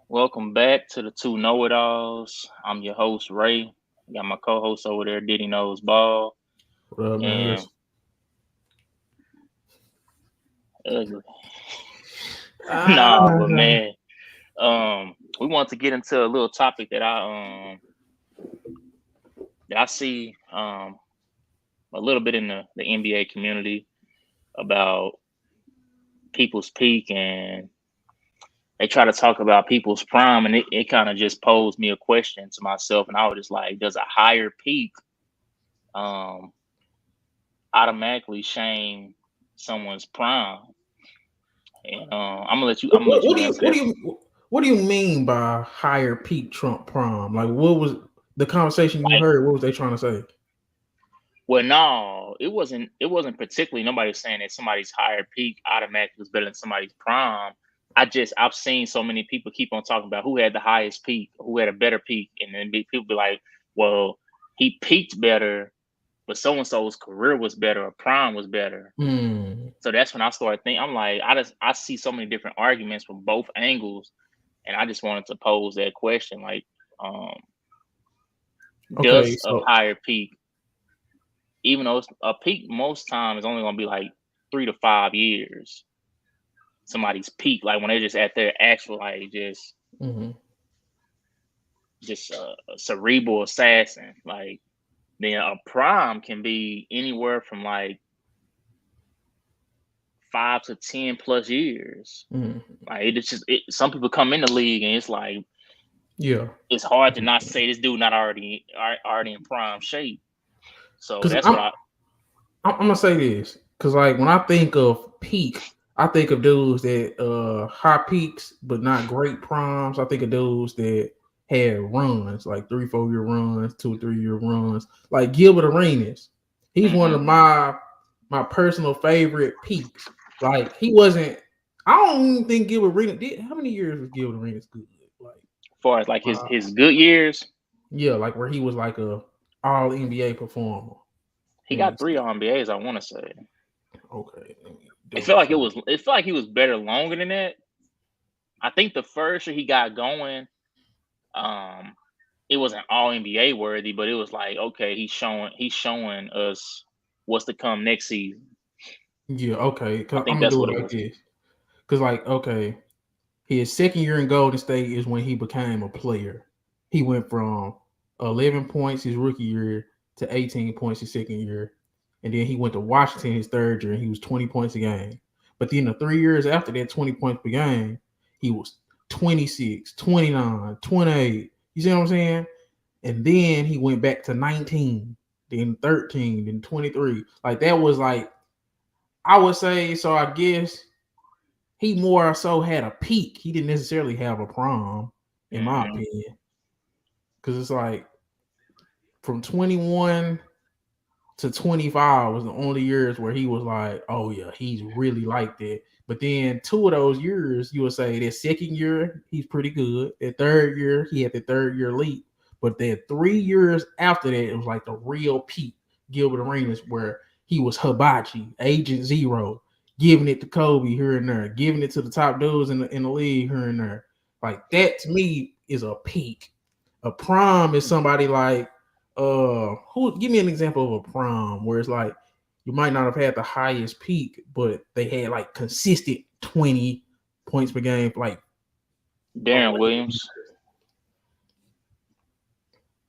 Welcome back to the Two Know-It-Alls. I'm your host, Ray. Got my co-host over there, Diddyknowsball. What up, man? And ugly. Nah, but Ah, man, we want to get into a little topic that I see a little bit in the NBA community about people's peak, and they try to talk about people's prime, and it kind of just posed me a question to myself, and I was just like, does a higher peak um automatically shame someone's prime? And I'm gonna let what you do you answer what that. do you what do you mean by higher peak Trump prom? Like, what was the conversation you Like, heard? What was they trying to say? well, no, it wasn't particularly nobody was saying that somebody's higher peak automatically was better than somebody's prime. I've seen so many people keep on talking about who had the highest peak, who had a better peak, and then people be like, well, he peaked better, but so and so's career was better, or prime was better. Hmm. So that's when I started thinking. I'm like, I see so many different arguments from both angles, and I just wanted to pose that question, like, um, Okay, does a so higher peak, even though a peak most times is only going to be like 3 to 5 years, somebody's peak, like when they're just at their actual, like, mhm. just a cerebral assassin, like, then a prime can be anywhere from like 5 to 10 plus years. Mhm. Like, some people come in the league and it's like Yeah, it's hard to not say this dude not already in prime shape. So because that's I'm, what I I'm gonna say this because like when I think of peak, I think of dudes that high peaks but not great primes. I think of dudes that had runs like 3 4 year runs, 2 3 year runs, like Gilbert Arenas. He's one of hmm my personal favorite peaks. Like he wasn't. I don't even think Gilbert Arenas did. How many years was Gilbert Arenas good? Like as far as like his uh, his good years, yeah, like where he was like a all NBA performer. he Let me got see. three RBAs. I want to say Okay, let me it felt double like it check. was. It felt like he was better longer than that. I think the first year he got going, um, it wasn't all NBA worthy, but it was like, okay, he's showing us what's to come next season. Yeah, okay. I Cause I'm think gonna that's do what it it like was. this. Cause like, okay, his second year in Golden State is when he became a player. He went from 11 points his rookie year to 18 points his second year, and then he went to Washington his third year, and he was 20 points a game. But then the 3 years after that, 20 points per game, he was 26, 29, 28. You see what I'm saying? And then he went back to 19, then 13, then 23. Like that was like I would say so. I guess he more so had a peak. He didn't necessarily have a prom, in my hmm opinion, because it's like from 21 to 25 was the only years where he was like, oh yeah, he's really like that. But then two of those years, you would say that second year he's pretty good. That third year he had the third year leap. But then 3 years after that, it was like the real peak. Gilbert Arenas, where he was hibachi, agent zero, giving it to Kobe here and there, giving it to the top dudes in the league here and there. Like that to me is a peak. A prime is somebody like who give me an example of a prom where it's like you might not have had the highest peak, but they had like consistent 20 points per game for like Darren 11 Williams.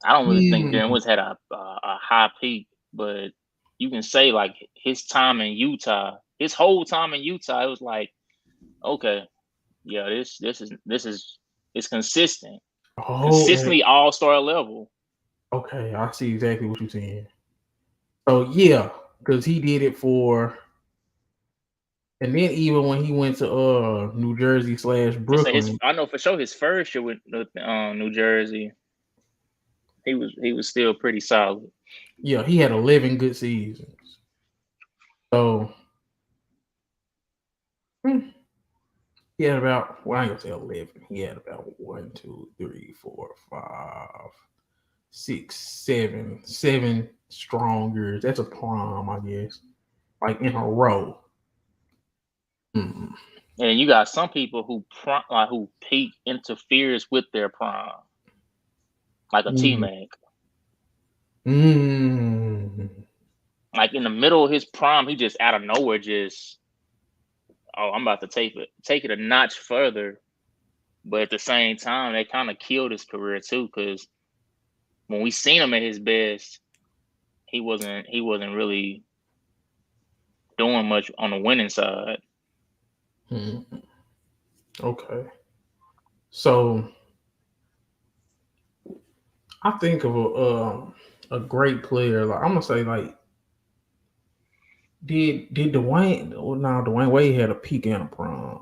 I don't really think Darren years. Williams had a high peak, but you can say like his time in Utah, his whole time in Utah, it was like, okay, yeah, this is it's consistent, Oh, consistently all star level. okay, I see exactly what you're saying. So yeah, because he did it for, and then even when he went to New Jersey slash I say his, Brooklyn, I know for sure his first year with New Jersey, he was still pretty solid. yeah, he had 11 good seasons. So hmm, he had about, well, I ain't gonna say 11. He had about 1, 2, 3, 4, 5, 6, 7 strong years. That's a prom, I guess. Like in a row. Hmm. And you got some people who peak interferes with their prime, like a T Mm. Mac. Mm. Like in the middle of his prime, he just out of nowhere I'm about to take it a notch further. But at the same time, they kind of killed his career too, because when we seen him at his best, he wasn't really doing much on the winning side. Okay. So I think of a great player. Like I'm gonna say, like did Dwayne? Well, no, Dwayne Wade had a peak and a prime.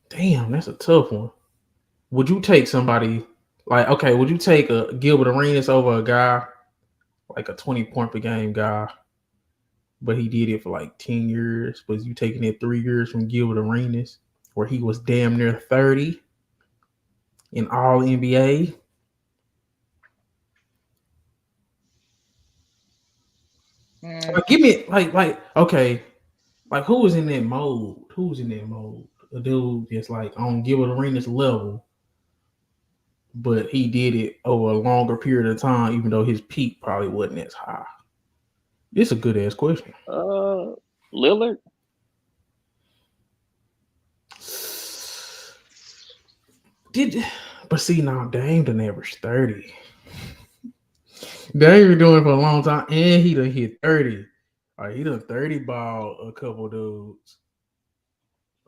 Damn, that's a tough one. Would you take somebody like okay? Would you take a Gilbert Arenas over a guy like a 20 point per game guy, but he did it for like 10 years? Was you taking it 3 years from Gilbert Arenas, where he was damn near 30 in All NBA? Mm. Like, give me like okay, like who was in that mode? Who was in that mode? A dude that's like on Gilbert Arenas level, but he did it over a longer period of time, even though his peak probably wasn't as high. This is a good ass question. Lillard. Did but see now Dame done averaged 30. Dame been doing it for a long time, and he done hit 30. Like he done 30 ball a couple dudes.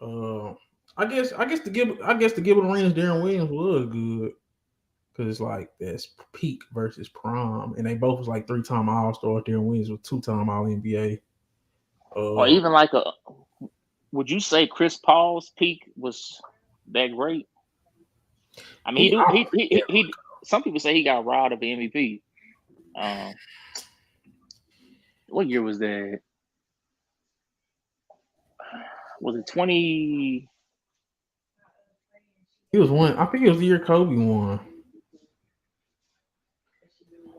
Uh, I guess the Gilbert Arenas Darren Williams was good because it's like that's peak versus prime, and they both was like 3-time All Stars. Darren Williams was 2-time All NBA. Or Uh, even like would you say Chris Paul's peak was that great? I mean, he, I, he some people say he got robbed of the MVP. Um, what year was that? Was it 20? he was one. I think it was the year Kobe won.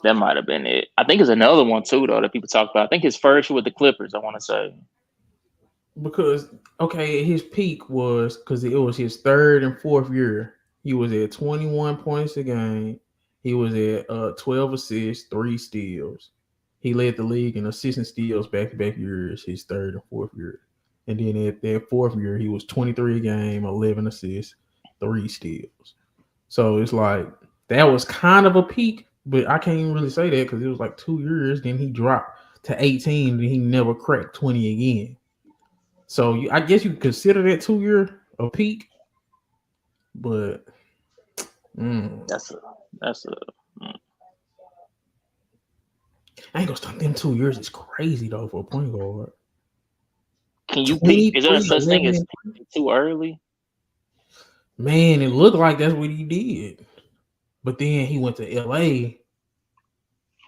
That might have been it. I think it's another one too, though, that people talk about. I think his first year with the Clippers. I want to say. Because okay, his peak was because it was his third and fourth year. He was at 21 points a game. He was at 12 assists, 3 steals. He led the league in assists and steals back to back years, his third and fourth year. And then at that fourth year, he was 23 a game, 11 assists, 3 steals. So it's like that was kind of a peak, but I can't even really say that because it was like 2 years. Then he dropped to 18, and he never cracked 20 again. So I guess you could consider that 2 year a peak, but mm, That's a. Mm. I ain't gonna stop them 2 years. It's crazy though for a point guard. Can you peak? Is there a 23, such thing 11, as and peaking too early? man, it looked like that's what he did. But then he went to LA,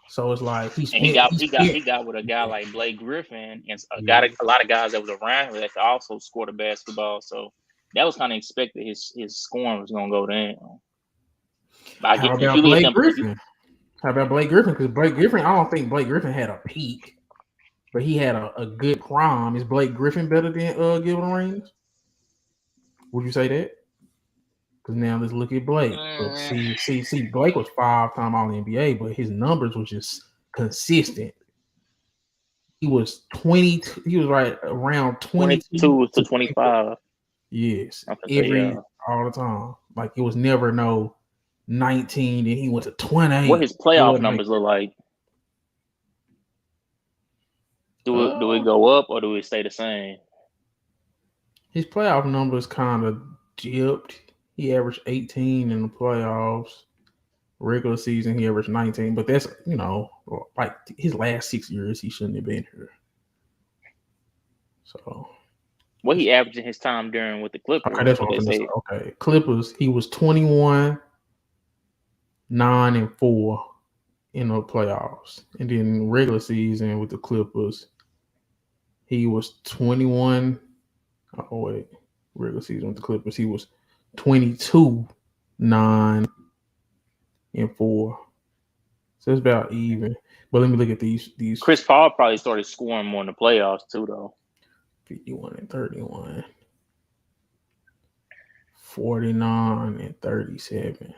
so it's like he And he spent got he he got spent he got with a guy yeah, like Blake Griffin and yeah. a lot of guys that was around him that could also score the basketball. So that was kind of expected. His scoring was gonna go down. But I get How if you about look at Blake them, if you Griffin? How about Blake Griffin? Because Blake Griffin, I don't think Blake Griffin had a peak, but he had a good prime. Is Blake Griffin better than Gilbert Arenas? Would you say that? Because now let's look at Blake. But mm, see, Blake was 5-time All NBA, but his numbers was just consistent. He was 20. He was right around 22 22 to to 24. 25, Yes, I can say every yeah. all the time. Like it was never no 19. Then he went to What 28. his It playoff wasn't like numbers look like? Do it uh, go up or do it stay the same? his playoff numbers kind of dipped. He averaged 18 in the playoffs. Regular season, he averaged 19, but that's like his last 6 years, he shouldn't have been here. So What he averaged in his time during with the okay, Clippers? that's What what I'm they gonna say. say? Okay, Clippers, he was 21, 9-4 in the playoffs, and then regular season with the Clippers, he was 21. Oh wait, regular season with the Clippers, he was 22, 9-4. So it's about even. But let me look at these. Chris Paul probably started scoring more in the playoffs too, though. 51 and 31. 49 and 37.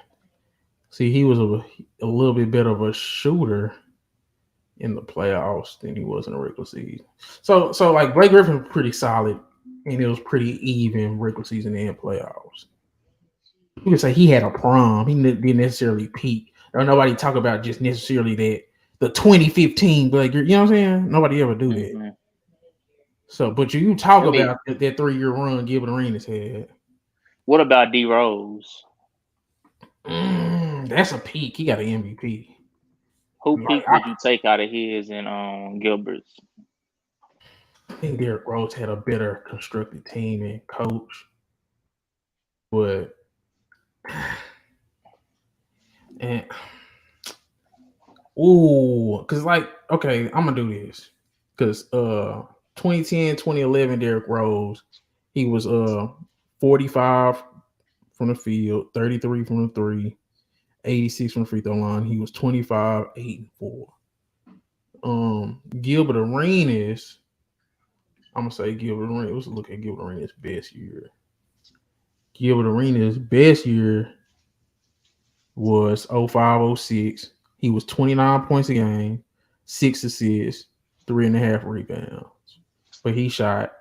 See, he was a little bit better of a shooter in the playoffs than he was in the regular season. So like Blake Griffin was pretty solid, and it was pretty even regular season and playoffs. You could say he had a prom. He didn't necessarily peak. Or nobody talk about just necessarily that the 2015 Blake Griffin. You know what I'm saying? Nobody ever do that. Mm-hmm. So, but you talk I mean, about that 3-year run Gilbert Arenas had. what about D Rose? That's a peak. He got an MVP. Who Like, peak would you take out of his and Gilbert's? I think Derrick Rose had a better constructed team and coach, but and because like okay, I'm gonna do this because 2010, 2011 Derrick Rose, he was 45 from the field, 33 from the three, 86 from the free throw line. He was 25, 8 and 4. Gilbert Arenas, I'm gonna say Gilbert Arenas. Let's look at Gilbert Arenas' best year. Gilbert Arenas' best year was 05-06. He was 29 points a game, 6 assists, 3.5 rebounds. But he shot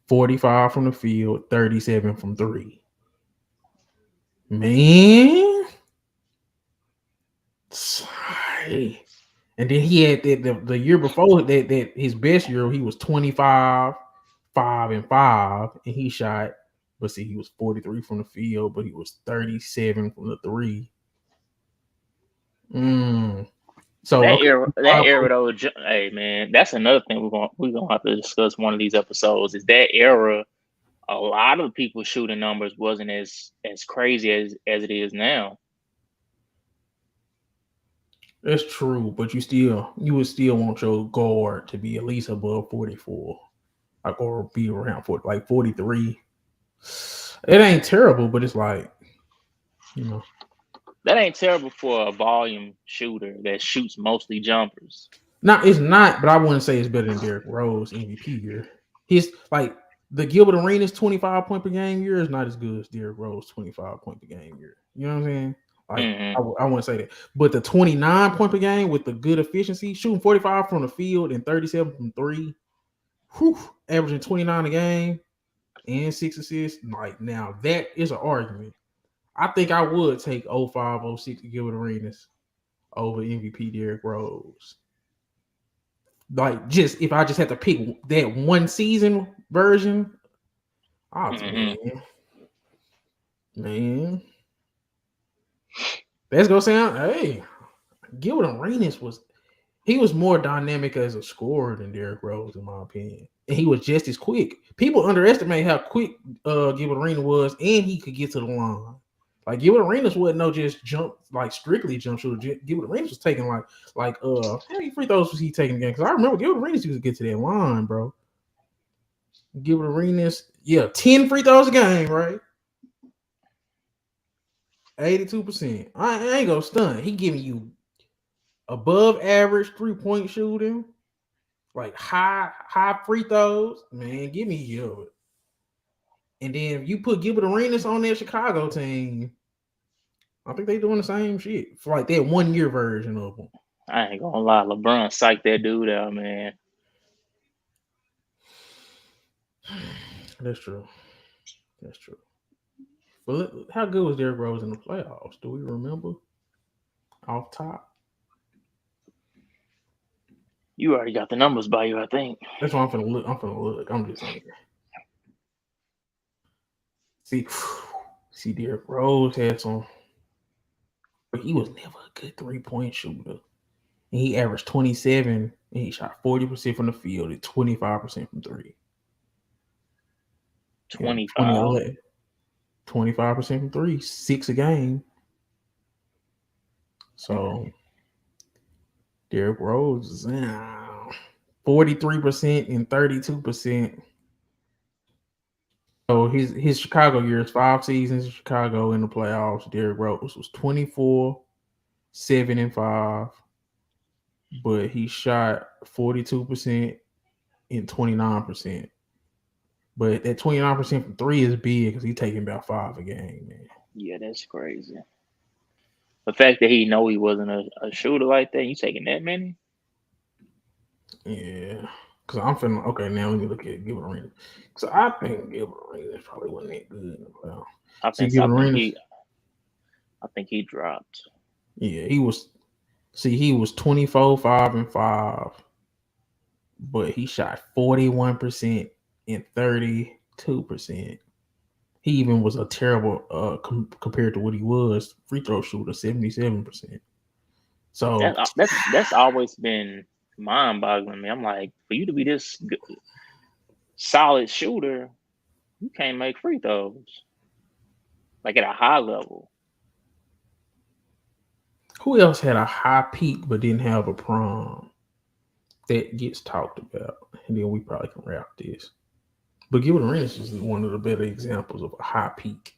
45 from the field, 37 from three. Man. Sorry. And then he had the year before that his best year, he was 25, 5 and 5, and he shot, let's see, he was 43 from the field, but he was 37 from the three. So That okay, era though, hey man, that's another thing we're gonna have to discuss one of these episodes. Is that era? A lot of people's shooting numbers wasn't as crazy as it is now. that's true, but you would still want your guard to be at least above 44, like or be around 40, like 43. It ain't terrible, but it's like, you know. That ain't terrible for a volume shooter that shoots mostly jumpers. No, it's not, but I wouldn't say it's better than Derrick Rose MVP year. He's like the Gilbert Arenas 25 point per game year is not as good as Derrick Rose 25 point per game year. You know what I'm saying? Like I wouldn't say that, but the 29 point per game with the good efficiency, shooting 45 from the field and 37 from three, averaging 29 a game and 6 assists. Like now that is an argument. I think I would take 05-06 Gilbert Arenas over MVP Derrick Rose. Like just if I just had to pick that one season version, man, that's gonna sound. Hey, Gilbert Arenas was more dynamic as a scorer than Derrick Rose, in my opinion, and he was just as quick. People underestimate how quick Gilbert Arenas was, and he could get to the line. Like Gilbert Arenas wasn't no just jump, like strictly jump shooter. Gilbert Arenas was taking like how many free throws was he taking again? Because I remember Gilbert Arenas used to get to that line, bro. Gilbert Arenas, 10 free throws a game, right? 82%. I ain't gonna stun. He giving you above average 3-point shooting, like high free throws. Man, give me Gilbert. And then if you put Gilbert Arenas on that Chicago team, I think they doing the same shit for like that 1 year version of them. I ain't gonna lie, LeBron psyched that dude out, man. That's true. But how good was Derrick Rose in the playoffs? Do we remember off top? You already got the numbers by you, I think. That's why I'm finna look. I'm just saying. See, Derrick Rose had some, but he was never a good 3-point shooter. And he averaged 27, and he shot 40% from the field and 25% from three. 25. 25% from three, 6 a game. So Derrick Rose is 43% and 32%. So his Chicago years, 5 seasons in Chicago in the playoffs, Derrick Rose was 24, 7 and 5, but he shot 42% and 29%. But that 29% from three is big because he's taking about 5 a game, man. Yeah, that's crazy. The fact that he know he wasn't a shooter like that, you taking that many? Yeah. Because I'm feeling okay. Now let me look at Gilbert Arenas. So I think Gilbert Arenas probably wasn't that good. Well, I think he dropped. Yeah, he was. See, he was 24, 5, and 5, but he shot 41% and 32%. He even was a terrible compared to what he was free throw shooter, 77%. So That's always been mind-boggling me. I'm like, for you to be this good, solid shooter, you can't make free throws like at a high level. who else had a high peak but didn't have a prom that gets talked about? And then we probably can wrap this. But Gilbert Arenas is one of the better examples of a high peak.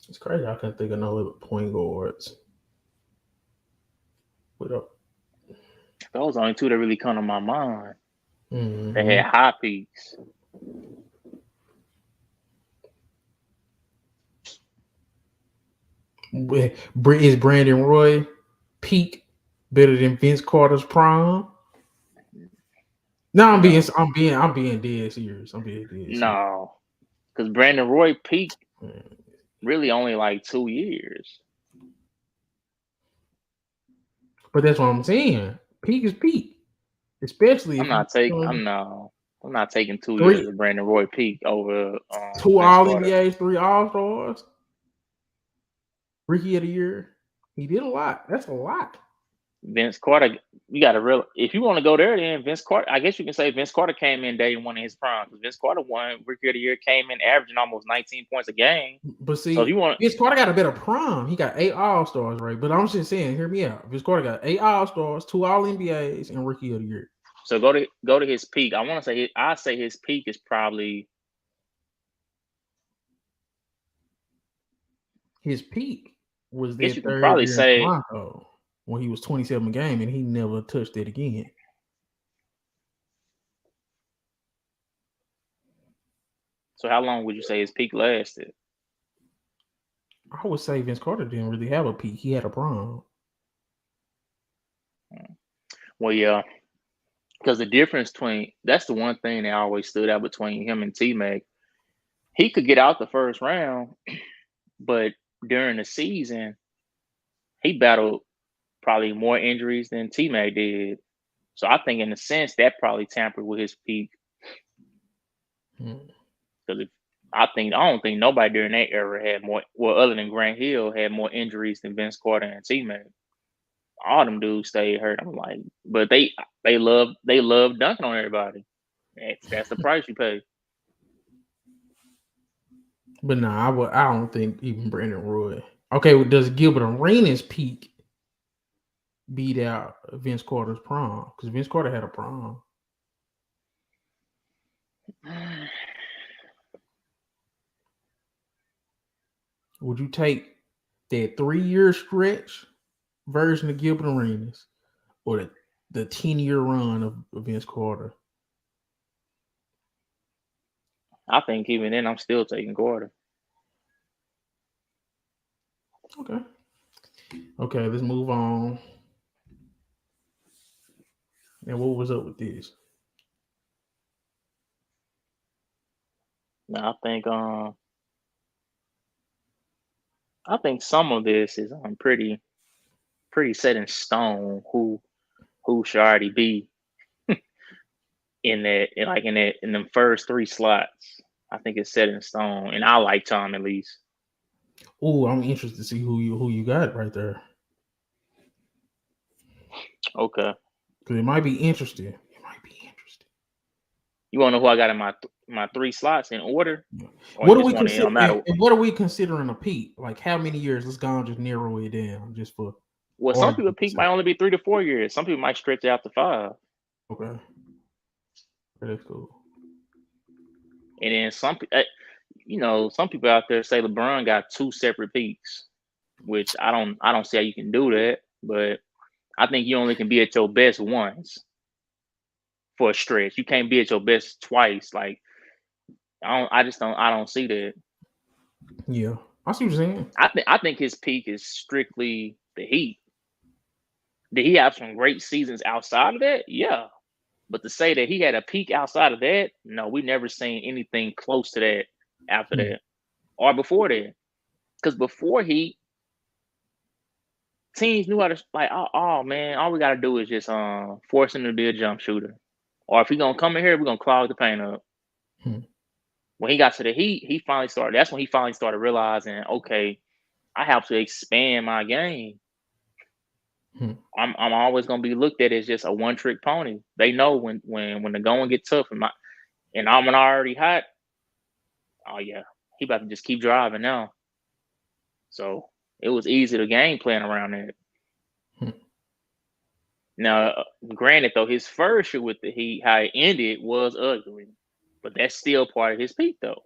It's crazy. I can't think of no other point guards. Those are only two that really come to my mind. Mm-hmm. They had high peaks. Is Brandon Roy peak better than Vince Carter's prime? No, I'm being dead serious. No, because Brandon Roy peaked really only like 2 years. But that's what I'm saying. Peak is peak, especially I'm not taking 2 years of Brandon Roy peak over 2 Vince All Carter. NBAs, 3 All Stars, Rookie of the Year. He did a lot. That's a lot. Vince Carter, you got to if you want to go there, then Vince Carter. I guess you can say Vince Carter came in day one of his prime because Vince Carter won Rookie of the Year, came in averaging almost 19 points a game. But see, so if you want, Vince Carter got a better prime. He got 8 All Stars, right? But I'm just saying, hear me out. Vince Carter got 8 All Stars, 2 All NBAs, and Rookie of the Year. So go to his peak. I say his peak is probably his peak was that that third probably year in Toronto when he was 27 a game and he never touched it again. So how long would you say his peak lasted? I would say Vince Carter didn't really have a peak. He had a prime. Well, yeah, because the difference that's the one thing that always stood out between him and T-Mac. He could get out the first round, but during the season, he battled probably more injuries than T-Mac did. So I think in a sense that probably tampered with his peak. Because I don't think nobody during that era had more, well, other than Grant Hill, had more injuries than Vince Carter and T-Mac. All them dudes stayed hurt. I'm like, but they love dunking on everybody. That's the price you pay. But nah, I don't think even Brandon Roy. Okay, well, does Gilbert Arenas' peak beat out Vince Carter's prom? Because Vince Carter had a prom. Would you take that 3-year stretch version of Gilbert Arenas or the 10-year run of Vince Carter? I think even then I'm still taking Carter. Okay, let's move on. And what was up with this? Now I think some of this is pretty set in stone who should already be in them first 3 slots. I think it's set in stone, and I like Tom at least. Oh, I'm interested to see who you got right there. Okay. Because it might be interesting. You want to know who I got in my 3 slots in order? What are we considering? What are we considering a peak? Like how many years? Let's go and just narrow it down, just for. Well, some people peak might only be 3 to 4 years. Some people might stretch it out to 5. Okay, that's cool. And then some people out there say LeBron got 2 separate peaks, which I don't see how you can do that. But I think you only can be at your best once for a stretch. You can't be at your best twice. Like I don't see that. Yeah, I see what you're saying. I think his peak is strictly the Heat. Did he have some great seasons outside of that? Yeah. But to say that he had a peak outside of that, no, we never seen anything close to that after that or before that. Because before Heat, teams knew how to like, oh man, all we gotta do is just force him to be a jump shooter. Or if he's gonna come in here, we're gonna clog the paint up. When he got to the Heat, that's when he finally started realizing, okay, I have to expand my game. I'm always gonna be looked at as just a one-trick pony. They know when the going get tough and I'm already hot. Oh yeah, he about to just keep driving now. So it was easy to game plan around that. Now, granted though, his first year with the Heat, how it ended was ugly, but that's still part of his peak though.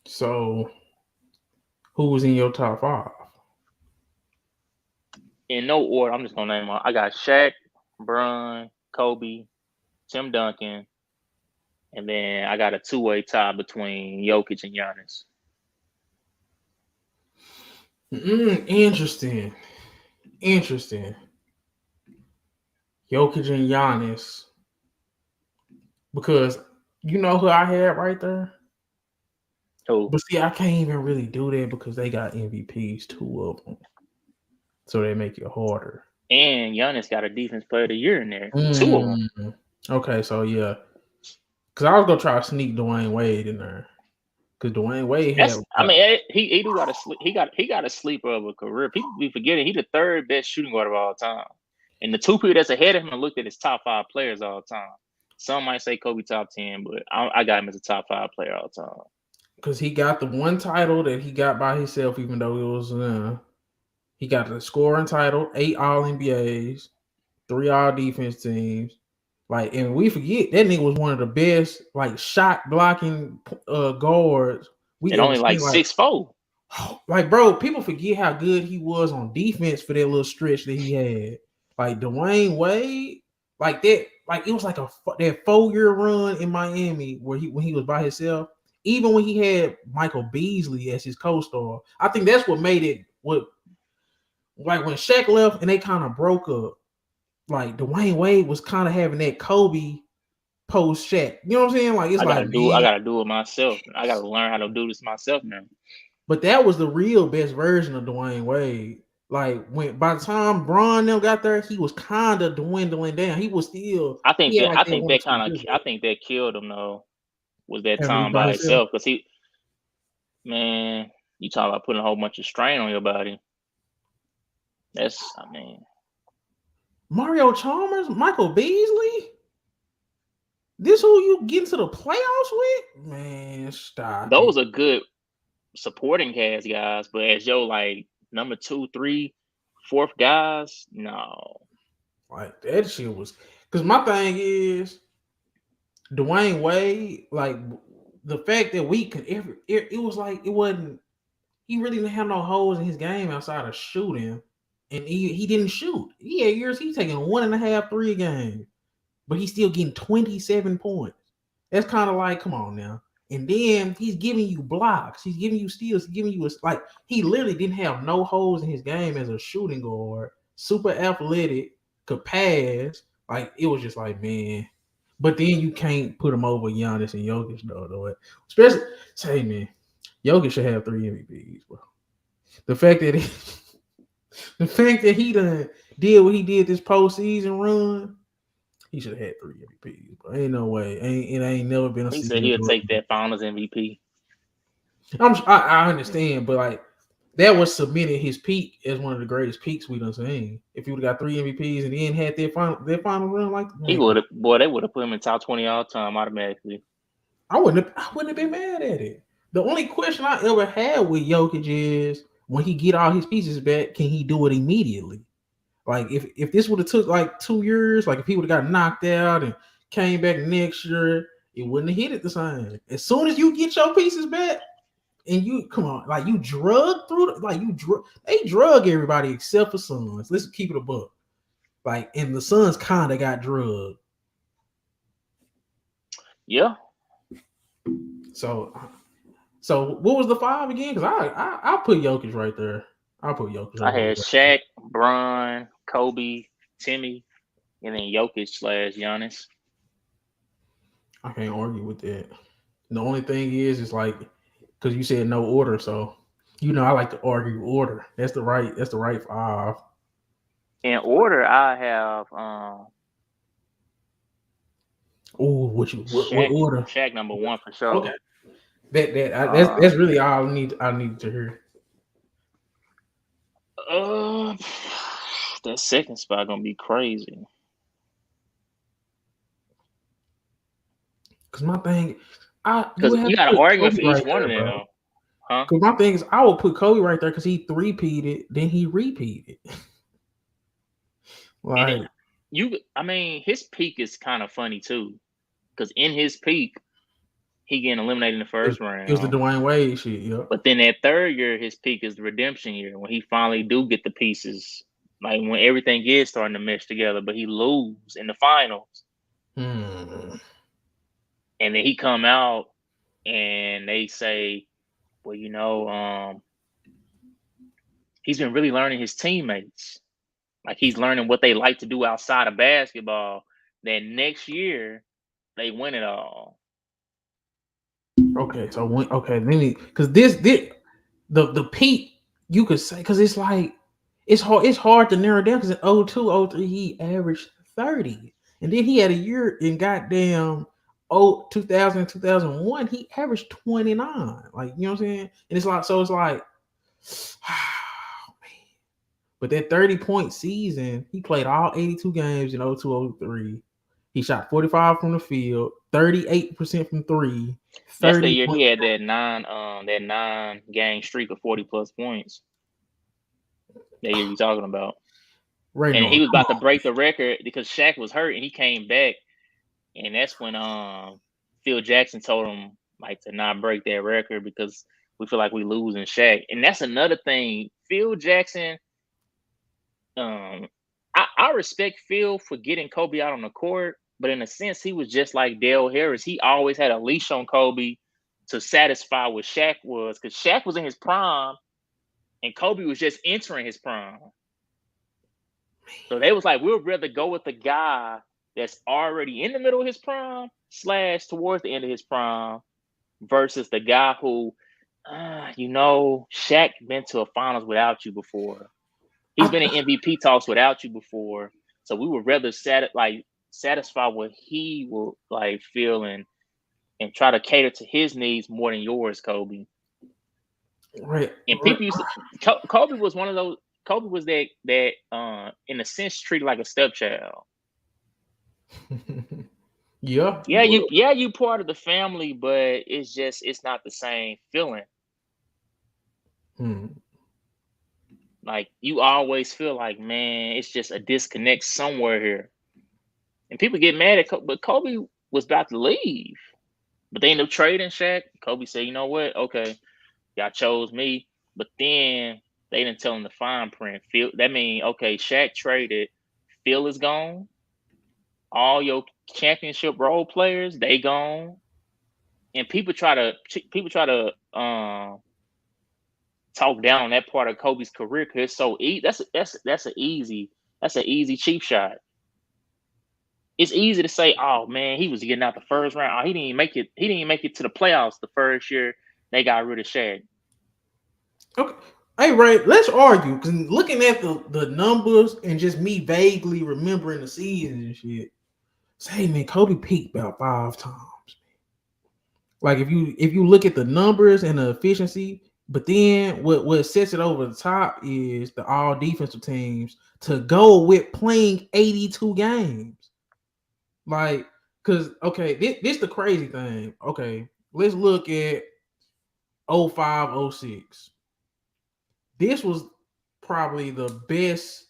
So, who was in your top 5? In no order, I'm just gonna name them. I got Shaq, Bron, Kobe, Tim Duncan, and then I got a 2-way tie between Jokic and Giannis. Interesting. Jokic and Giannis. Because you know who I had right there? Who? But see, I can't even really do that because they got MVPs, 2 of them. So they make it harder. And Giannis got a defense player of the year in there. 2 of them. Okay, so yeah. Because I was going to try to sneak Dwayne Wade in there. Because Dwayne Wade had... he do got a sleep. He got a sleeper of a career. People be forgetting he's the 3rd best shooting guard of all time. And the 2 people that's ahead of him looked at his top 5 players all the time. Some might say Kobe top 10, but I got him as a top 5 player all the time. Because he got the one title that he got by himself, even though it was... he got the scoring title, 8 All-NBAs, 3 All-Defense teams. Like, and we forget that nigga was one of the best, like, shot blocking guards. And only like 6'4". Like, bro, people forget how good he was on defense for that little stretch that he had. Like Dwayne Wade, like that, like it was like that 4-year run in Miami when he was by himself. Even when he had Michael Beasley as his co-star, I think that's what made it. Like when Shaq left and they kind of broke up. Like Dwayne Wade was kind of having that Kobe post Shaq. You know what I'm saying? Like I gotta do it myself. I gotta learn how to do this myself now. But that was the real best version of Dwayne Wade. Like by the time Bron them got there, he was kind of dwindling down. He was still. I think that killed him though. Was that time by itself? Because you talk about putting a whole bunch of strain on your body. Mario Chalmers, Michael Beasley. This who you get into the playoffs with? Man, stop. Those are good supporting cast guys, but as your like number 2, 3, 4th guys, no. Like that shit was because my thing is Dwayne Wade, like the fact that we could it was like it wasn't he really didn't have no holes in his game outside of shooting. And he didn't shoot. He had years he's taking 1.5 3 games, but he's still getting 27 points. That's kind of like, come on now. And then he's giving you blocks. He's giving you steals. He's giving you he literally didn't have no holes in his game as a shooting guard. Super athletic, could pass. Like it was just like, man. But then you can't put him over Giannis and Jokic though. Especially, say man, Jokic should have 3 MVPs, bro. The fact that he done did what he did this postseason run, he should have had 3 MVPs. But ain't no way. It ain't never been a season. He said he'll take that Finals MVP. I understand, but like that was submitting his peak as one of the greatest peaks we done seen. If he would have got 3 MVPs and then had their final run like that, they would have put him in top 20 all time automatically. I wouldn't have been mad at it. The only question I ever had with Jokic is when he get all his pieces back, can he do it immediately? Like if this would have took like 2 years, like if he would have got knocked out and came back next year it wouldn't have hit it the same. As soon as you get your pieces back, and you come on, like you drug through, they drug everybody except for Suns. Let's keep it a buck. Like, and the Suns kind of got drugged. Yeah. So what was the 5 again? Because I put Jokic right there. I'll put Jokic. I had Shaq, Bron, Kobe, Timmy, and then Jokic / Giannis. I can't argue with that. The only thing is like, because you said no order, so I like to argue order. That's the right 5. In order, I have what order? Shaq number 1 for sure. Okay. That's really all I need to hear. That second spot gonna be crazy. Because my thing, because you got an argument for each right one of them, huh? Because my thing is, I will put Kobe right there because he 3-peated, then he repeated. Like his peak is kind of funny too, because in his peak, he getting eliminated in the first round. It was the Dwayne Wade shit, yeah. But then that third year, his peak is the redemption year when he finally do get the pieces, like when everything is starting to mesh together, but he lose in the finals. And then he come out and they say, well, he's been really learning his teammates. Like he's learning what they like to do outside of basketball. Then next year, they win it all. Okay, so because the peak you could say, because it's like it's hard to narrow down, because in 02, 03 he averaged 30, and then he had a year in goddamn 2000, 2001 he averaged 29. Like, you know what I'm saying? And it's like, oh, man. But that 30-point season, he played all 82 games in 02, 03. He shot 45 from the field, 38% from 3. That's the year he had that 9-game streak of 40+ points. That year you're talking about. Right. And he was about to break the record because Shaq was hurt and he came back. And that's when Phil Jackson told him like to not break that record because we feel like we losing Shaq. And that's another thing. Phil Jackson, I respect Phil for getting Kobe out on the court, but in a sense, he was just like Dale Harris. He always had a leash on Kobe to satisfy what Shaq was, because Shaq was in his prime and Kobe was just entering his prime. So they was like, we'll rather go with the guy that's already in the middle of his prime / towards the end of his prime versus the guy who, Shaq been to a finals without you before. He's been in MVP talks without you before. So we would rather satisfy what he will like feel and try to cater to his needs more than yours, Kobe. Right. And people used to, Kobe was one of those. Kobe was that in a sense treated like a stepchild. Yeah. You part of the family, but it's not the same feeling. Like you always feel like, man, it's just a disconnect somewhere here. And people get mad at Kobe, but Kobe was about to leave. But they ended up trading Shaq. Kobe said, you know what? Okay, y'all chose me. But then they didn't tell him the fine print. Phil, that means, okay, Shaq traded. Phil is gone. All your championship role players, they gone. And people try to talk down on that part of Kobe's career because it's so easy. That's an easy cheap shot. It's easy to say, oh man, he was getting out the first round. Oh, he didn't even make it. He didn't even make it to the playoffs the first year they got rid of Shaq. Okay. Hey, Ray, let's argue, because looking at the numbers and just me vaguely remembering the season and shit, say, man, Kobe peaked about 5 times. Like if you look at the numbers and the efficiency, but then what sets it over the top is the all defensive teams to go with playing 82 games. Like, because this the crazy thing. Okay, let's look at 05, 06. This was probably the best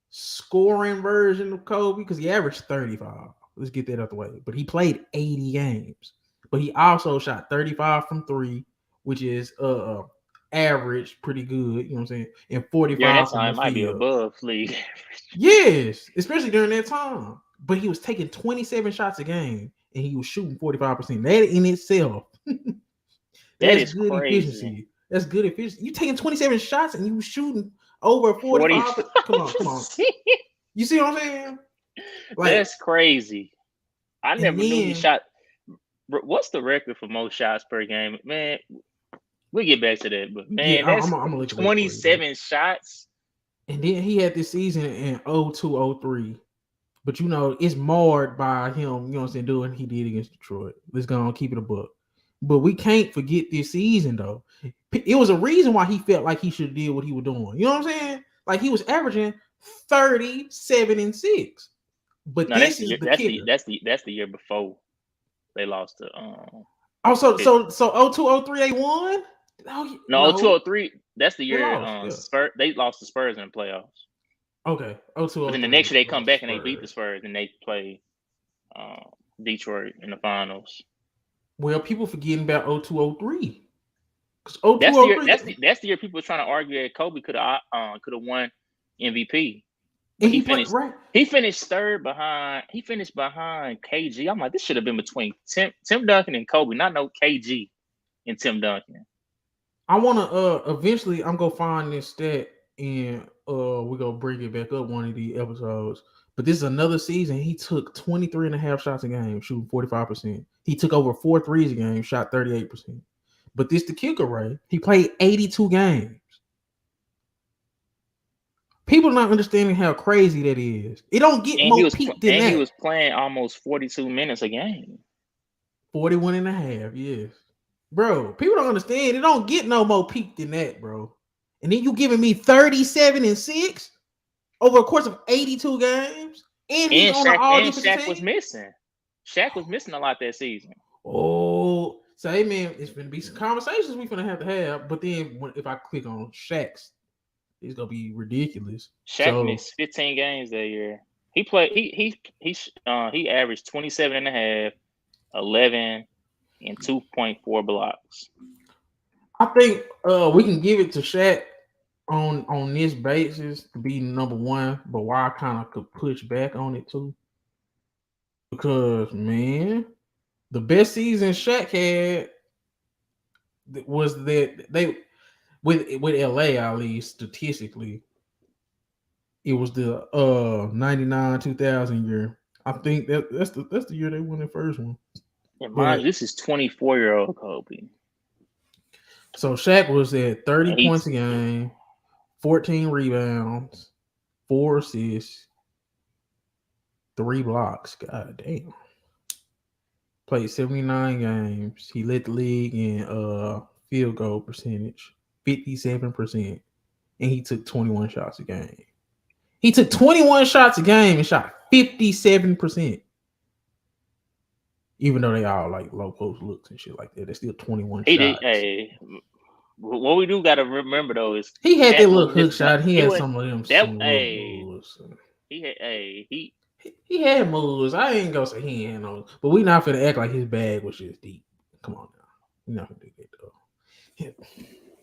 scoring version of Kobe because he averaged 35. Let's get that out the way. But he played 80 games. But he also shot 35 from three, which is average, pretty good. You know what I'm saying? And During 45 that from time, the it might be field. above league. Yes, especially during that time. But he was taking 27 shots a game and he was shooting 45%. That in itself, That that's is good crazy. efficiency. That's good efficiency. You taking 27 shots and you shooting over 40. 45. Come on. You see what I'm saying? Like, That's crazy. I and never knew he then shot. What's the record for most shots per game? Man, we'll get back to that. But man, yeah, I'm that's gonna look it up for you, bro. 27 shots. And then he had this season in 02-03. But you know, it's marred by him, you know what I'm saying, doing what he did against Detroit. Let's go on, keep it a book. But we can't forget this season though. It was a reason why he felt like he should have did what he was doing. You know what I'm saying? Like he was averaging 37-6. But No, that's this the is year. the kicker. That's the year before they lost to Oh, so Pittsburgh. so so 02-03 they won? Oh, No, no, 02-03. That's the they year lost. Yeah. Spurs. They lost to Spurs in the playoffs. Okay. But then the 02-03 next year they come lost back and they beat the Spurs. Spurs and they play Detroit in the finals. Well, people forgetting about 02-03. Because That's the year. 02-03 That's the year people were trying to argue that Kobe could have won MVP, but and he played right. He finished third behind. He finished behind KG. I'm like, this should have been between Tim Duncan and Kobe, not no KG and Tim Duncan. I wanna eventually I'm gonna find this stat and we're gonna bring it back up one of these episodes. But this is another season. He took 23 and a half shots a game, shooting 45%. He took over 4 threes a game, shot 38%. But this the kicker, Ray. He played 82 games. People not understanding how crazy that is. It don't get more peak than that. He was playing almost 42 minutes a game. 41 and a half, yes. Bro, people don't understand. It don't get no more peak than that, bro. And then you giving me 37-6 over a course of 82 games, and he's on an all defensive team. Was missing. Shaq was missing a lot that season. Oh, so hey man, it's gonna be some conversations we gonna have to have. But then if I click on Shaq's, it's gonna be ridiculous. Shaq missed 15 games that year. He played. He averaged 27 and a half, 11, and 2.4 blocks. I think we can give it to Shaq on this basis to be number one, but why I kind of could push back on it too. Because man, the best season Shaq had was that they with LA at least statistically, it was the 99-2000 year. I think that's the year they won the first one. And mind you, this is 24-year-old Kobe. So Shaq was at 30 points a game, 14 rebounds, 4 assists, 3 blocks. God damn. Played 79 games. He led the league in field goal percentage, 57%. And he took 21 shots a game. He took 21 shots a game and shot 57%. Even though they all like low post looks and shit like that, they're still 21 shots. Hey, what we do got to remember though is he had that little hook shot. He had some of them. Moves. He had moves. I ain't gonna say he ain't no, but we not finna act like his bag was just deep. Come on now, we not gonna do that though. Yeah.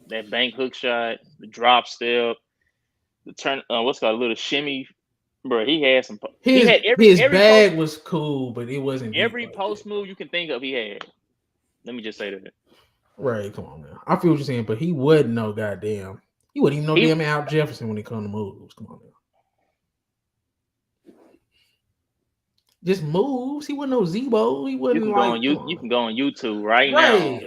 That bank hook shot, the drop step, the turn. What's called a little shimmy. Bro, he had some. His bag was cool, but it wasn't. Every post move you can think of, he had. Let me just say that. Right, come on now. I feel what you're saying, but he wasn't no goddamn. He wasn't even no damn Al Jefferson when it comes to moves. Come on now. Just moves. He wasn't no Zebo. He wasn't you can go on YouTube right now.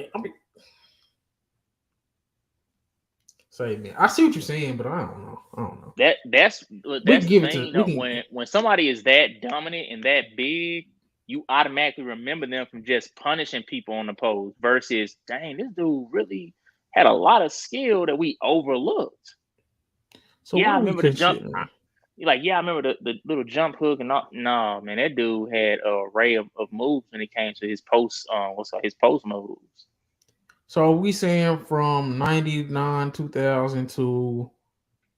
Say man, I see what you're saying, but I don't know. That's the thing. When somebody is that dominant and that big, you automatically remember them from just punishing people on the post versus, dang, this dude really had a lot of skill that we overlooked. So yeah, I remember the jump. I remember the little jump hook and all. No, man, that dude had an array of moves when it came to his post. His post moves. So are we saying from 99, 2000 to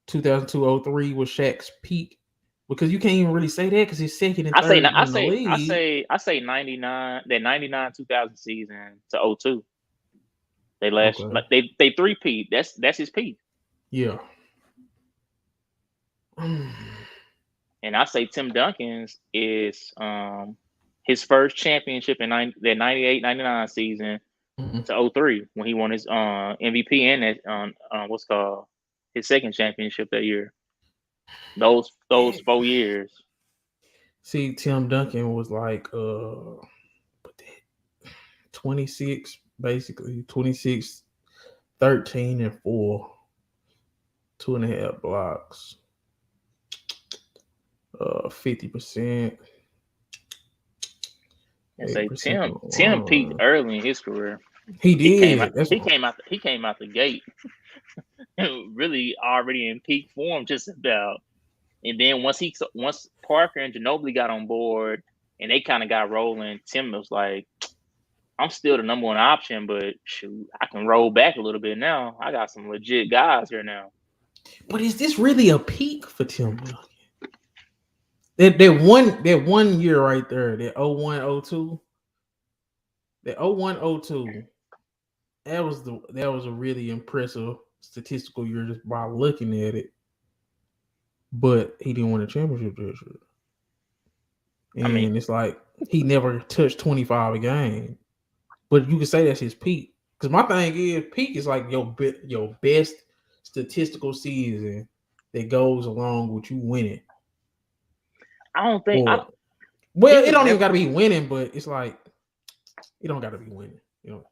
2002, 03 was Shaq's peak? Because you can't even really say that because he's second and I say third I in the say I league. say I say 99 that 99 2000 season to 02. They last Okay. like they three-peat. That's his peak. Yeah. And I say Tim Duncan's is his first championship in that 98-99 season Mhm. to 03 when he won his MVP and that what's called his second championship that year. Those 4 years. See, Tim Duncan was like 26, basically 26, 13 and 4, 2.5 blocks, 50%, And say 80% from the Tim peaked line. early in his career. He He came out did. That's what, he came out the gate really already in peak form just about. And then once Parker and Ginobili got on board and they kind of got rolling, Tim was like, I'm still the number one option, but shoot, I can roll back a little bit now. I got some legit guys here now. but is this really a peak for Tim Duncan? That one year right there, that 01-02, that 01-02, that was a really impressive statistical year just by looking at it. But he didn't win a championship this year. I mean, And it's like he never touched 25 a game. But you can say that's his peak. Because my thing is, peak is like your best statistical season that goes along with you winning. I don't think Or he well, it was don't even never. got to be winning, but it's like it don't got to be winning. You know,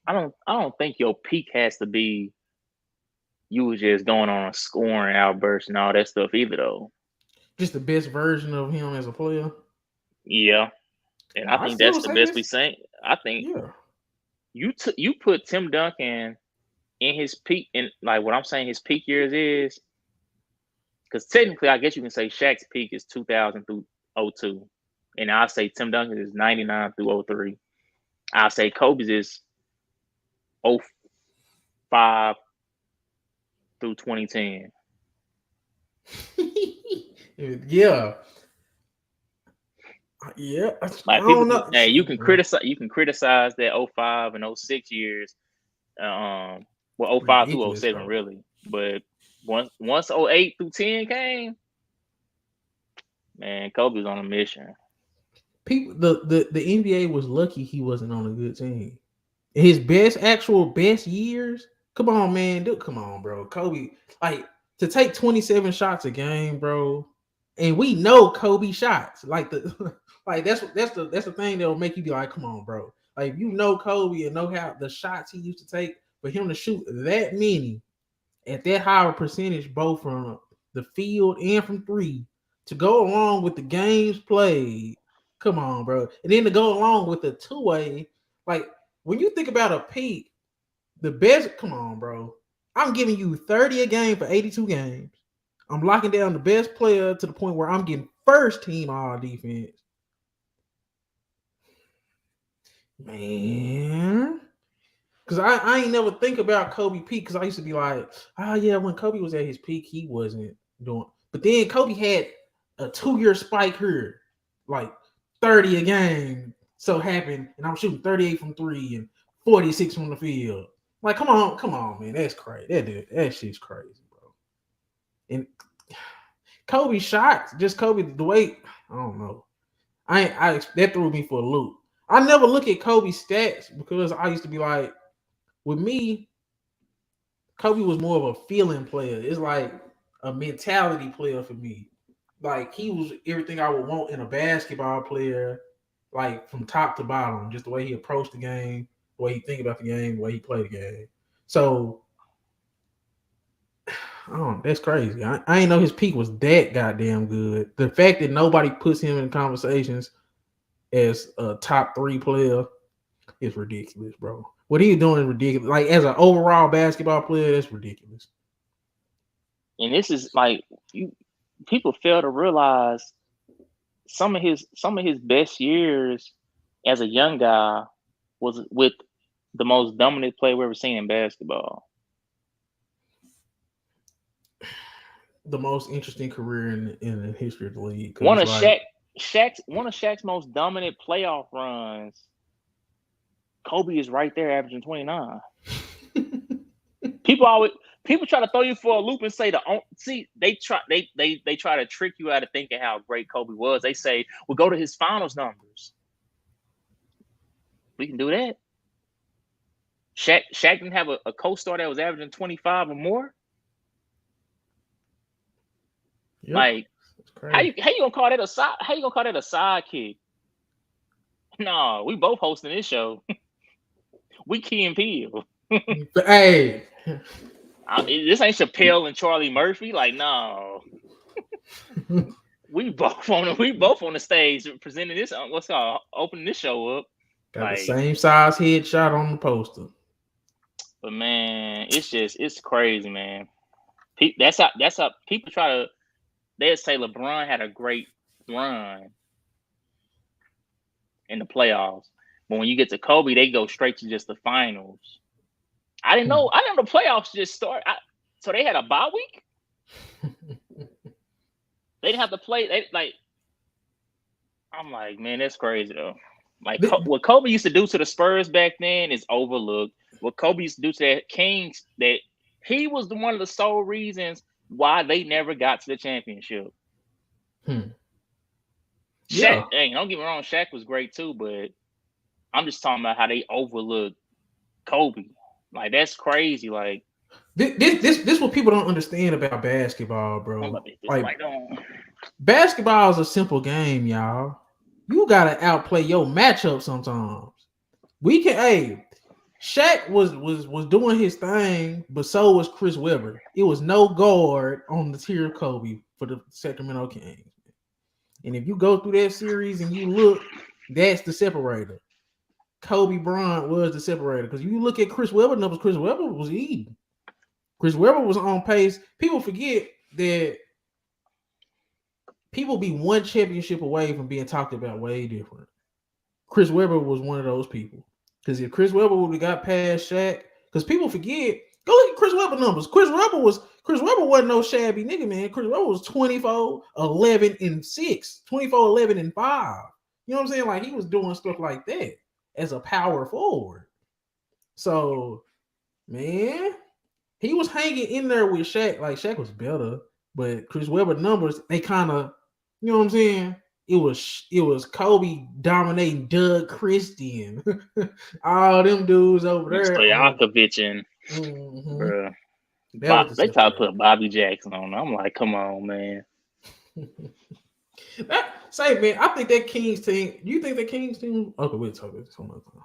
I don't think your peak has to be you was just going on a scoring outburst and all that stuff either though. just the best version of him as a player. Yeah, and I I think still that's would the say best we this. saying. I think Yeah, you put Tim Duncan in his peak in like what I'm saying his peak years is because technically I guess you can say Shaq's peak is 2000 through 02. And I'll say Tim Duncan is 99 through 03. I'll say Kobe's is 05 through 2010. yeah, yeah. I Like people don't can, know. hey, you can criticize that 05 and 06 years. Well 05 through Ridiculous, 07 bro. really. But once 08 through 10 came, man, Kobe was on a mission. People, the NBA was lucky he wasn't on a good team. His actual best years. Come on, man. Come on, bro. Kobe, like to take 27 shots a game, bro. And we know Kobe shots. Like the like that's the thing that'll make you be like, come on, bro. Like you know Kobe and know how the shots he used to take, for him to shoot that many at that high of a percentage, both from the field and from three, to go along with the games played. Come on, bro. And then to go along with the two-way, like when you think about a peak, the best, come on, bro. I'm giving you 30 a game for 82 games. I'm locking down the best player to the point where I'm getting first team all defense. Man. Because I ain't never think about Kobe peak because I used to be like, oh yeah, when Kobe was at his peak, he wasn't doing. But then Kobe had a 2-year spike here, like 30 a game. So happened, and I'm shooting 38 from three and 46 from the field. Like, come on, man, that's crazy. That shit's crazy, bro. And Kobe shots, just Kobe the way I don't know. I that threw me for a loop. I never look at Kobe's stats because I used to be like, with me, Kobe was more of a feeling player. It's like a mentality player for me. Like he was everything I would want in a basketball player, like from top to bottom, just the way he approached the game, the way he think about the game, the way he played the game. So, oh, that's crazy. I ain't know his peak was that goddamn good. The fact that nobody puts him in conversations as a top 3 player is ridiculous, bro. What he's doing is ridiculous. Like as an overall basketball player, that's ridiculous. And this is like you people fail to realize some of his best years as a young guy was with the most dominant player we ever seen in basketball. the most interesting career in the history of the league. One Because of like Shaq's most dominant playoff runs. Kobe is right there, averaging 29. People try to throw you for a loop and say they try to trick you out of thinking how great Kobe was. They say, well, go to his finals numbers. We can do that. Shaq didn't have a co-star that was averaging 25 or more. yep, Like, how you gonna call that a side? How you gonna call that a sidekick? No, we both hosting this show. We Key and Peele. Hey, This ain't Chappelle and Charlie Murphy. Like, no. we both on the stage presenting this. What's called opening this show up. got like, the same size headshot on the poster. But man, it's crazy, man. That's how people try to. They'd say LeBron had a great run in the playoffs, but when you get to Kobe, they go straight to just the finals. I didn't know the playoffs just start. So they had a bye week. They didn't have to play. I'm like, man, that's crazy though. Like what Kobe used to do to the Spurs back then is overlooked. What Kobe used to do to the Kings, that he was one of the sole reasons why they never got to the championship. Yeah. Shaq, hey, don't get me wrong, Shaq was great too, but I'm just talking about how they overlooked Kobe. Like, that's crazy. Like, this what people don't understand about basketball, bro. Like, basketball is a simple game, y'all. You gotta outplay your matchup sometimes. Shaq was doing his thing, but so was Chris Webber. It was no guard on the tier of Kobe for the Sacramento Kings. And if you go through that series and you look, that's the separator. Kobe Bryant was the separator. Because you look at Chris Webber numbers, Chris Webber was eating. Chris Webber was on pace. People forget that people be one championship away from being talked about way different. Chris Webber was one of those people. Because if Chris Webber would have got past Shaq, because people forget, go look at Chris Webber numbers. Chris Webber wasn't no shabby nigga, man. Chris Webber was 24, 11, and 6, 24, 11, and 5. You know what I'm saying? Like, he was doing stuff like that as a power forward. So, man, he was hanging in there with Shaq. Like, Shaq was better, but Chris Webber numbers, they kind of, you know what I'm saying? It was Kobe dominating Doug Christian, all them dudes over there. Stojakovic and bro, they try to put Bobby Jackson on. I'm like, come on, man. Man, I think that Kings team. You think that Kings team? Okay, we'll talk about this another time.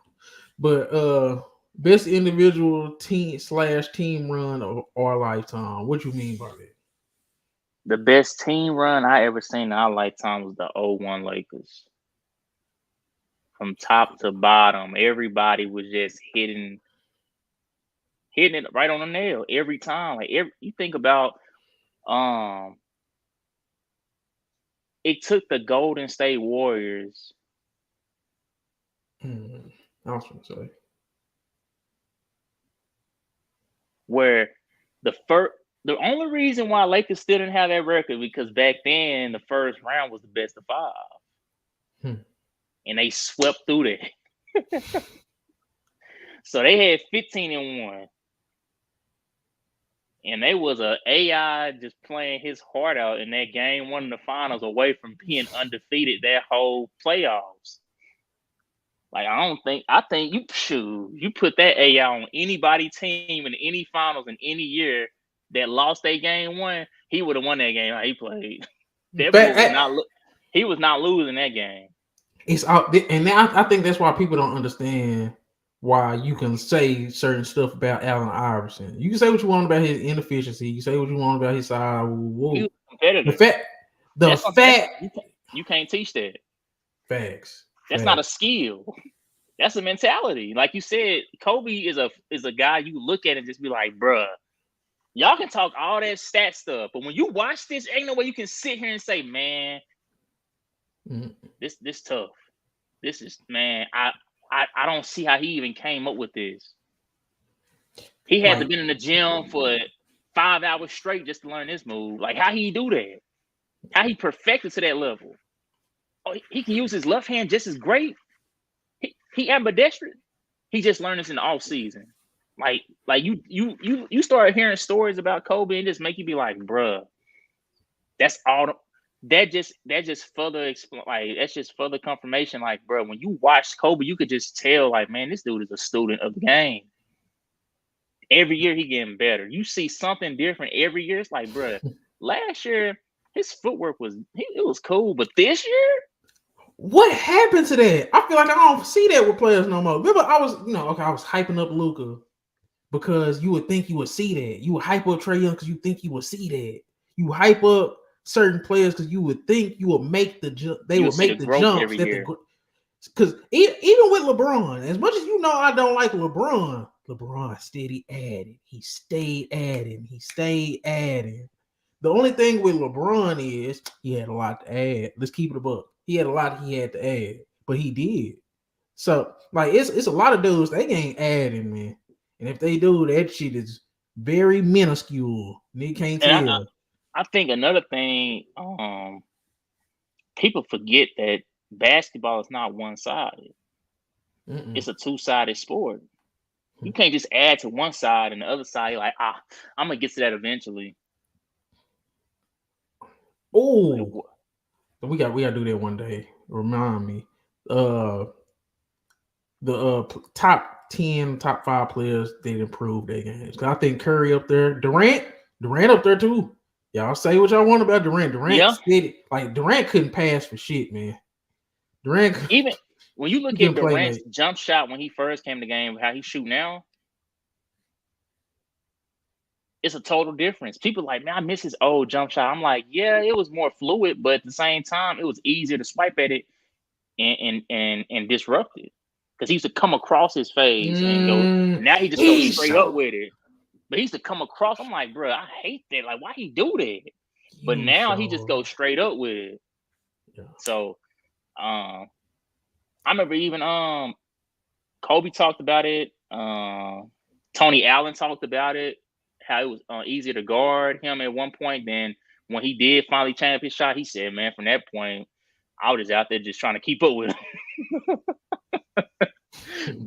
But best individual team/team run of our lifetime. What you mean by that? The best team run I ever seen in our lifetime was the 0-1 Lakers. From top to bottom, everybody was just hitting it right on the nail every time. Like, you think about, it took the Golden State Warriors. I was going to say where the only reason why Lakers still didn't have that record because back then the first round was the best of 5, and they swept through that. So they had 15-1, and they was a AI just playing his heart out in that game 1 in the finals, away from being undefeated that whole playoffs. Like, I think you put that AI on anybody team in any finals in any year that lost their game 1, he would have won that game. How he played. He was not losing that game. It's out, and now I think that's why people don't understand why you can say certain stuff about Allen Iverson. You can say what you want about his inefficiency. You say what you want about his side. He was competitive. The fact you can't teach that. Facts. That's not a skill. That's a mentality. Like you said, Kobe is a guy you look at and just be like, bruh, y'all can talk all that stat stuff, but when you watch this, ain't no way you can sit here and say, man, this tough. This is, man, I don't see how he even came up with this. He had to been in the gym for 5 hours straight just to learn this move. Like, how he do that? How he perfected to that level? Oh, he can use his left hand just as great. He ambidextrous. He just learned this in the off season. Like you start hearing stories about Kobe and just make you be like, bruh, that's all. That just further like that's just further confirmation. Like, bruh, when you watch Kobe, you could just tell, like, man, this dude is a student of the game. Every year he getting better. You see something different every year. It's like, bruh, last year his footwork it was cool, but this year. What happened to that? I feel like I don't see that with players no more. Remember, I was hyping up Luka because you would think you would see that. You would hype up Trae Young because you think you would see that. You hype up certain players because you would think you would make the jump. They would make the jumps every year. Because even with LeBron, as much as you know, I don't like LeBron. LeBron steady adding. He stayed adding. The only thing with LeBron is he had a lot to add. Let's keep it a buck. He had a lot he had to add, but he did. So, like, it's a lot of dudes, they ain't adding, man. And if they do, that shit is very minuscule. They can't tell. I think another thing, people forget that basketball is not one-sided. It's a two-sided sport. You can't just add to one side and the other side, you're like, I'm going to get to that eventually. Oh, we got to do that one day. Remind me. The top 10, top 5 players that improved their games. I think Curry up there, Durant up there too. Y'all say what y'all want about Durant. Durant couldn't pass for shit, man. Even when you look at Durant's jump shot when he first came to the game, how he shoot now, it's a total difference. People are like, man, I miss his old jump shot. I'm like, yeah, it was more fluid, but at the same time, it was easier to swipe at it and disrupt it. Because he used to come across his face and go. Now he just goes straight up with it. But he used to come across. I'm like, bro, I hate that. Like, why he do that? But now he just goes straight up with it. Yeah. So, I remember even Kobe talked about it. Tony Allen talked about it. How it was easier to guard him at one point. Then when he did finally change his shot, he said, man, from that point, I was just out there just trying to keep up with him.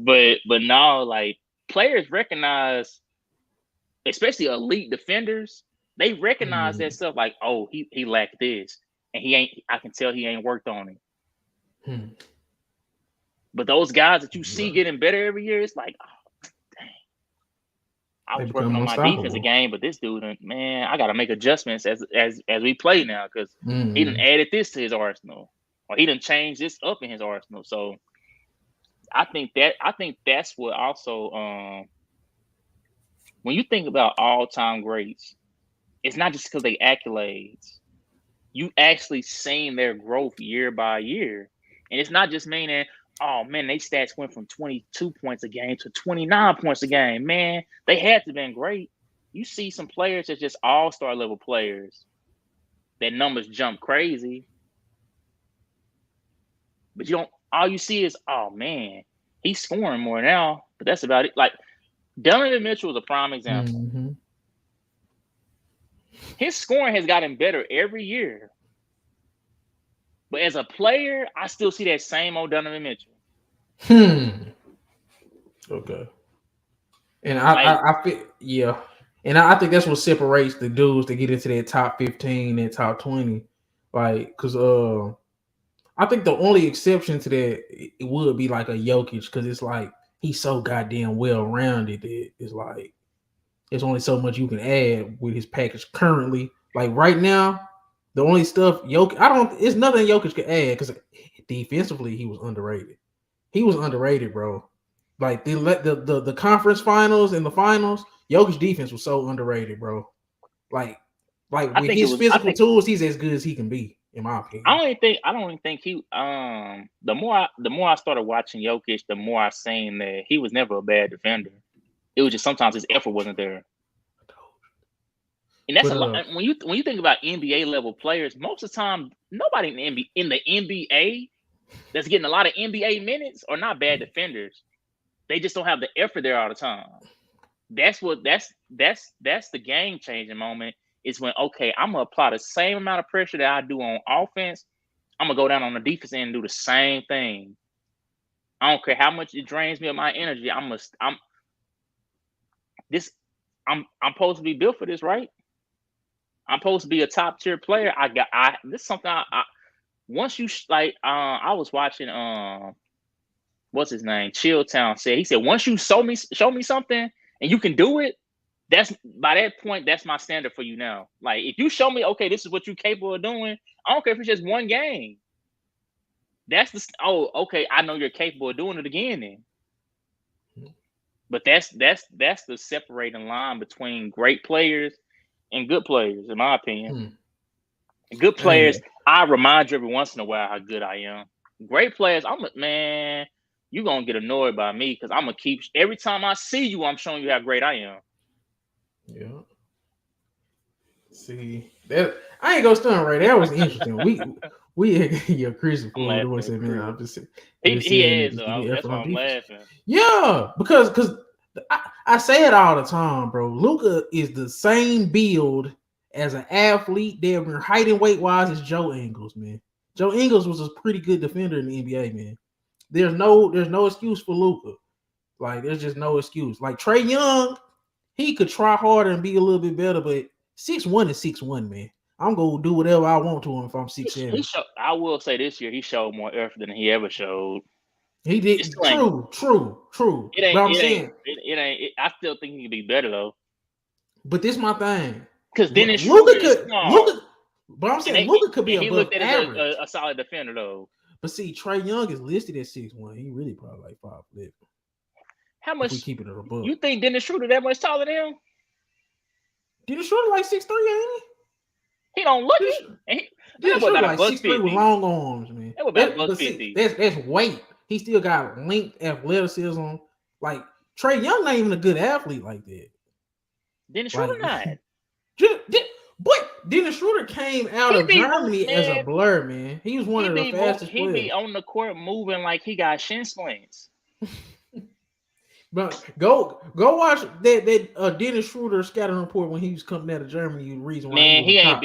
but now, like, players recognize, especially elite defenders, they recognize that stuff. Like, oh, he lacked this, and I can tell he ain't worked on it. But those guys that you see getting better every year, it's like, oh, dang, I was working on my defensive game, but this dude, man, I got to make adjustments as we play now because he done added this to his arsenal, or he done changed this up in his arsenal. So I think that's what also when you think about all-time greats, it's not just because they accolades. You actually seen their growth year by year, and it's not just meaning, oh man, they stats went from 22 points a game to 29 points a game. Man, they had to been great. You see some players that's just all-star level players. Their numbers jump crazy. But all you see is, oh man, he's scoring more now, but that's about it. Like, Donovan Mitchell is a prime example. His scoring has gotten better every year. But as a player, I still see that same old Donovan Mitchell. Okay. And I feel, yeah. And I think that's what separates the dudes that get into that top 15 and top 20. Like, because I think the only exception to that it would be like a Jokic, because it's like he's so goddamn well-rounded that it's like there's only so much you can add with his package currently. Like right now, the only stuff it's nothing Jokic can add because defensively he was underrated. He was underrated, bro. Like the conference finals and the finals, Jokic's defense was so underrated, bro. Like with his physical tools, he's as good as he can be, in my opinion. I don't even think he. The more I started watching Jokic, the more I seen that he was never a bad defender. It was just sometimes his effort wasn't there. And that's a lot. When you think about NBA level players, most of the time, nobody in the NBA that's getting a lot of NBA minutes are not bad defenders. They just don't have the effort there all the time. that's the game changing moment. Is when, okay, I'm gonna apply the same amount of pressure that I do on offense. I'm gonna go down on the defense end and do the same thing. I don't care how much it drains me of my energy. I'm supposed to be built for this, right? I'm supposed to be a top tier player. This is something once you I was watching what's his name? Chilltown said. He said, once you show me something and you can do it, that's by that point, that's my standard for you now. Like, if you show me, okay, this is what you're capable of doing, I don't care if it's just one game. That's okay, I know you're capable of doing it again then. But that's the separating line between great players and good players, in my opinion. Good players, I remind you every once in a while how good I am. Great players, you're gonna get annoyed by me because I'm gonna keep every time I see you, I'm showing you how great I am. Yeah. See that I ain't gonna stun right. That was interesting. We Chris Ford said, man, I'm just he is. That's why I'm laughing. Yeah, because I say it all the time, bro. Luka is the same build as an athlete, damn near height and weight wise, as Joe Ingles, man. Joe Ingles was a pretty good defender in the NBA, man. There's no excuse for Luka. Like, there's just no excuse. Like, Trae Young, he could try harder and be a little bit better, but 6'1" is 6'1", man. I'm gonna do whatever I want to him if I'm 6'7". I will say this year he showed more effort than he ever showed. He did. True. It ain't. I still think he can be better though. But this is my thing. Because Dennis Schroeder is small. But I'm saying Luka could be above looked at average. As a solid defender though. But see, Trae Young is listed at 6'1". He really probably like 5'11". How much? We keep it above. You think Dennis Schroeder that much taller than him? Dennis Schroeder like 6'3", ain't he? He don't look it. Dennis Schroeder like 6'3" with long arms, man. That's weight. He still got length, athleticism. Like, Trae Young not even a good athlete like that. Dennis Schroeder not. But Dennis Schroeder came out of Germany as a blur, man. He was one of the fastest players. He be on the court moving like he got shin splints. But go watch that Dennis Schroeder scouting report when he was coming out of Germany. The reason why he ain't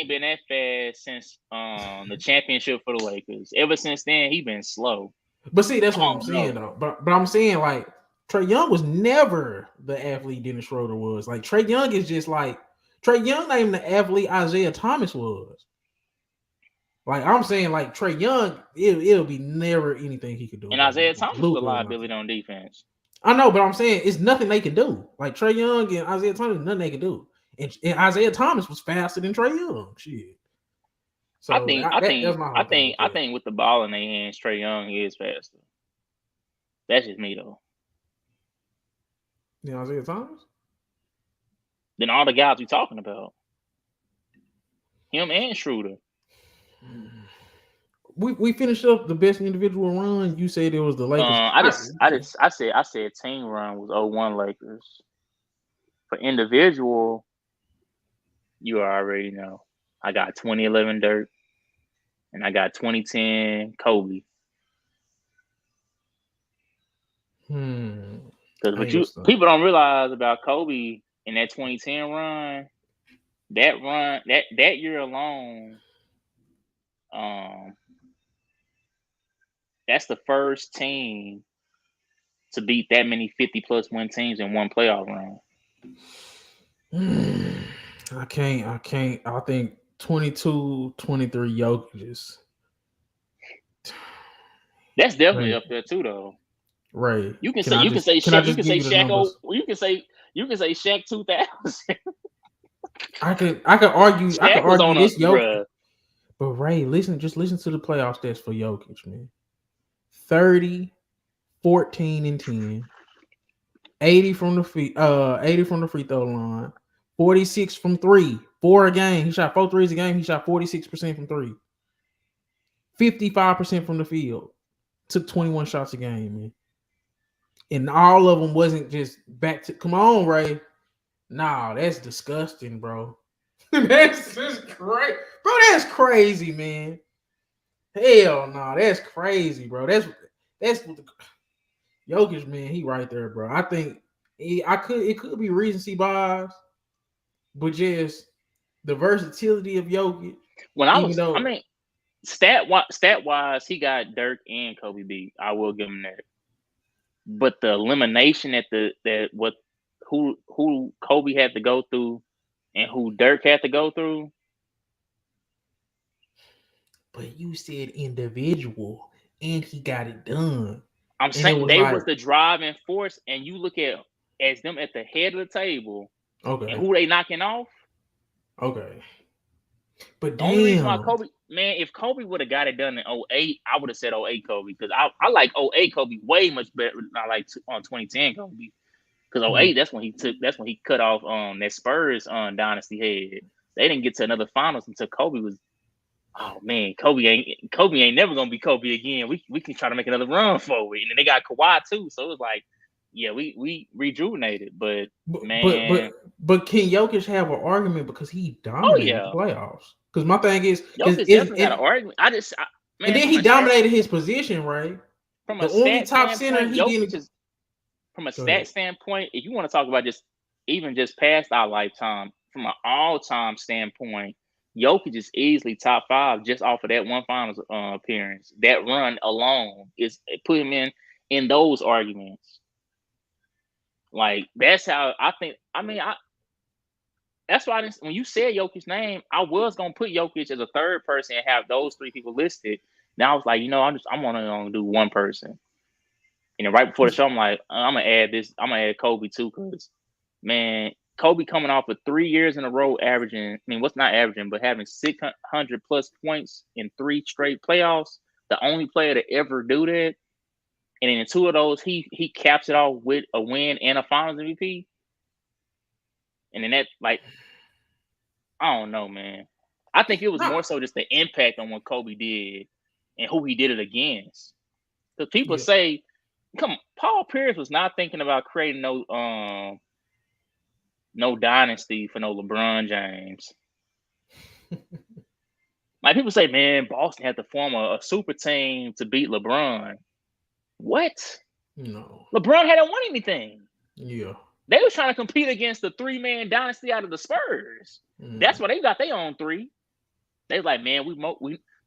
been that fast since the championship for the Lakers. Ever since then, he been slow. But see, that's what I'm saying though. But I'm saying, like, Trae Young was never the athlete Dennis Schroeder was. Like, Trae Young is just like Trae Young, not even the athlete Isaiah Thomas was. Like, I'm saying, like, Trae Young, it'll be never anything he could do. And Isaiah Thomas was a liability on defense. I know, but I'm saying it's nothing they can do. Like, Trae Young and Isaiah Thomas, nothing they can do. And Isaiah Thomas was faster than Trae Young. Shit. So I think with the ball in their hands, Trae Young is faster. That's just me though. Yeah, Isaiah Thomas? Then all the guys we talking about. Him and Schroeder. We finished up the best individual run. You said it was the Lakers. I said team run was 0-1 Lakers. For individual, you already know. I got 2011 Dirk, and I got 2010 Kobe. Because people don't realize about Kobe in that 2010 run, that year alone, that's the first team to beat that many 50+ win teams in one playoff run. I can't. I think 22-23 Jokic is. That's definitely up there too, though. Right. You can say Shaq. You can say Shaq. You can say Shaq 2000. I could argue. I could argue this Jokic. But Ray, listen to the playoff stats for Jokic, man. 30, 14, and 10. 80 from the free throw line. 46 from 3. 4 a game. He shot 4 threes a game. He shot 46% from 3. 55% from the field. Took 21 shots a game, man. And all of them wasn't just back to. Come on, Ray. Nah, that's disgusting, bro. That's just crazy, bro. That's crazy, man. Hell no, that's crazy, bro. That's what Jokic, man. He right there, bro. I think It could be recency bias, but just the versatility of Jokic. Stat wise, he got Dirk and Kobe beat. I will give him that. But the elimination who Kobe had to go through and who Dirk had to go through. But you said individual, and he got it done. I'm saying they was the driving force, and you look at as them at the head of the table. Okay. And who they knocking off? Okay. But the only reason why Kobe, man, if Kobe would have got it done in 08, I would have said 08 Kobe, because I like 08 Kobe way much better than I like on 2010 Kobe. Because 08, that's when he cut off that Spurs dynasty head. They didn't get to another finals until Kobe was. Oh man, Kobe ain't never gonna be Kobe again. We can try to make another run for it, and then they got Kawhi too. So it was like, yeah, we rejuvenated, but man, but can Jokic have an argument because he dominated the playoffs? Because my thing is, Jokic definitely got an argument. And then he dominated his position, right? From the only top center he didn't. From a stat standpoint, if you want to talk about just past our lifetime, from an all-time standpoint, Jokic is easily top 5 just off of that one finals appearance. That run alone put him in those arguments. Like, that's how I think. That's why when you said Jokic's name, I was gonna put Jokic as a third person and have those 3 people listed. Now I was like, I'm gonna do one person. And then right before the show, I'm like, I'm gonna add Kobe too, because man, Kobe coming off of 3 years in a row averaging, what's not averaging, but having 600 plus points in 3 straight playoffs. The only player to ever do that. And in 2 of those, he caps it off with a win and a finals MVP. And then that, like, I don't know, man. I think it was more so just the impact on what Kobe did and who he did it against. Because people say, Paul Pierce was not thinking about creating no dynasty for no LeBron James. Like, people say, man, Boston had to form a super team to beat LeBron. What? No. LeBron hadn't won anything. Yeah. They was trying to compete against the 3-man dynasty out of the Spurs. That's why they got their own 3. They was like, man,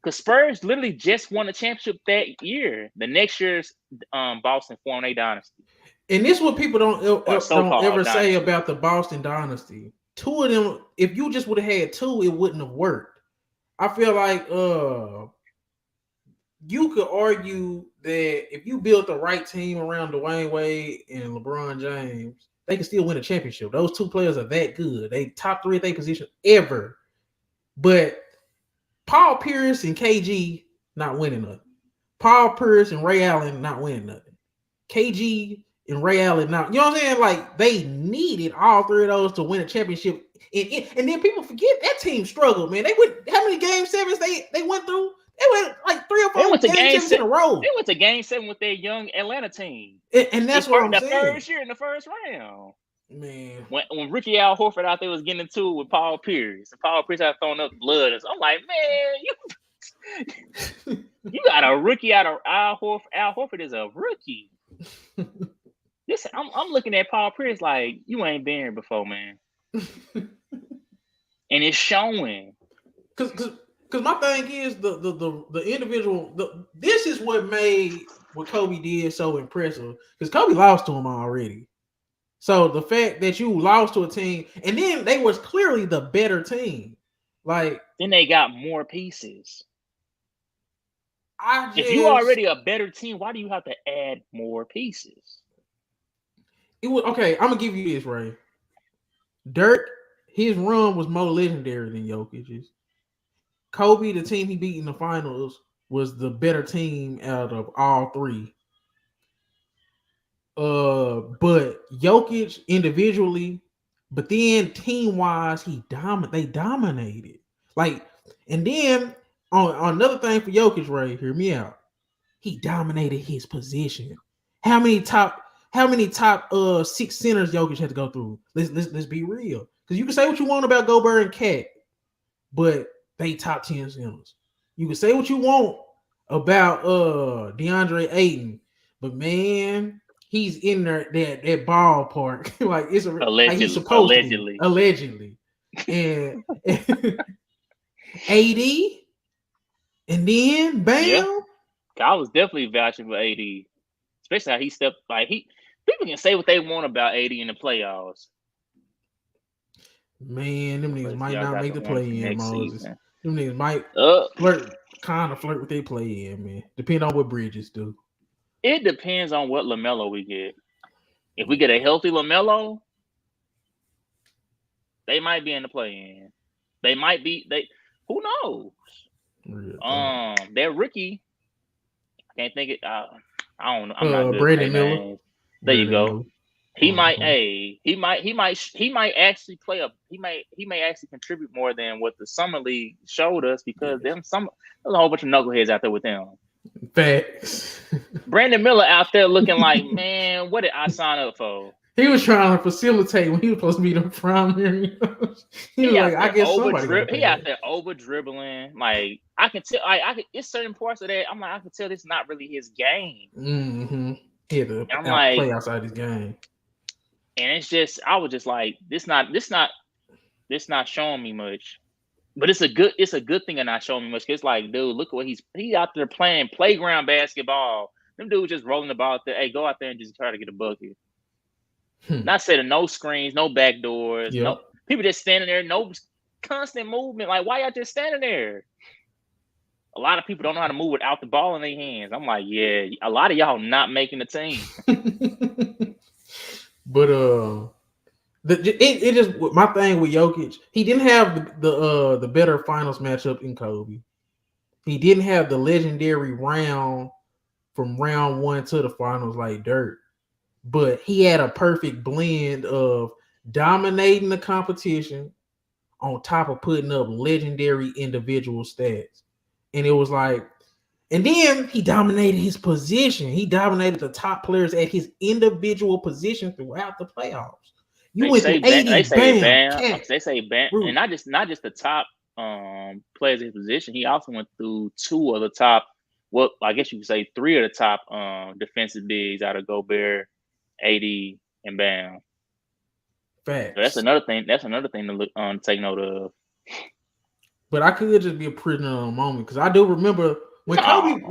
because Spurs literally just won the championship that year. The next year's Boston formed a dynasty. And this is what people don't ever say about the Boston dynasty. 2 of them, if you just would have had 2, it wouldn't have worked. I feel like you could argue that if you built the right team around Dwayne Wade and LeBron James, they can still win a championship. Those 2 players are that good. They top 3 at their position ever. But Paul Pierce and KG not winning nothing. Paul Pierce and Ray Allen not winning nothing. KG and Ray Allen not, you know what I'm saying? Like, they needed all 3 of those to win a championship. And then people forget that team struggled, man. They went, how many game 7s they went through? They went like 3 or 4 game 7s in a row. They went to game 7 with their young Atlanta team. And that's what I'm saying. The first year in the first round. Man. When Ricky Al Horford out there was getting into it with Paul Pierce, and Paul Pierce had thrown up blood. I'm like, man, you got a rookie out of Al Horford. Al Horford is a rookie. I'm looking at Paul Pierce like, you ain't been here before, man. And it's showing. Because my thing is the individual. This is what made what Kobe did so impressive. Because Kobe lost to him already. So the fact that you lost to a team, and then they was clearly the better team. Like, then they got more pieces. If you already a better team, why do you have to add more pieces? It was okay. I'm gonna give you this, Ray. Dirk, his run was more legendary than Jokic's. Kobe, the team he beat in the finals, was the better team out of all 3. But Jokic individually, but then team-wise, they dominated. Like, and then on another thing for Jokic, Ray, hear me out. He dominated his position. How many top 6 centers Jokic had to go through? Let's be real. Because you can say what you want about Gobert and Cat, but they top 10 centers. You can say what you want about DeAndre Ayton, but man, he's in there that ballpark. Like it's like he's supposed allegedly. to be. Allegedly. And AD, and then bam. Yeah. I was definitely vouching for AD, especially how he stepped. Like people can say what they want about AD in the playoffs. Man, them niggas might not make the play in, Moses. Season. Them niggas might flirt with their play in, man. Depending on what Bridges do. It depends on what LaMelo we get. If we get a healthy LaMelo, they might be in the play in. They might be. Who knows? That rookie. I can't think it. I don't know. I'm not good Brandon Miller. Names. There you go. He might. He might actually play up. He may actually contribute more than what the summer league showed us because there's a whole bunch of knuckleheads out there with them. Facts. Brandon Miller out there looking like, man, what did I sign up for? He was trying to facilitate when he was supposed to be the primary. He was like, I guess somebody. He out there over dribbling. Like I can tell. It's certain parts of that. I'm like, I can tell this is not really his game. Mm-hmm. He had to play outside his game. And it's just, I was just like, this not showing me much. But it's a good thing of not showing me much. Cause it's like, dude, look at what he out there playing playground basketball. Them dudes just rolling the ball out there. Hey, go out there and just try to get a bucket. Not setting no screens, no back doors, no people just standing there, no constant movement. Like, why y'all just standing there? A lot of people don't know how to move without the ball in their hands. I'm like, yeah, a lot of y'all not making the team. But it just my thing with Jokic. He didn't have the better finals matchup in Kobe. He didn't have the legendary round from round 1 to the finals like Dirk. But he had a perfect blend of dominating the competition on top of putting up legendary individual stats. And it was like, and then he dominated his position. He dominated the top players at his individual position throughout the playoffs. You went to 80, they say bam, Rude. and not just the top players in his position. He also went through 2 of the top, well, I guess you could say 3 of the top defensive bigs out of Gobert, AD, and Bam. Facts. So that's another thing. That's another thing to look take note of. But I could just be a prisoner of a moment because I do remember when Kobe.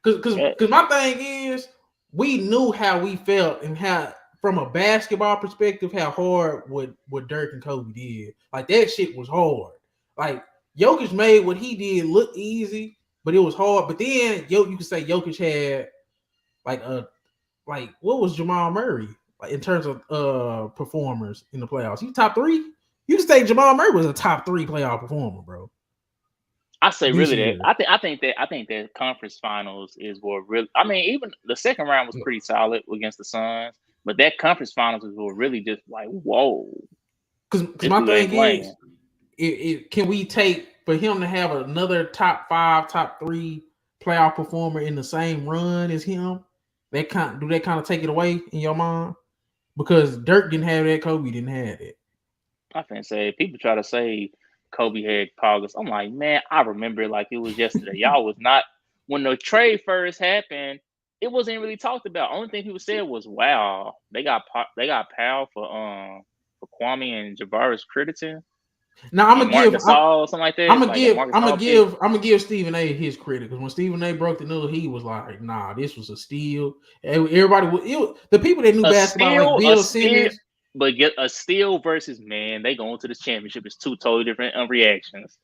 Because my thing is, we knew how we felt and how, from a basketball perspective, how hard what Dirk and Kobe did. Like that shit was hard. Like Jokic made what he did look easy, but it was hard. But then you could say Jokic had like what was Jamal Murray like in terms of performers in the playoffs? He top 3. You can say Jamal Murray was a top 3 playoff performer, bro. I say really that I think that conference finals is what really. I mean, even the second round was pretty solid against the Suns, but that conference finals is what really just like whoa. Because my thing is, can we take for him to have another top 5, top 3 playoff performer in the same run as him? Do they kind of take it away in your mind? Because Dirk didn't have that, Kobe didn't have it. I can say people try to say Kobe had Poggers. I'm like, man, I remember it like it was yesterday. Y'all was not when the trade first happened. It wasn't really talked about. Only thing people said was, "Wow, they got Powell for Kwame and Javaris Crittenton." Now I'm gonna give something like that. I'm gonna give Stephen A. his credit because when Stephen A. broke the news, he was like, "Nah, this was a steal." Everybody, the people that knew basketball, like Bill Simmons. But get a steal versus man, they going to the championship. It's 2 totally different reactions.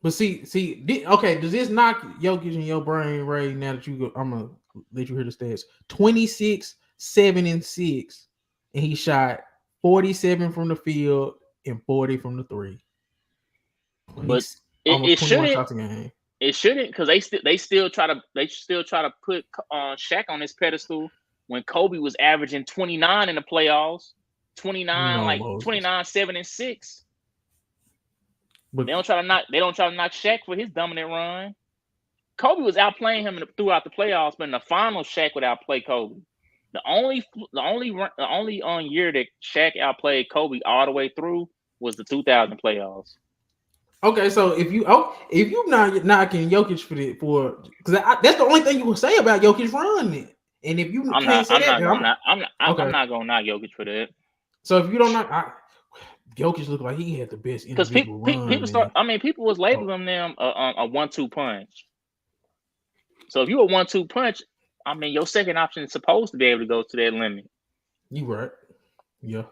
But okay, does this knock Jokic in your brain, Ray? Now that you go, I'm gonna let you hear the stats: 26, 7, and 6, and he shot 47 from the field and 40 from the 3. But it shouldn't. It shouldn't because they still try to put Shaq on his pedestal when Kobe was averaging 29 in the playoffs. 29, 7, and 6. But they don't try to knock Shaq for his dominant run. Kobe was outplaying him throughout the playoffs, but in the finals, Shaq would outplay Kobe. The only year that Shaq outplayed Kobe all the way through was the 2000 playoffs. Okay, so if you not knocking Jokic for because that's the only thing you can say about Jokic run. And if you I'm can't not. say I'm that, not then going. I'm okay. not going to knock Jokic for that. So if you don't knock, Jokic looked like he had the best Because individual run, people start. man. I mean, people was labeling them a 1-2 punch. So if you a 1-2 punch, I mean, your second option is supposed to be able to go to that limit. You right? Yeah.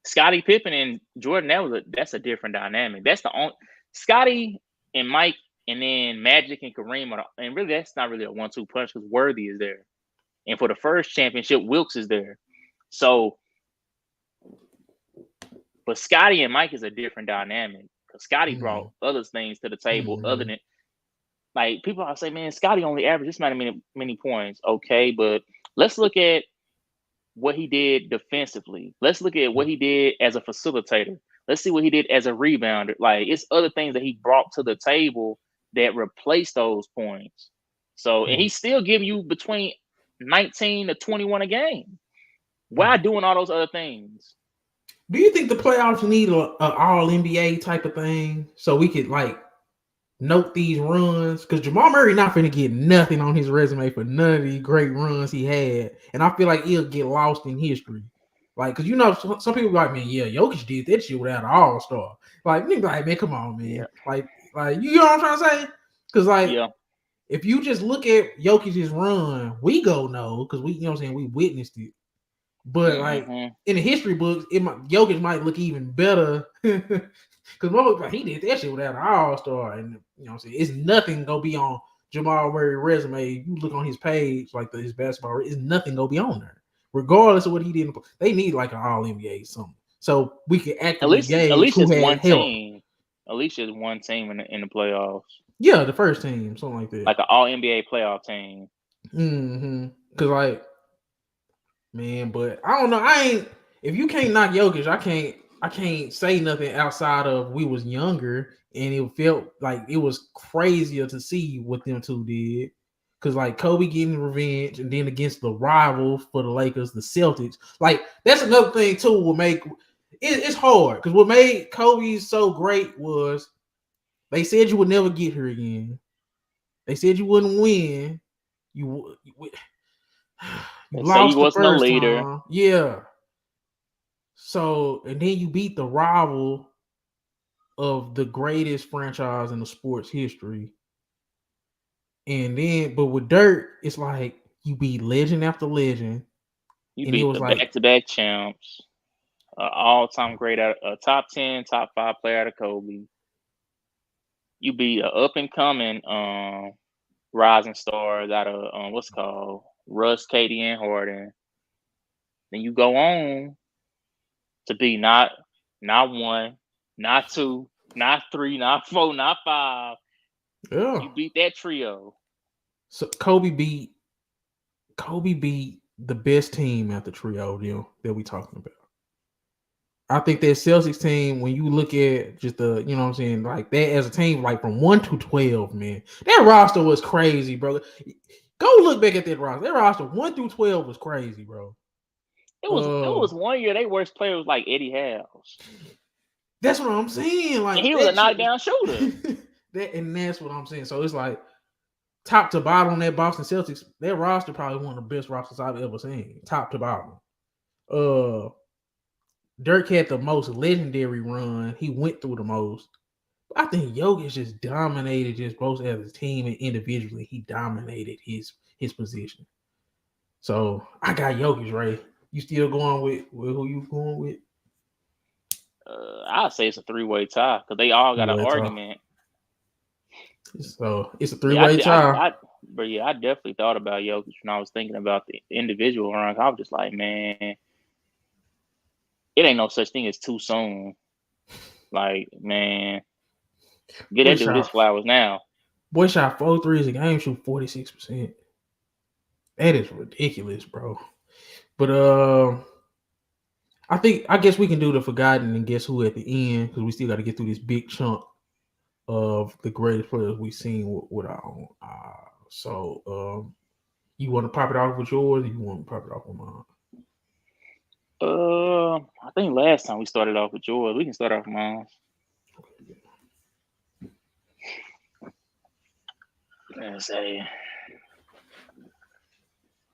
Scottie Pippen and Jordan, that's a different dynamic. That's the only Scottie and Mike, and then Magic and Kareem and really that's not really a 1-2 punch because Worthy is there, and for the first championship, Wilkes is there. So, but Scottie and Mike is a different dynamic because Scottie brought other things to the table other than like people are saying, man, Scottie only averaged this many points. Okay, but let's look at what he did defensively. Let's look at what he did as a facilitator. Let's see what he did as a rebounder. Like it's other things that he brought to the table that replaced those points. So, and he's still giving you between 19 to 21 a game while doing all those other things. Do you think the playoffs need a all NBA type of thing so we could like note these runs? Because Jamal Murray not finna get nothing on his resume for none of these great runs he had, and I feel like he'll get lost in history. Like, because you know, some people like, man, yeah, Jokic did that shit without an all-star. Like, nigga, like, man, come on, man. Yeah. Like, you know what I'm trying to say? Because like, yeah. If you just look at Jokic's run, we go no, because we, you know what I'm saying, we witnessed it. But like in the history books, Jokic might look even better because like, he did that shit without an all-star, and you know what I'm saying, it's nothing gonna be on Jamal Murray resume. You look on his page, like his basketball, it's nothing gonna be on there, regardless of what he did. They need like an All NBA something, so we can actively gauge who had help. Team. At least just one team in the playoffs. Yeah, the first team, something like that, like an All NBA playoff team. Because like. Man, but I don't know. If you can't knock Jokic, I can't say nothing outside of we was younger and it felt like it was crazier to see what them two did. Cause like Kobe getting revenge and then against the rival for the Lakers, the Celtics. Like that's another thing too will make it's hard because what made Kobe so great was they said you would never get here again. They said you wouldn't win. You lost the first time. Yeah. So, and then you beat the rival of the greatest franchise in the sports history. And then, but with Dirk, it's like you beat legend after legend. You beat the back-to-back champs, all-time great, a top 10, top 5 player out of Kobe. You beat an up-and-coming rising stars out of what's called Russ, Katie, and Harden. Then you go on to be not 1, not 2, not 3, not 4, not 5. Yeah. You beat that trio. So Kobe beat the best team at the trio deal that we talking about. I think that Celtics team, when you look at just the, you know what I'm saying, like that as a team, like from 1 to 12, man, that roster was crazy, bro. Go look back at that roster. That roster 1 through 12 was crazy, bro. It was one year. Their worst player was like Eddie House. That's what I'm saying. Like and he was a knockdown shooter. That's what I'm saying. So it's like top to bottom on that Boston Celtics, their roster probably one of the best rosters I've ever seen, top to bottom. Dirk had the most legendary run. He went through the most. I think Jokic just dominated just both as a team and individually. He dominated his position. So I got Jokic, Ray. You still going with who you going with? I'd say it's a 3-way tie because they all got an argument. So it's a 3-way tie. But I definitely thought about Jokic when I was thinking about the individual runs. I was just like, man, it ain't no such thing as too soon. Like, man, get that dude his flowers now. Boy shot 4 threes a game, shoot 46%. That is ridiculous, bro. But I guess we can do the forgotten and guess who at the end because we still got to get through this big chunk of the greatest players we've seen with our own. So you want to pop it off with yours, or you want to pop it off with mine? I think last time we started off with yours. We can start off with mine. Let's say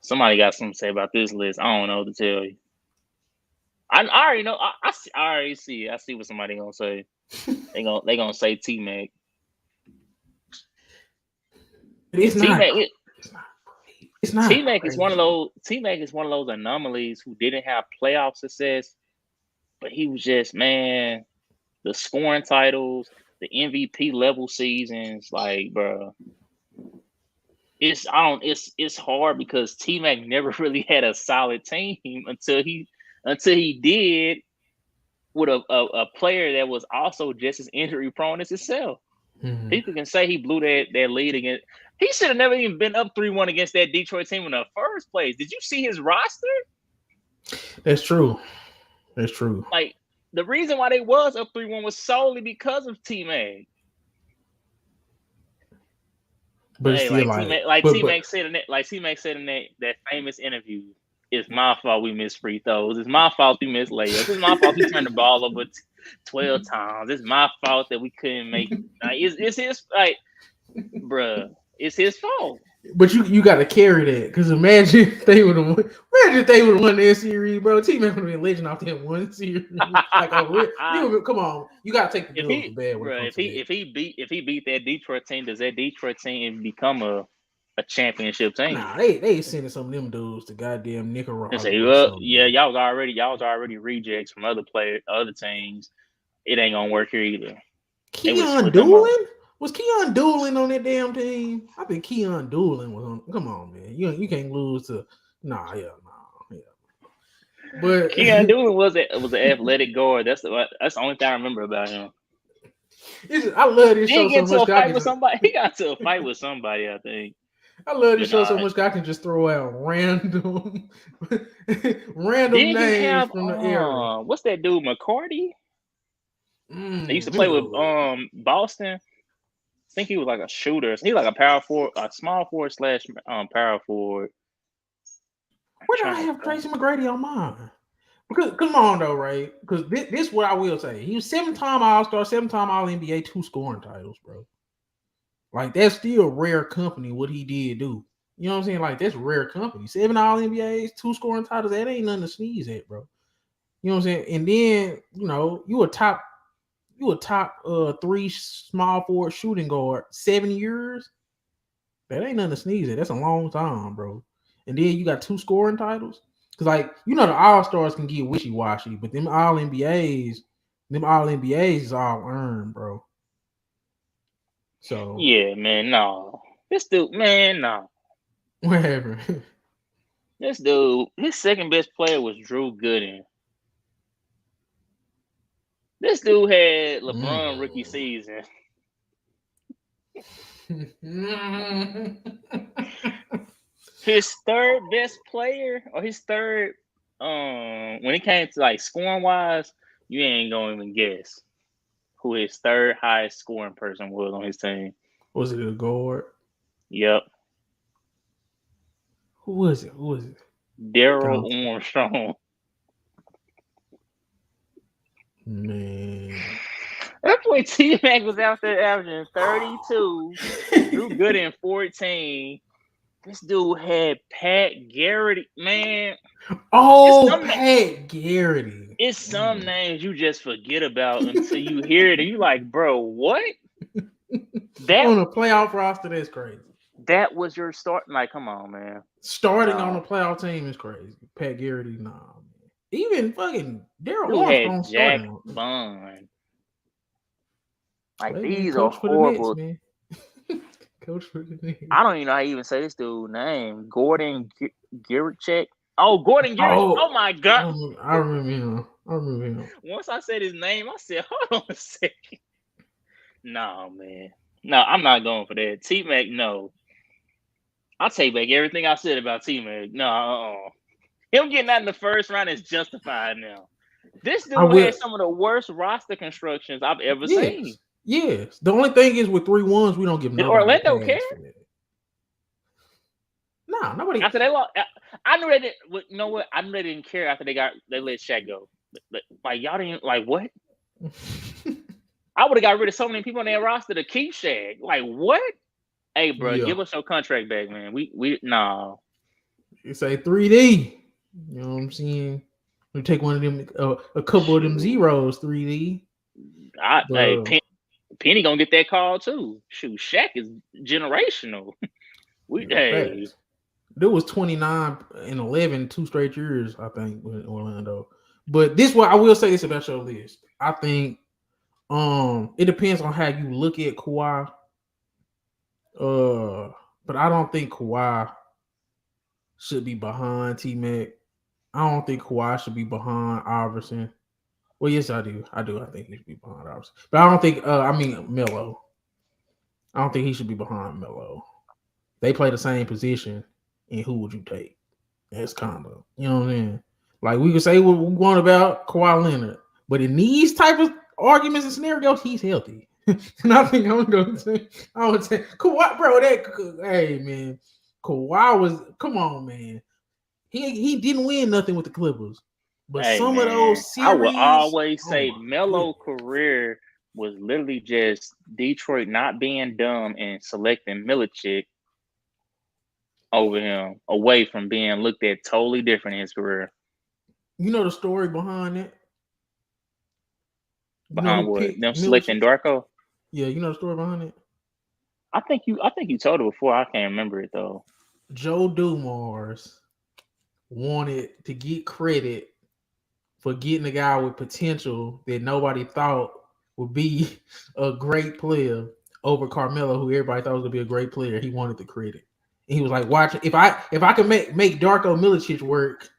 Somebody got something to say about this list. I don't know what to tell you. I already know. I already see it. I see what somebody gonna say. They gonna say T-Mac. It's not. T-Mac. It's not. T-Mac is one of those. T-Mac is one of those anomalies who didn't have playoff success, but he was just, man, the scoring titles, the MVP level seasons, like, bro. It's hard because T-Mac never really had a solid team until he did with a player that was also just as injury prone as himself. Mm-hmm. People can say he blew that lead against. He should have never even been up 3-1 against that Detroit team in the first place. Did you see his roster? That's true. That's true. Like, the reason why they was up 3-1 was solely because of T-Mac. But hey, still, T-Mac said in that famous interview, it's my fault we missed free throws. It's my fault we missed layups. It's my fault he turned the ball over 12 times. It's my fault that we couldn't make. It's his, like, bruh. It's his fault. But you got to carry that, because imagine if they would have won. Imagine if they would have won that series, bro. T-Mac would have been legend off that one series. Like, come on, you got to take the good with the bad. Bro, if he beat that Detroit team, does that Detroit team become a championship team? Nah, they sending some of them dudes to goddamn Nicaragua. Say, well, yeah, y'all was already rejects from other teams. It ain't gonna work here either. Keon Doolin? Was Keon Doolin on that damn team? I think Keon Doolin was on. Come on, man. You can't lose to. Yeah. But Keon Doolin was an athletic guard. That's the only thing I remember about him. I love this show so much. He got to a fight with somebody, I think. I love this show so much. I can just throw out random names from the era. What's that dude, McCarty? They used to play with Boston. I think he was like a shooter. He was like a power forward, a small forward / power forward. Where did I have Tracy McGrady on mine? Because come on though, right? Because this is what I will say. He was 7-time All-Star, 7-time All-NBA, 2 scoring titles, bro. Like, that's still rare company what he did do. You know what I'm saying? Like, that's rare company. 7 All-NBAs, 2 scoring titles. That ain't nothing to sneeze at, bro. You know what I'm saying? And then, you a top 3 small forward shooting guard, 7 years. That ain't nothing to sneeze at. That's a long time, bro. And then you got 2 scoring titles. Because, like, the All-Stars can get wishy-washy, but them All-NBAs is all earned, bro. So yeah, man, no. This dude, man, no. Whatever. This dude, his second best player was Drew Gooden. This dude had LeBron rookie season. His third best player, or his third, when it came to like scoring wise, you ain't gonna even guess who his third highest scoring person was on his team. Was it a guard? Yep. Who was it? Daryl Armstrong. Man. That's when T-Mac was out there averaging 32. Drew Gooden 14. This dude had Pat Garrity, man. Oh, Pat Garrity. It's some names you just forget about until you hear it, and you like, bro, what? That on a playoff roster, that's crazy. That was your start. Like, come on, man. Starting on a playoff team is crazy. Pat Garrity, nah, man. Even fucking Daryl Armstrong Jack Bond. Like, these are horrible. The Nets, Coach for the Nets. I don't even know how to even say this dude's name. Gordon Girichek. Oh, Gordon Girichek. Oh my God. I remember him. Once I said his name, I said, hold on a second. No, man. No, I'm not going for that. T-Mac, no. I'll take back everything I said about T-Mac. No, him getting out in the first round is justified now. This dude had some of the worst roster constructions I've ever seen. Yes. The only thing is with 3-1s, we don't give Did Orlando care? Nah, nobody. After they lost, I knew they didn't. You know what? I knew they didn't care after they let Shaq go. Like, y'all didn't, like, what? I would have got rid of so many people on their roster to keep Shaq. Like, what? Hey, bro, give us your contract back, man. We nah. It's a 3D. You know what I'm saying? We take one of them, a couple of them zeros, 3D. Hey, Penny gonna get that call too. Shoot, Shaq is generational. Hey. There was 29 and 11 2 straight years, I think, with Orlando. But this what I will say this about your list. I think it depends on how you look at Kawhi. But I don't think Kawhi should be behind T-Mac. I don't think Kawhi should be behind Iverson. Well, yes, I do. I think he should be behind Iverson. But I don't think Melo. I don't think he should be behind Melo. They play the same position, and who would you take? That's kind of, you know what I mean? Like, we could say what we want about Kawhi Leonard, but in these type of arguments and scenarios, he's healthy. And I think I'm going to say, Kawhi, bro, hey, man, Kawhi was, come on, man. He didn't win nothing with the Clippers. But of those series, I would always say Melo's career was literally just Detroit not being dumb and selecting Milicic over him, away from being looked at totally different in his career. You know the story behind it? Behind what? Them selecting Darko? Yeah, you know the story behind it? I think you told it before. I can't remember it though. Joe Dumars wanted to get credit for getting a guy with potential that nobody thought would be a great player over Carmelo, who everybody thought was gonna be a great player. He wanted the credit. And he was like, watch, if I could make Darko Milicic work,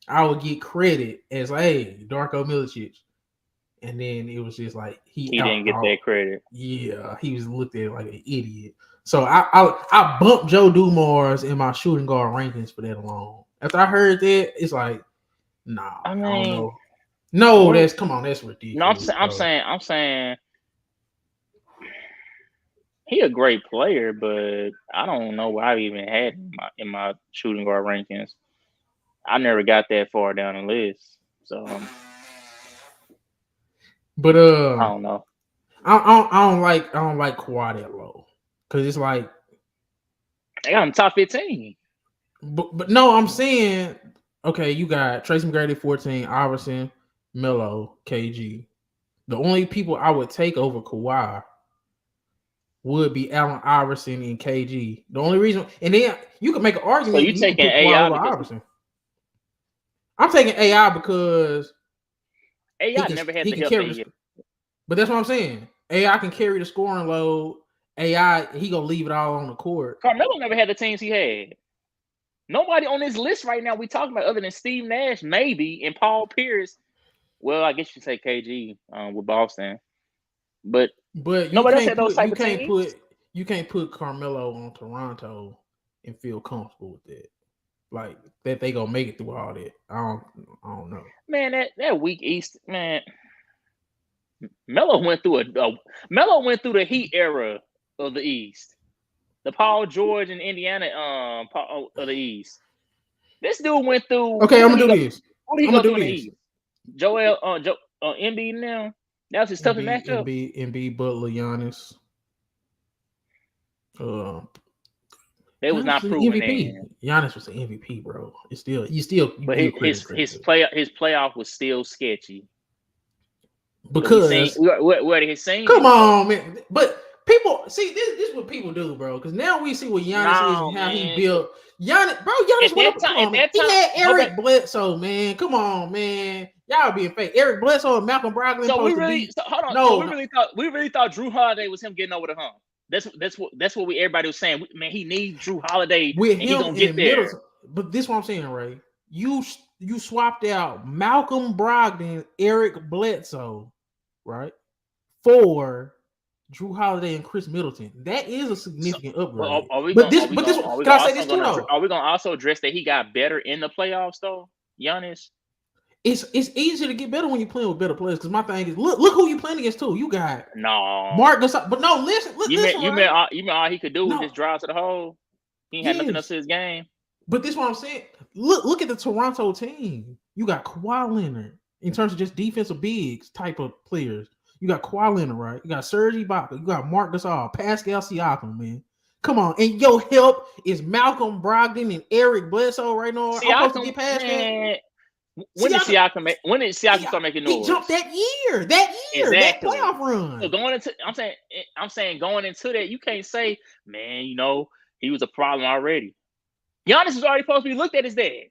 I would get credit as, hey, Darko Milicic. And then it was just like he didn't get that credit. Yeah, he was looked at like an idiot. So I bumped Joe Dumars in my shooting guard rankings for that alone. After I heard that, it's like, nah, I don't know. No, that's ridiculous. No, I'm saying he a great player, but I don't know why I even had him in my shooting guard rankings. I never got that far down the list, so. But I don't know. I don't like Kawhi that low, because it's like they got him top 15. But no, I'm saying, okay, you got Tracy McGrady 14, Iverson, Melo, KG. The only people I would take over Kawhi would be Allen Iverson and KG. The only reason, and then you can make an argument. So you taking AI over Iverson? I'm taking AI because AI never had the help. But that's what I'm saying. AI can carry the scoring load. AI, he gonna leave it all on the court. Carmelo never had the teams he had. Nobody on this list right now we talking about other than Steve Nash, maybe, and Paul Pierce. Well, I guess you say KG with Boston, but nobody else had those type of teams. You can't put Carmelo on Toronto and feel comfortable with that. Like that they gonna make it through all that. I don't know. Man, that weak East, man. Melo went through the Heat era of the East. The Paul George and Indiana of the East. This dude went through. Okay, I'm gonna do this. What did he go through in the East? Joel Embiid now. That was his toughest matchup. Embiid, Butler, Giannis. They was not proven MVP. Giannis was an MVP, bro. But his playoff was still sketchy. Because where did he sing? Come on, man. But people see this is what people do, bro. Because now we see what Giannis is and how he built. Giannis went up time. He had Eric Bledsoe, man. Come on, man. Y'all being fake. Eric Bledsoe and Malcolm Brogdon. So we really thought Drew Holiday was him getting over the hump. That's what everybody was saying. Man, he needs Drew Holiday with and him, he gonna get there. But this is what I'm saying, Ray. You swapped out Malcolm Brogdon, Eric Bledsoe, right, for Drew Holiday and Chris Middleton. That is a significant upgrade. Are we gonna also address that he got better in the playoffs though, Giannis? It's easier to get better when you're playing with better players. Because my thing is, look who you playing against too. You got Mark Gasol, but no, listen. You mean all he could do was just drive to the hole? He ain't had nothing else to his game. But this is what I'm saying. Look at the Toronto team. You got Kawhi Leonard in terms of just defensive bigs type of players. You got Kawhi Leonard, right? You got Serge Ibaka. You got Mark Gasol, Pascal Siakam, man. Come on, and your help is Malcolm Brogdon and Eric Bledsoe right now. I'm supposed to Siakam, get past man. that. When did Siakam start making noise? He jumped that year, that Exactly. playoff run. So I'm saying going into that, you can't say, man, he was a problem already. Giannis was already supposed to be looked at as that.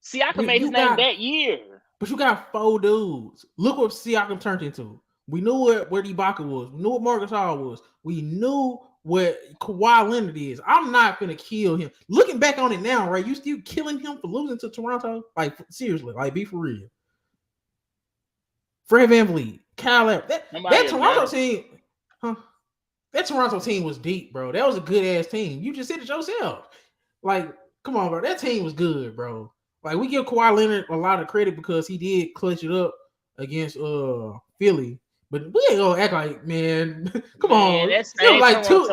Siakam made his name that year. But you got 4 dudes. Look what Siakam turned into. We knew where Ibaka was. We knew what Marcus Hall was. We knew what Kawhi Leonard is. I'm not gonna kill him. Looking back on it now, right? You still killing him for losing to Toronto? Like seriously, like be for real. Fred VanVleet, Kyle Lowry. That Toronto team, that Toronto team was deep, bro. That was a good ass team. You just said it yourself. Like, come on, bro. That team was good, bro. Like, we give Kawhi Leonard a lot of credit because he did clutch it up against Philly. But we ain't gonna act like, man, come on. That's like two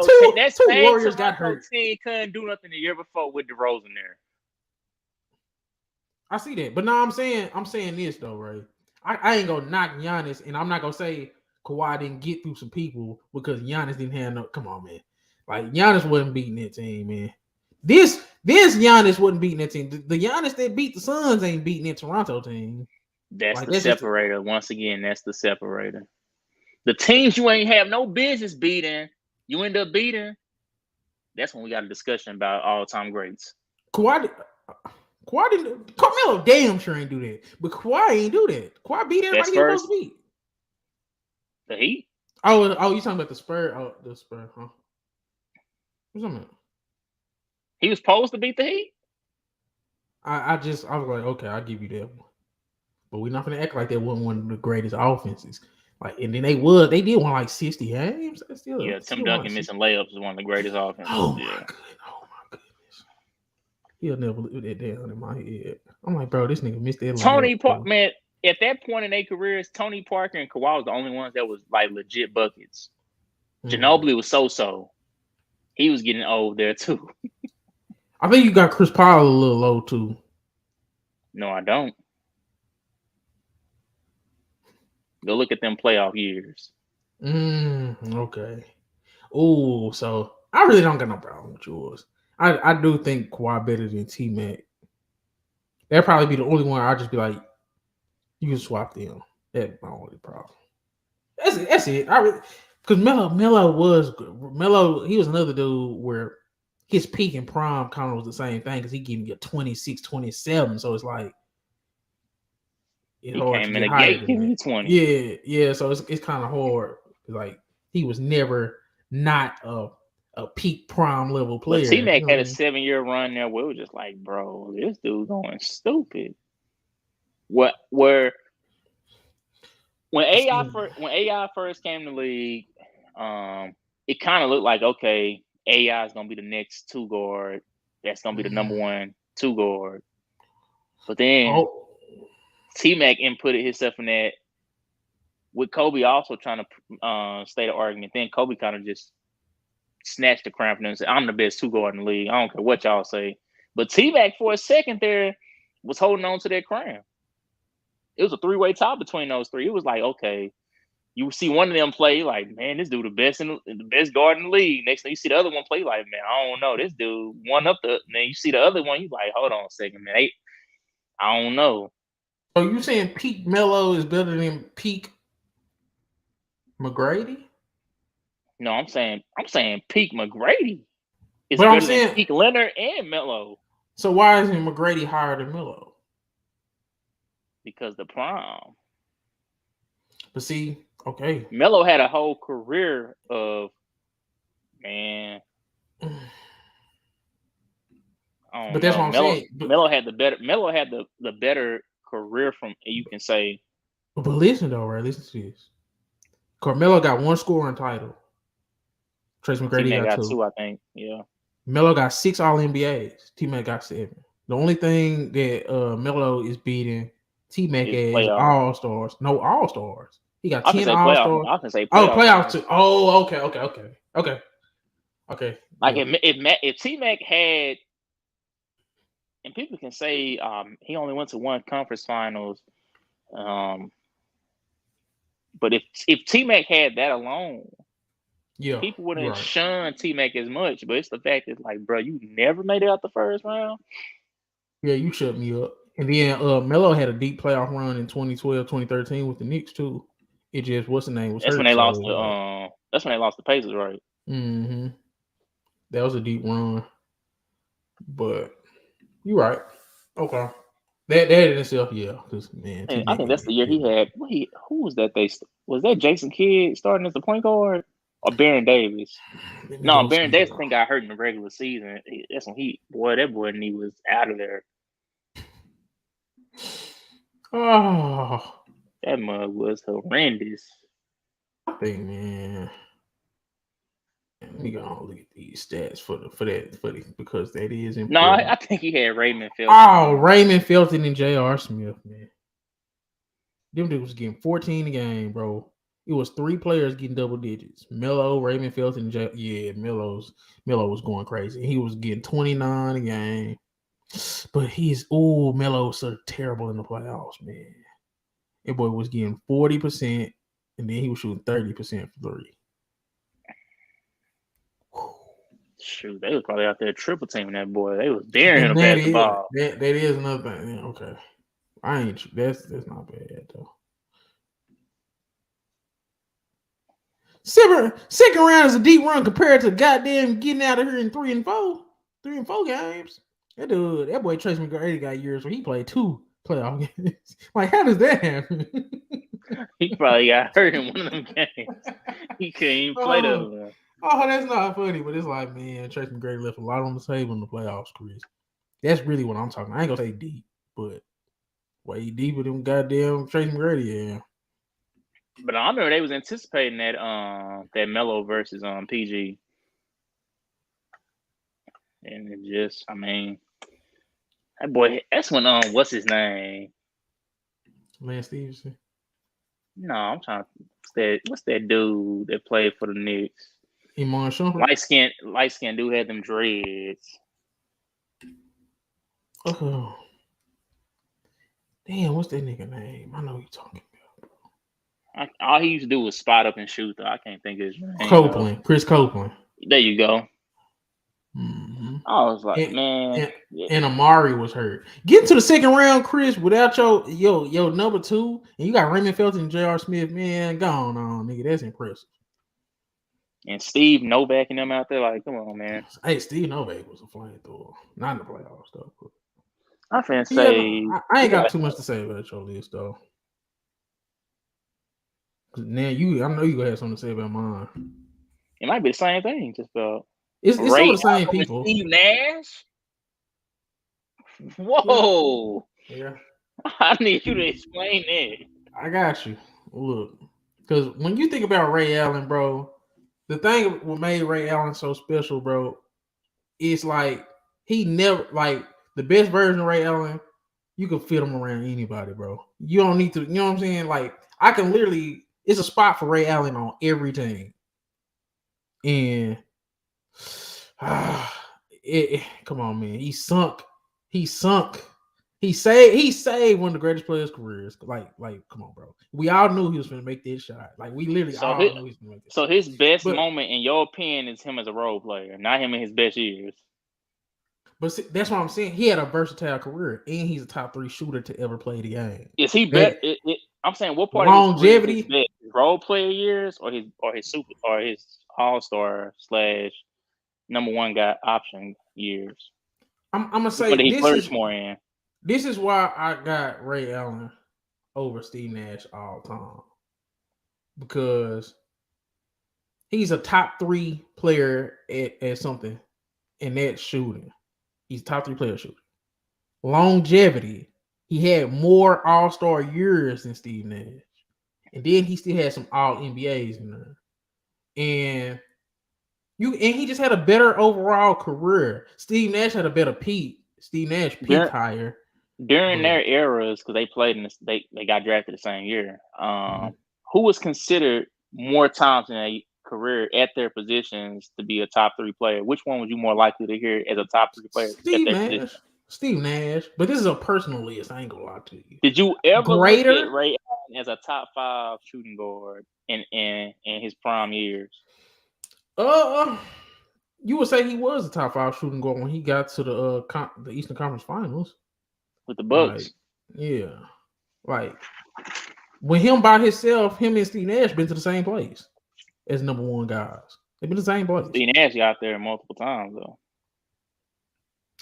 Warriors got hurt. Team couldn't do nothing the year before with DeRozan there. I see that. But no, I'm saying this though, right? I ain't gonna knock Giannis, and I'm not gonna say Kawhi didn't get through some people because Giannis didn't have no. Come on, man. Like Giannis wasn't beating that team, man. This Giannis wasn't beating that team. The Giannis that beat the Suns ain't beating that Toronto team. That's the separator. Once again, that's the separator. The teams you ain't have no business beating, you end up beating. That's when we got a discussion about all-time greats. Kawhi didn't. Carmelo damn sure ain't do that, but Kawhi ain't do that. Kawhi beat everybody he was supposed to beat. The Heat. Oh, you talking about the Spurs? Oh, the Spurs, huh? What's that about? He was supposed to beat the Heat. I was like, okay, I'll give you that one, but we're not gonna act like that wasn't one of the greatest offenses. Like, and then they did one like 60 games. Tim Duncan missing layups is one of the greatest offenses. Oh my goodness. He'll never live that down in my head. I'm like, bro, this nigga missed that. Tony Parker, man, at that point in their careers, Tony Parker and Kawhi was the only ones that was like legit buckets. Ginobili was so. He was getting old there too. I think you got Chris Paul a little low too. No, I don't. Go look at them playoff years. Okay. Oh, so I really don't got no problem with yours. I do think Kawhi better than T-Mac. That'd probably be the only one I'd just be like, you can swap them. That's my only problem. That's it. Because Melo was good. Melo, he was another dude where his peak and prime kind of was the same thing because he gave me a 26, 27. So it's like, he came in a gate giving you 20. Yeah. So it's kind of hard. Like he was never not a peak prime level player. But T-Mac had a 7-year run there where it was just like, bro, this dude going stupid. When AI first came to the league, it kind of looked like, okay, AI is gonna be the next 2 guard. That's gonna be the number 1 2 guard. But then T-Mac inputted himself in that with Kobe also trying to state an argument. Then Kobe kind of just snatched the crown from him and said, I'm the best 2 guard in the league. I don't care what y'all say. But T-Mac for a second there was holding on to that crown. It was a 3-way tie between those 3. It was like, okay, you see one of them play like, man, this dude the best guard in the league. Next thing you see the other one play like, man, I don't know. This dude one up the. Then you see the other one, you like, hold on a second, man. I don't know. So you saying peak Melo is better than peak McGrady? No, I'm saying peak McGrady is better than peak Leonard and Melo. So why isn't McGrady higher than Melo? Because the prime. But see, okay. Melo had a whole career of, man. But that's what I'm saying. Melo had the better career from, you can say. But listen though, right? Listen to this. Carmelo got 1 scoring title. Trace McGrady got 2. I think. Yeah. Melo got 6 All-NBAs. T-Mac got 7. The only thing that Melo is beating T-Mac as All-Stars. No All-Stars. He got 10 All-Stars. I can say playoffs. Playoffs too. Oh, okay. Like if T-Mac had, and people can say he only went to 1 conference finals, but if T-Mac had that alone, Yeah, people wouldn't right. shun T-Mac as much, but it's the fact that, like, bro, you never made it out the first round. Yeah, you shut me up. And then Melo had a deep playoff run in 2012, 2013 with the Knicks too. It just what's the name was That's when hurt. they So lost like, the that's when they lost the Pacers, right? mm-hmm. That was a deep run. But you're right. Okay. That in itself, yeah. Because man, And I T-Mac think can that's the get year he it. had. Who was that? Was that Jason Kidd starting as the point guard or Baron Davis? Let me No, go Baron see Davis that. I think got hurt in the regular season. That's when that boy knee was out of there. Oh, That mug was horrendous. I think, man. Let me go and look at these stats because that is No, important. I think he had Raymond Felton. Oh, Raymond Felton and J.R. Smith, man. Them dudes was getting 14 a game, bro. It was 3 players getting double digits. Melo, Raymond Felton, Melo was going crazy. He was getting 29 a game. But Melo was so terrible in the playoffs, man. That boy was getting 40%, and then he was shooting 30% for 3. Shoot, they was probably out there triple teaming that boy. They was daring him And to pass the ball. that is another thing. Yeah, okay. That's not bad though. Second round is a deep run compared to goddamn getting out of here in 3 and 4. 3 and 4 games. That boy Trace McGrady got years where he played 2 playoff games. Like, how does that happen? He probably got hurt in one of them games. He couldn't even play the other one. Oh, that's not funny, but it's like, man, Trace McGrady left a lot on the table in the playoffs, Chris. That's really what I'm talking about. I ain't gonna say deep, but way deeper than goddamn Trace McGrady, yeah. But I remember they was anticipating that Melo versus PG. And it just, I mean, that boy, that's when what's his name? Lance Stevenson. No, I'm trying to what's that dude that played for the Knicks? Iman Shumpert. Light skin dude had them dreads. Oh. Damn, what's that nigga name? I know who you're talking about. All he used to do was spot up and shoot, though. I can't think of his name. Copeland. Chris Copeland. There you go. Mm-hmm. I was like, man. And Amari was hurt. Getting to the second round, Chris, without your number 2, and you got Raymond Felton and J.R. Smith, man, gone on, nigga. That's impressive. And Steve Novak and them out there, like, come on, man. Hey, Steve Novak was a flamethrower. Not in the playoffs, though. I'm finna say... I ain't got too much to say about your list, though. Now, I know you gonna have something to say about mine. It might be the same thing, just about. It's some of the same people. Steve Nash? Whoa. Yeah. I need you to explain that. I got you. Look, because when you think about Ray Allen, bro, the thing what made Ray Allen so special, bro, is like he never, like, the best version of Ray Allen, you can fit him around anybody, bro. You don't need to, you know what I'm saying? Like, I can literally, it's a spot for Ray Allen on every team. And come on, man. He sunk. He saved one of the greatest players' careers. Like, come on, bro. We all knew he was going to make this shot. Like, we literally all knew he was going to make this shot. His best moment, in your opinion, is him as a role player, not him in his best years. But see, that's what I'm saying. He had a versatile career, and he's a top 3 shooter to ever play the game. Is he better? I'm saying, what part longevity, of his career is his role player years, or his all-star / number 1 guy option years? I'm gonna say what did he flourish more in? This is why I got Ray Allen over Steve Nash all time, because he's a top 3 player at something, and that's shooting. He's a top 3 player shooter. Longevity, he had more all-star years than Steve Nash, and then he still had some all NBAs in there, and he just had a better overall career. Steve Nash had a better peak. Steve Nash peaked higher during their eras, because they played in this. They got drafted the same year. Who was considered more times in a career at their positions to be a top 3 player? Which one was you more likely to hear as a top 3 player at their position? Steve Nash, but this is a personal list. I ain't gonna lie to you. Did you ever look at Ray Allen as a top 5 shooting guard in his prime years? You would say he was a top 5 shooting guard when he got to the Eastern Conference Finals with the Bucks. Bucks. Yeah, like when him by himself, him and Steve Nash been to the same place as number 1 guys. They've been to the same place. Steve Nash got there multiple times though.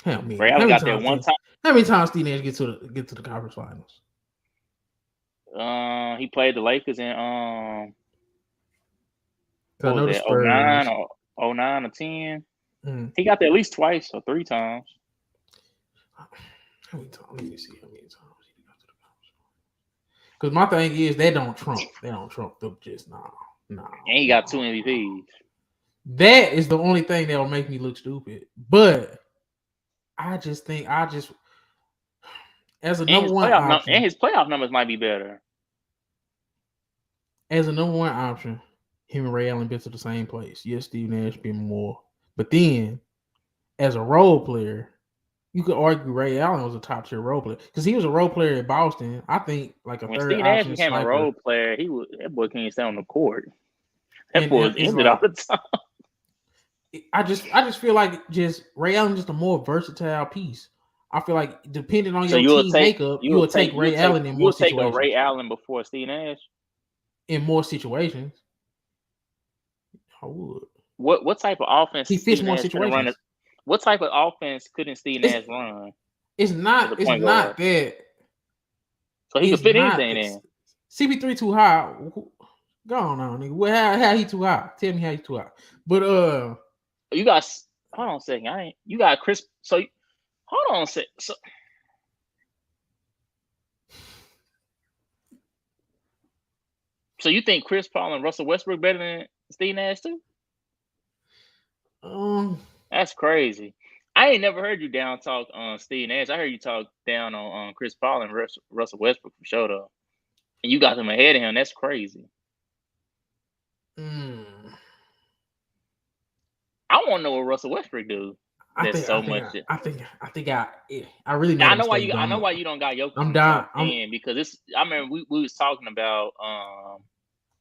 How many got there one time. How many times Steve Nash get to the conference finals? He played the Lakers in what was that, 09 or 10? He got there at least twice or 3 times. How many times? Let me see how many times he got to the conference finals. Because my thing is they don't trump them just nah. And he got 2 MVPs. That is the only thing that'll make me look stupid. But I just think as a number 1 option, and his playoff numbers might be better. As a number 1 option, him and Ray Allen been to the same place. Yes, Steve Nash been more. But then, as a role player, you could argue Ray Allen was a top tier role player because he was a role player at Boston. I think like a when third Steve Nash became a role player, that boy can't stay on the court. That boy was injured all the time. I just feel like just Ray Allen just a more versatile piece. I feel like depending on your team makeup, you will take Ray Allen in more situations. You will take a Ray Allen before Steve Nash in more situations. I would. What type of offense? He fits more situations. What type of offense couldn't Steve Nash run? It's not that. So he could fit anything in. CP3 too high. Go on, nigga. Well, how he too high? Tell me how he too high. But you got. Hold on a second. You got Chris. So hold on a second. So you think Chris Paul and Russell Westbrook better than Steve Nash too? That's crazy. I ain't never heard you down talk on Steve Nash. I heard you talk down on Chris Paul and Russell Westbrook for sure though. And you got them ahead of him. That's crazy. I want to know what Russell Westbrook do. I really. I know why you. I know why you don't got Jokic. I'm down. Because I remember we was talking about.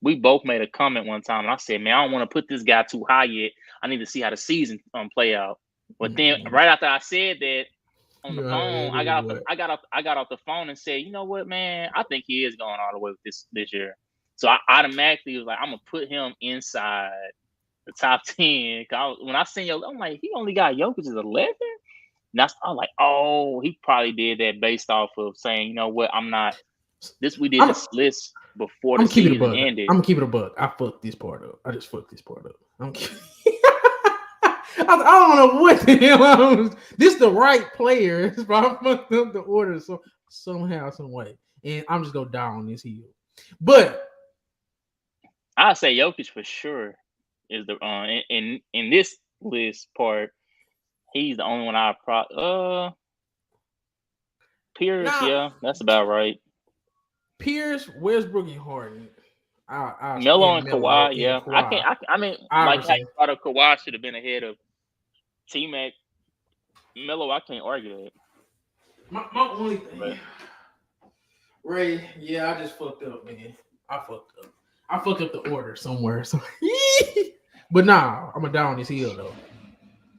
We both made a comment one time, and I said, "Man, I don't want to put this guy too high yet. I need to see how the season play out." But then, right after I said that on the phone, I got off the phone and said, "You know what, man? I think he is going all the way with this year." So I automatically was like, "I'm gonna put him inside the top 10." When I seen I'm like, he only got Jokic as 11. And I'm like, oh, he probably did that based off of saying, you know what, I'm not. We did this list before the season ended. I'm gonna keep it a buck. I fucked this part up. I just fucked this part up. I don't know what the hell. This the right player, but I fucked up the order somehow, some way, and I'm just gonna die on this hill. But I say Jokic for sure is the in this list part. He's the only one I Pierce, yeah, that's about right. Pierce, Westbrook, and Harden. Melo and Kawhi, yeah. I mean, like how you thought of Kawhi should have been ahead of T-Mac. Melo, I can't argue that. My only thing, Ray, yeah, I just fucked up, man. I fucked up the order somewhere. So, but nah, I'm gonna die on this hill though.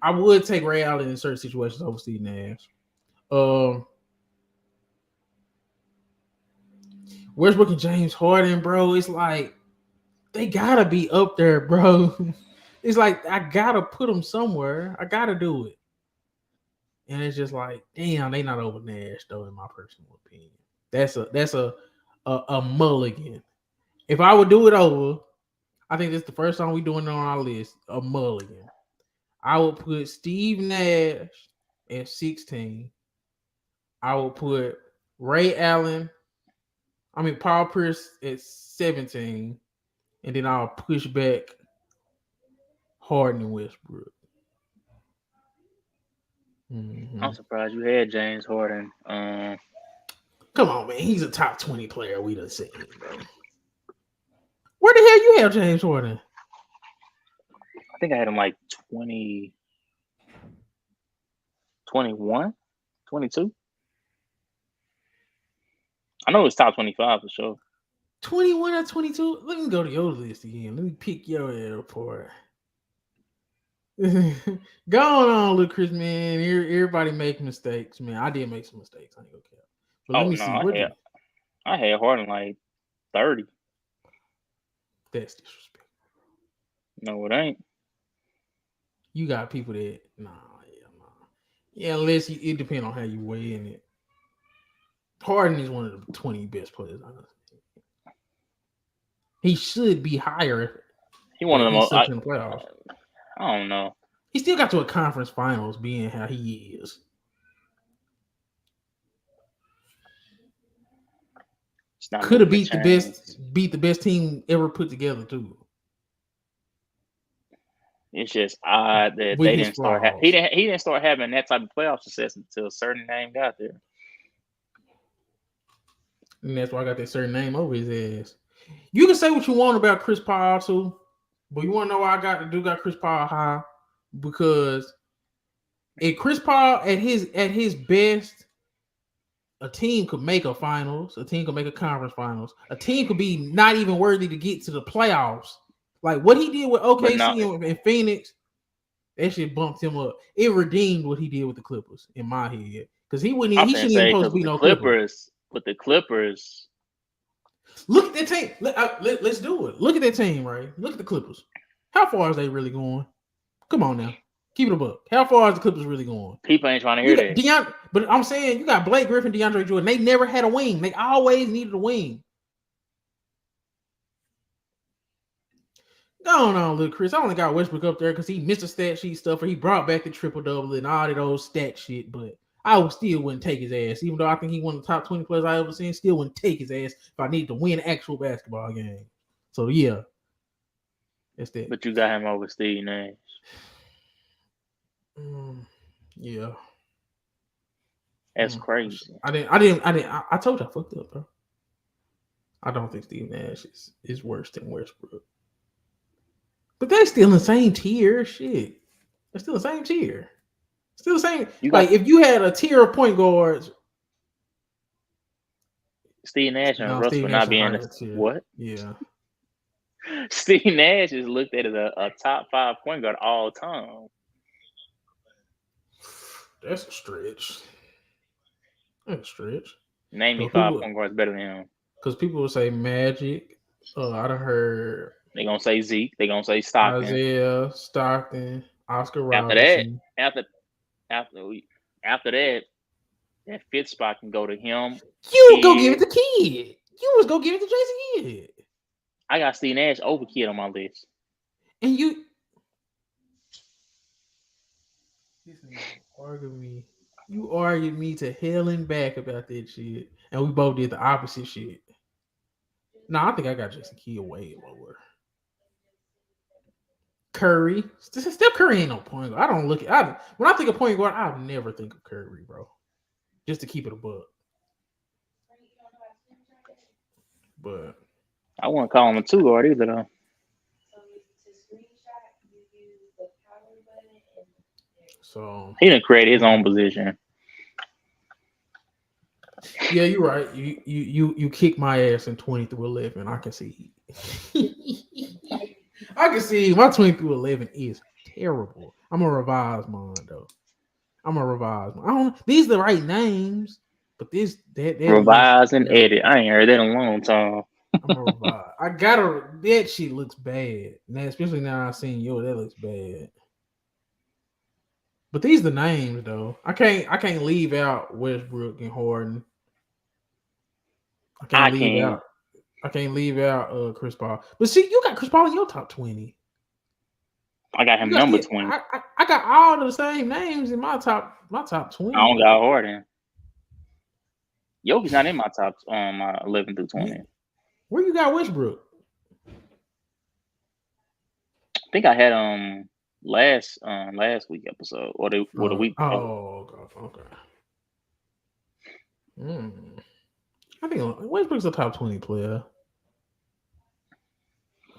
I would take Ray Allen in certain situations over Steve Nash. Westbrook and James Harden, bro. It's like they gotta be up there, bro. It's like I gotta put them somewhere. I gotta do it. And it's just like, damn, they not over Nash though, in my personal opinion. That's a mulligan. If I would do it over, I think this is the first time we doing it on our list. A mulligan. I would put Steve Nash at 16. I would put Paul Pierce at 17. And then I'll push back Harden and Westbrook. Mm-hmm. I'm surprised you had James Harden. Come on, man. He's a top 20 player we done seen, bro. Where the hell you have James Harden? I think I had him like 20, 21, 22. I know it's top 25 for sure. 21 or 22? Let me go to your list again. Let me pick your airport. Go on, Luke Chris, man. Everybody make mistakes, man. I did make some mistakes. I ain't gonna care. But let Oh me no, see. What did I had Harden like 30. that's disrespectful. No, it ain't. You got people that nah. Yeah, unless it depends on how you weigh in it. Harden is one of the 20 best players. He should be higher, He one but of the he most. sucks in the playoffs. I don't know. He still got to a conference finals, being how he is. It's not Could have moving beat chains. the best team ever put together too. It's just odd that With they his didn't start. flaws. He didn't start having that type of playoff success until a certain name got there. And that's why I got that certain name over his ass. You can say what you want about Chris Paul too, but you want to know why I got Chris Paul high? Because if Chris Paul at his best, a team could make a finals, a team could make a conference finals, a team could be not even worthy to get to the playoffs. Like what he did with OKC and Phoenix, that shit bumped him up. It redeemed what he did with the Clippers in my head. Because he shouldn't even supposed to be no Clippers. With the Clippers. Look at that team. Let's do it. Look at that team, right? Look at the Clippers. How far is they really going? Come on now. Keep it a buck. How far is the Clippers really going? People ain't trying to hear that. But I'm saying you got Blake Griffin, DeAndre Jordan. They never had a wing. They always needed a wing. Go on, little Chris. I only got Westbrook up there because he missed a stat sheet stuff, or he brought back the triple-double and all that old stat shit, but I still wouldn't take his ass. Even though I think he one of the top 20 players I ever seen, still wouldn't take his ass if I needed to win an actual basketball game. So, yeah. That's that. But you got him over Steve Nash. Yeah. That's crazy. I told you I fucked up, bro. I don't think Steve Nash is worse than Westbrook. But they're still in the same tier. Shit. They're still the same tier. Still the same. If you had a tier of point guards, Steve Nash and Russ for not being what? Yeah. Steve Nash is looked at as a top 5 point guard all time. That's a stretch. Name me 5 point guards better than him. Because people will say Magic. I done heard. They're gonna say Zeke. They're gonna say Stockton. Isaiah, Stockton, Oscar Robertson. After that, that fifth spot can go to him. You go give it to Kidd. You was go give it to Jason Kidd. I got Steve Nash over Kidd on my list. And you argued me. You argued me to hell and back about that shit. And we both did the opposite shit. I think I got Jason Kidd way lower. Curry. Steph Curry ain't no point guard. I don't look at when I think of point guard, I never think of Curry, bro. Just to keep it a buck. But I wouldn't call him a 2 guard either though. So he done created his own position. Yeah, you're right. You kick my ass in 20 through 11. I can see. I can see my 20 through 11 is terrible. I'm gonna revise mine though. I don't. These are the right names, but that revise and edit. I ain't heard that in a long time. I'm gonna revise. That shit looks bad. Now, especially now I've seen that looks bad. But these are the names though. I can't leave out Westbrook and Harden. I can't leave out Chris Paul. But see, you got Chris Paul in your top 20. I got him number 20. I got all the same names in my top 20. I don't got Harden. Jokic's not in my top my 11 through 20. Where you got Westbrook? I think I had last week episode or the week. Oh, okay. I think Westbrook's a top 20 player.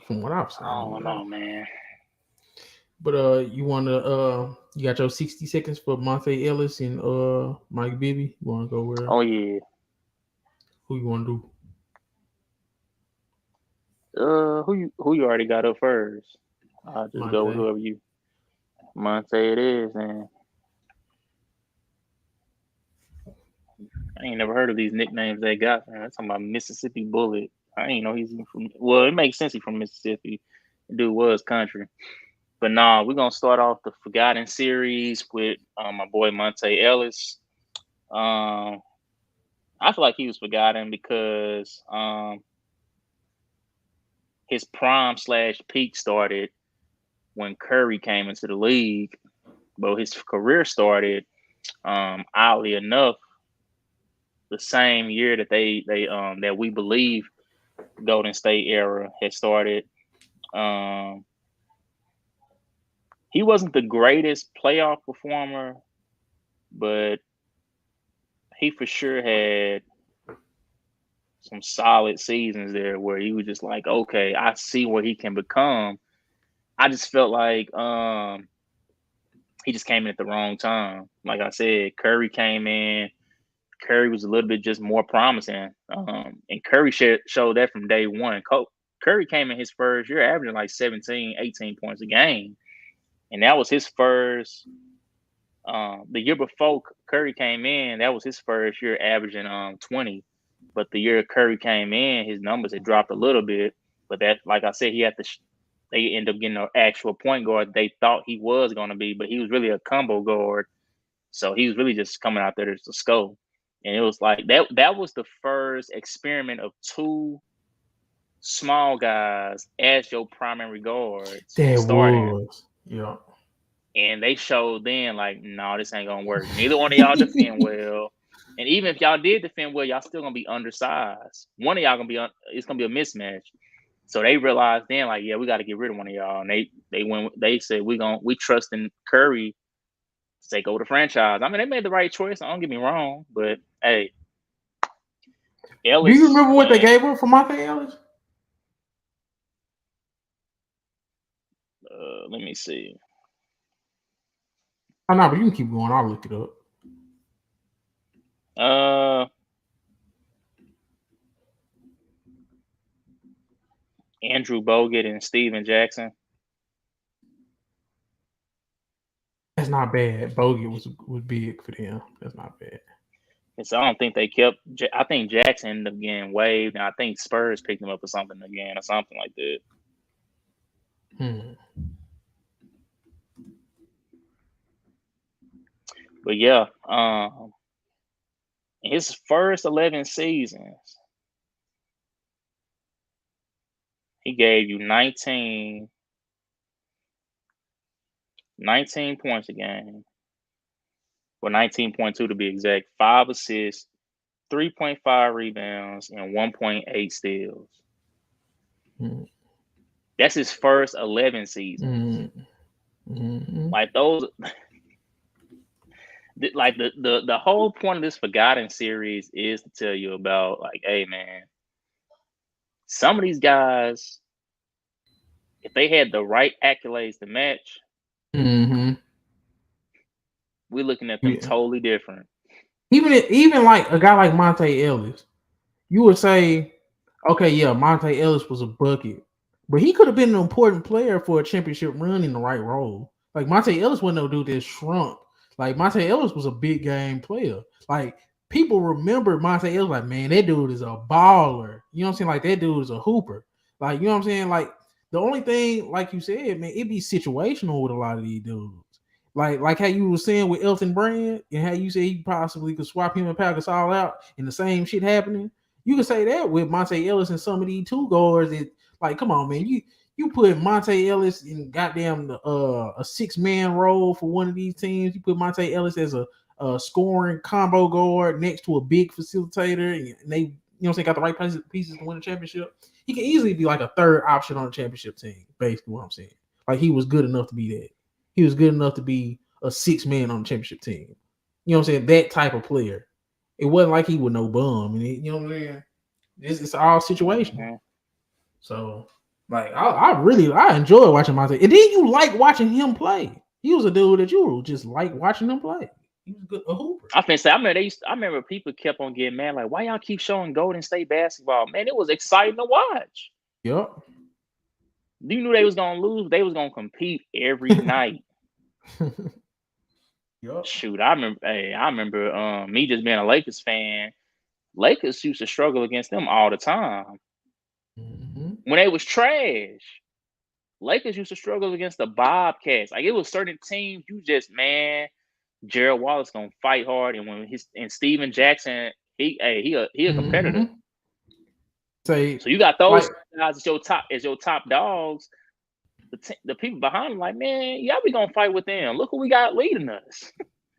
From what I've seen. I don't know, man. But you got your 60 seconds for Monta Ellis and Mike Bibby. You want to go where? Oh yeah. Who you want to do? Who you already got up first? I'll just go with whoever you. Monta it is, and I ain't never heard of these nicknames they got. Man. I'm talking about Mississippi Bullet. I ain't know he's from. Well, it makes sense he's from Mississippi. The dude was country. But nah, we're gonna start off the Forgotten series with my boy Monta Ellis. I feel like he was forgotten because his prime / peak started when Curry came into the league, but his career started oddly enough the same year that that we believe Golden State era had started. He wasn't the greatest playoff performer, but he for sure had some solid seasons there where he was just like, okay, I see where he can become. I just felt like he just came in at the wrong time. Like I said, Curry came in. Curry was a little bit just more promising. And Curry showed that from day one. Curry came in his first year averaging like 17, 18 points a game. And that was his first the year before Curry came in, that was his first year averaging 20. But the year Curry came in, his numbers had dropped a little bit. But that, like I said, he had to. They ended up getting an actual point guard they thought he was going to be, but he was really a combo guard. So he was really just coming out there to score. And it was like that was the first experiment of two small guys as your primary guards That starting. was. Yeah. And they showed then like, no, this ain't gonna work. Neither one of y'all defend well. And even if y'all did defend well, y'all still gonna be undersized. One of y'all gonna be it's gonna be a mismatch. So they realized then, like, yeah, we got to get rid of one of y'all. And they said we trust in Curry to take over the franchise. I mean, they made the right choice. Don't get me wrong, but hey, Ellis. Do you remember what they gave up for Monta Ellis? Let me see. Oh no, but you can keep going. I'll look it up. Andrew Bogut and Steven Jackson. That's not bad. Bogut was big for them. That's not bad. And so I don't think they kept. I think Jackson ended up getting waived, and I think Spurs picked him up or something again, or something like that. But yeah, his first 11 seasons, he gave you 19 points a game, or 19.2 to be exact, 5 assists, 3.5 rebounds, and 1.8 steals. That's his first 11 seasons. Like those, like the whole point of this Forgotten series is to tell you about, like, hey man, some of these guys, if they had the right accolades to match, we're looking at them totally different. Even like a guy like Monta Ellis, you would say, okay, yeah, Monta Ellis was a bucket, but he could have been an important player for a championship run in the right role. Like Monta Ellis wasn't no dude that shrunk. Like Monta Ellis was a big game player. Like people remember Monta Ellis, like, man, that dude is a baller. You know what I'm saying? Like that dude is a hooper. Like, you know what I'm saying? Like the only thing, like you said, man, it be situational with a lot of these dudes. Like how you were saying with Elton Brand, and how you say he possibly could swap him and Pau Gasol out, and the same shit happening. You can say that with Monta Ellis and some of these two guards. That, like, come on, man, you put Monta Ellis in goddamn a 6-man role for one of these teams. You put Monta Ellis as a scoring combo guard next to a big facilitator, and they, you know what I'm saying, got the right pieces to win a championship. He can easily be like a third option on a championship team. Basically, what I'm saying, like he was good enough to be that. He was good enough to be a 6-man on the championship team. You know what I'm saying? That type of player. It wasn't like he was no bum. And you know what I'm saying? It's all situational. So, like, I enjoy watching Monta. And then you like watching him play. He was a dude that you just like watching him play. He was good, a hooper. I remember people kept on getting mad, like, why y'all keep showing Golden State basketball? Man, it was exciting to watch. Yep. You knew they was gonna lose. They was gonna compete every night. Yup. Shoot, I remember me just being a Lakers fan. Lakers used to struggle against them all the time Mm-hmm. when they was trash. Lakers used to struggle against the Bobcats. Like it was certain teams you just man, Gerald Wallace gonna fight hard, and when Steven Jackson, he a competitor. Mm-hmm. Say So you got like those guys as your top dogs. The people behind them, like man, yeah, we gonna fight with them. Look who we got leading us.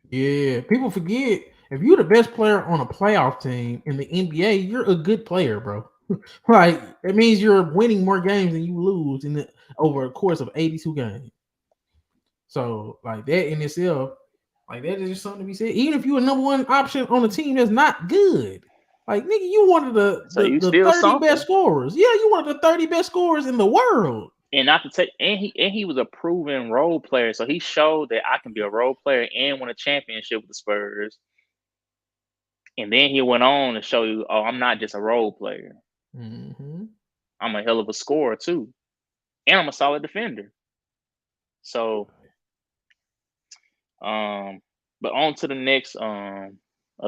yeah, people forget if you're the best player on a playoff team in the NBA, you're a good player, bro. Like it means you're winning more games than you lose over a course of 82 games. So like that in itself, like that is just something to be said. Even if you're a number one option on a team that's not good, like nigga, you one of So you the still 30 best something. scorers. Yeah, you one of the 30 best scorers in the world. And not to take, and he was a proven role player, so he showed that I can be a role player and win a championship with the Spurs. And then he went on to show you, oh, I'm not just a role player. Mm-hmm. I'm a hell of a scorer too, and I'm a solid defender. So, but on to the next of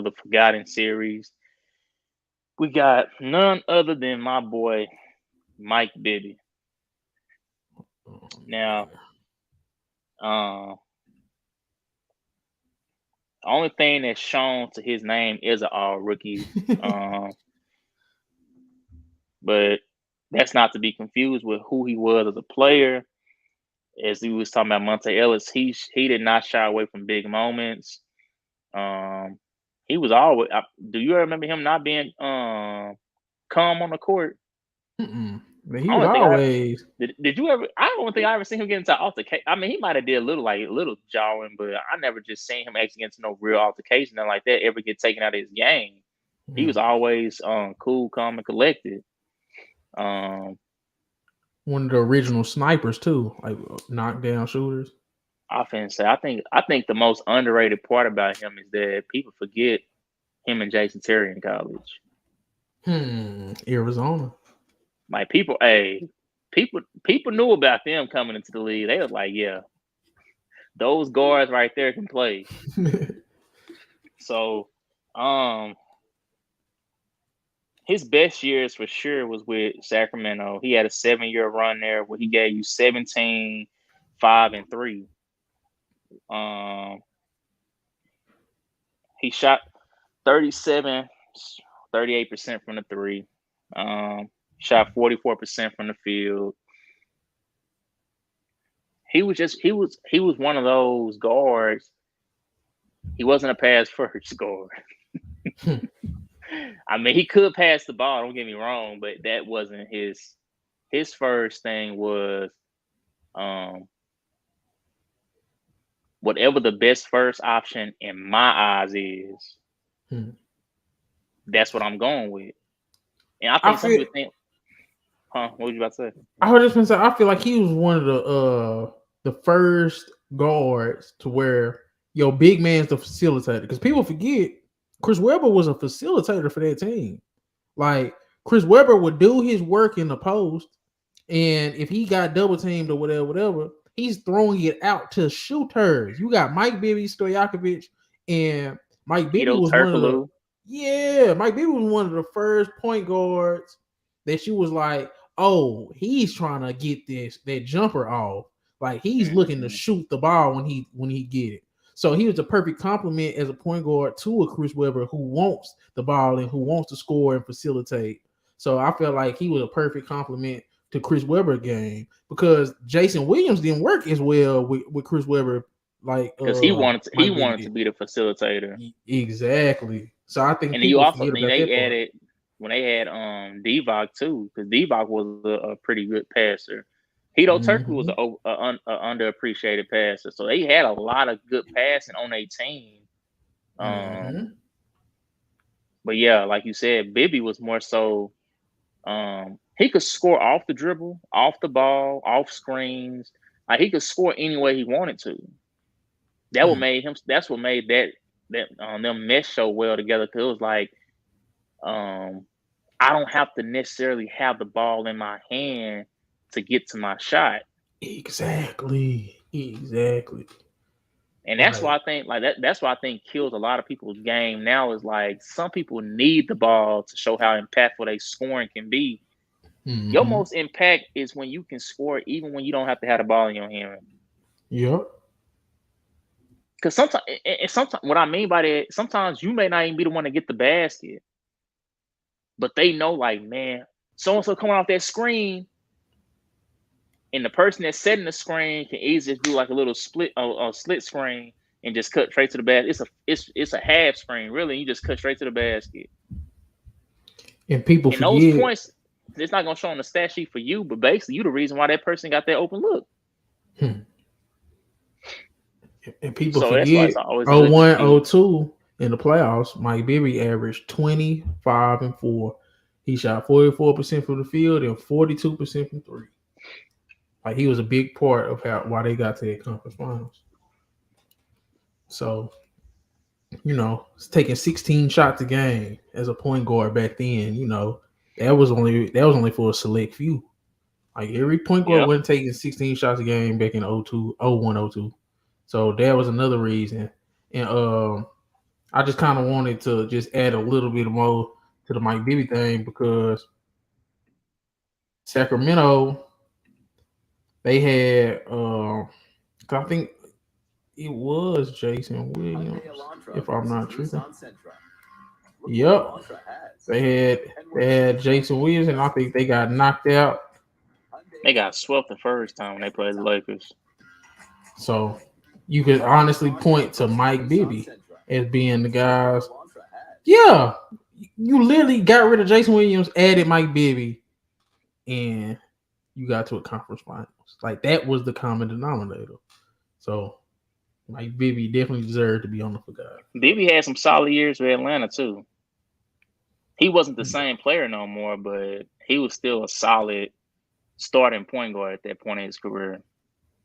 the Forgotten series, we got none other than my boy Mike Bibby. Now, the only thing that's shown to his name is an all rookie, but that's not to be confused with who he was as a player. As he was talking about Monta Ellis, he did not shy away from big moments. He was always. Do you remember him not being calm on the court? But he I was don't think I always did. You ever? I don't think I ever seen him get into altercation. I mean, he might have did a little jawing, but I never just seen him actually get into no real altercation and like that ever get taken out of his game. He was always cool, calm, and collected. One of the original snipers too, like knockdown shooters. I finna say, I think the most underrated part about him is that people forget him and Jason Terry in college. Arizona. Like people knew about them coming into the league. They was like, yeah, those guards right there can play. So, his best years for sure was with Sacramento. He had a 7-year run there where he gave you 17, 5, and 3. He shot 37, 38% from the three. Shot 44% from the field. He was one of those guards. He wasn't a pass first guard. I mean, he could pass the ball, don't get me wrong, but that wasn't his first thing was whatever the best first option in my eyes is, that's what I'm going with. And I think some people think, what was you about to say? I was just gonna say, I feel like he was one of the first guards to where your big man's the facilitator. Because people forget Chris Webber was a facilitator for that team. Like Chris Webber would do his work in the post, and if he got double teamed or whatever, he's throwing it out to shooters. You got Mike Bibby, Stojakovic, and Mike Bibby was one of the Mike Bibby was one of the first point guards that she was like, oh, he's trying to get that jumper off. Like he's looking to shoot the ball when he get it. So he was a perfect complement as a point guard to a Chris Webber who wants the ball and who wants to score and facilitate. So I felt like he was a perfect complement to Chris Webber game because Jason Williams didn't work as well with Chris Webber, like because he wanted to be the facilitator. Exactly. So I think and people you also forget about that added part. when they had Divock too, because Divock was a pretty good passer. Hito Turkey was an underappreciated passer, so they had a lot of good passing on their team. But yeah, like you said, Bibby was more so. He could score off the dribble, off the ball, off screens. Like he could score any way he wanted to. That what made him. That's what made that them mesh so well together. Because it was like, I don't have to necessarily have the ball in my hand to get to my shot. Exactly. And that's why I think like that. That's why I think kills a lot of people's game now is like some people need the ball to show how impactful they scoring can be. Mm-hmm. Your most impact is when you can score even when you don't have to have the ball in your hand. Yep. Because sometimes what I mean by that, sometimes you may not even be the one to get the basket, but they know like, man, so and so coming off that screen, and the person that's setting the screen can easily do like a little split screen and just cut straight to the basket. It's a half screen really. You just cut straight to the basket. And people And those forget. points, it's not gonna show on the stat sheet for you, but basically you the reason why that person got that open look. And people So that's why forget it's always a good 01, compete. 02 in the playoffs, Mike Bibby averaged 25 and 4. He shot 44% from the field and 42% from three. Like he was a big part of why they got to the conference finals. So, it's taking 16 shots a game as a point guard back then, that was only for a select few. Like every point guard wasn't taking 16 shots a game back in 02, 01, 02. So that was another reason. And I just kind of wanted to just add a little bit more to the Mike Bibby thing because Sacramento, they had, I think it was Jason Williams, if I'm not tripping. Yep, they had Jason Williams, and I think they got knocked out. They got swept the first time when they played the Lakers. So you could honestly point to Mike Bibby as being the guys. Yeah, you literally got rid of Jason Williams, added Mike Bibby, and you got to a conference finals. Like that was the common denominator. So Mike Bibby definitely deserved to be on the forgot. Bibby had some solid years with Atlanta too. He wasn't the same player no more, but he was still a solid starting point guard at that point in his career.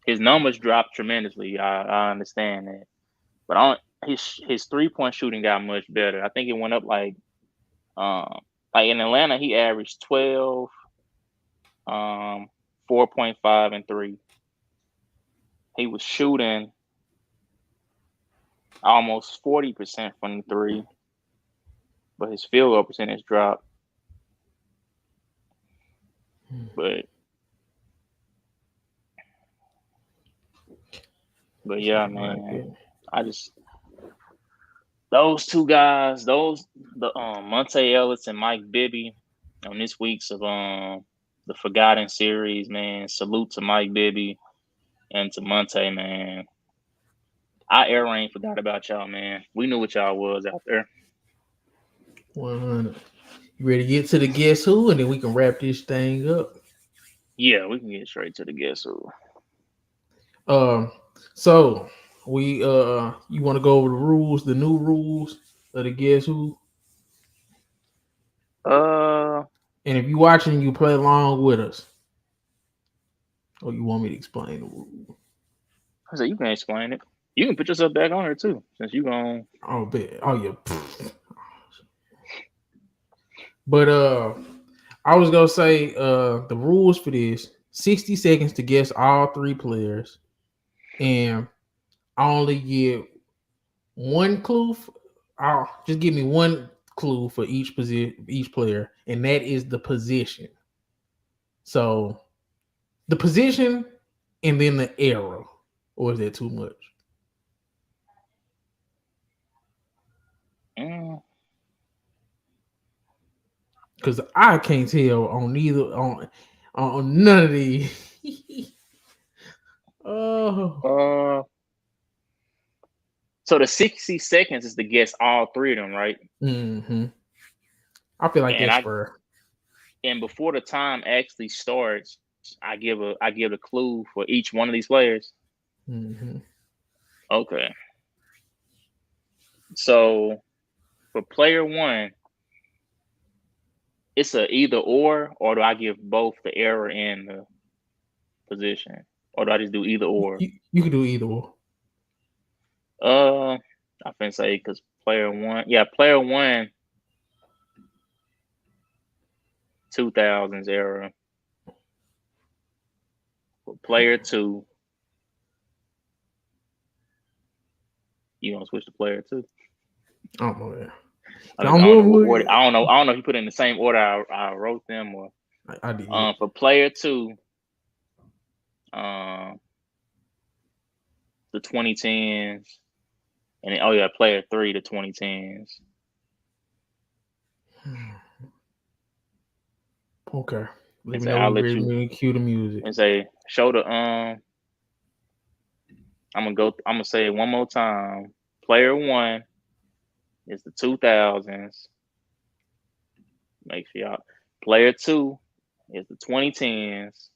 His numbers dropped tremendously. I understand that, but his 3-point shooting got much better. I think it went up like in Atlanta he averaged 12, 4.5 and 3. He was shooting almost 40% from the 3, but his field goal percentage dropped. But yeah, man, those two guys, the Monta Ellis and Mike Bibby on this week's of the Forgotten series, man. Salute to Mike Bibby and to Monta, man. Our air ain't forgot about y'all, man. We knew what y'all was out there. 100. You ready to get to the guess who, and then we can wrap this thing up? Yeah, we can get straight to the guess who. So we you want to go over the rules, the new rules of the guess who? And if you watching, you play along with us. Or you want me to explain the rule? I said you can explain it. You can put yourself back on here too, since you gone. Oh, bet. Oh, yeah. But I was gonna say the rules for this: 60 seconds to guess all three players, and I only get one clue. I'll just give me one clue for each player, and that is the position. So the position and then the era, or is that too much? Because I can't tell on neither on none of these. So the 60 seconds is to guess all three of them, right? Mm-hmm. I feel like that's fair. And before the time actually starts, I give a clue for each one of these players. Mm-hmm. Okay. So for player one, it's a either or do I give both the era and the position, or do I just do either or? You can do either or. I can say because player one, 2000s era. For player two, You gonna switch to player 2? I don't know that. I don't know what order. I don't know if you put it in the same order I wrote them or. I did. For player 2, the 2010s, and then, player 3, the 2010s. Okay. Let me know when you're ready to cue the music. And say, show the I'm gonna say it one more time. Player 1 is the 2000s. Make sure y'all. Player 2 is the 2010s,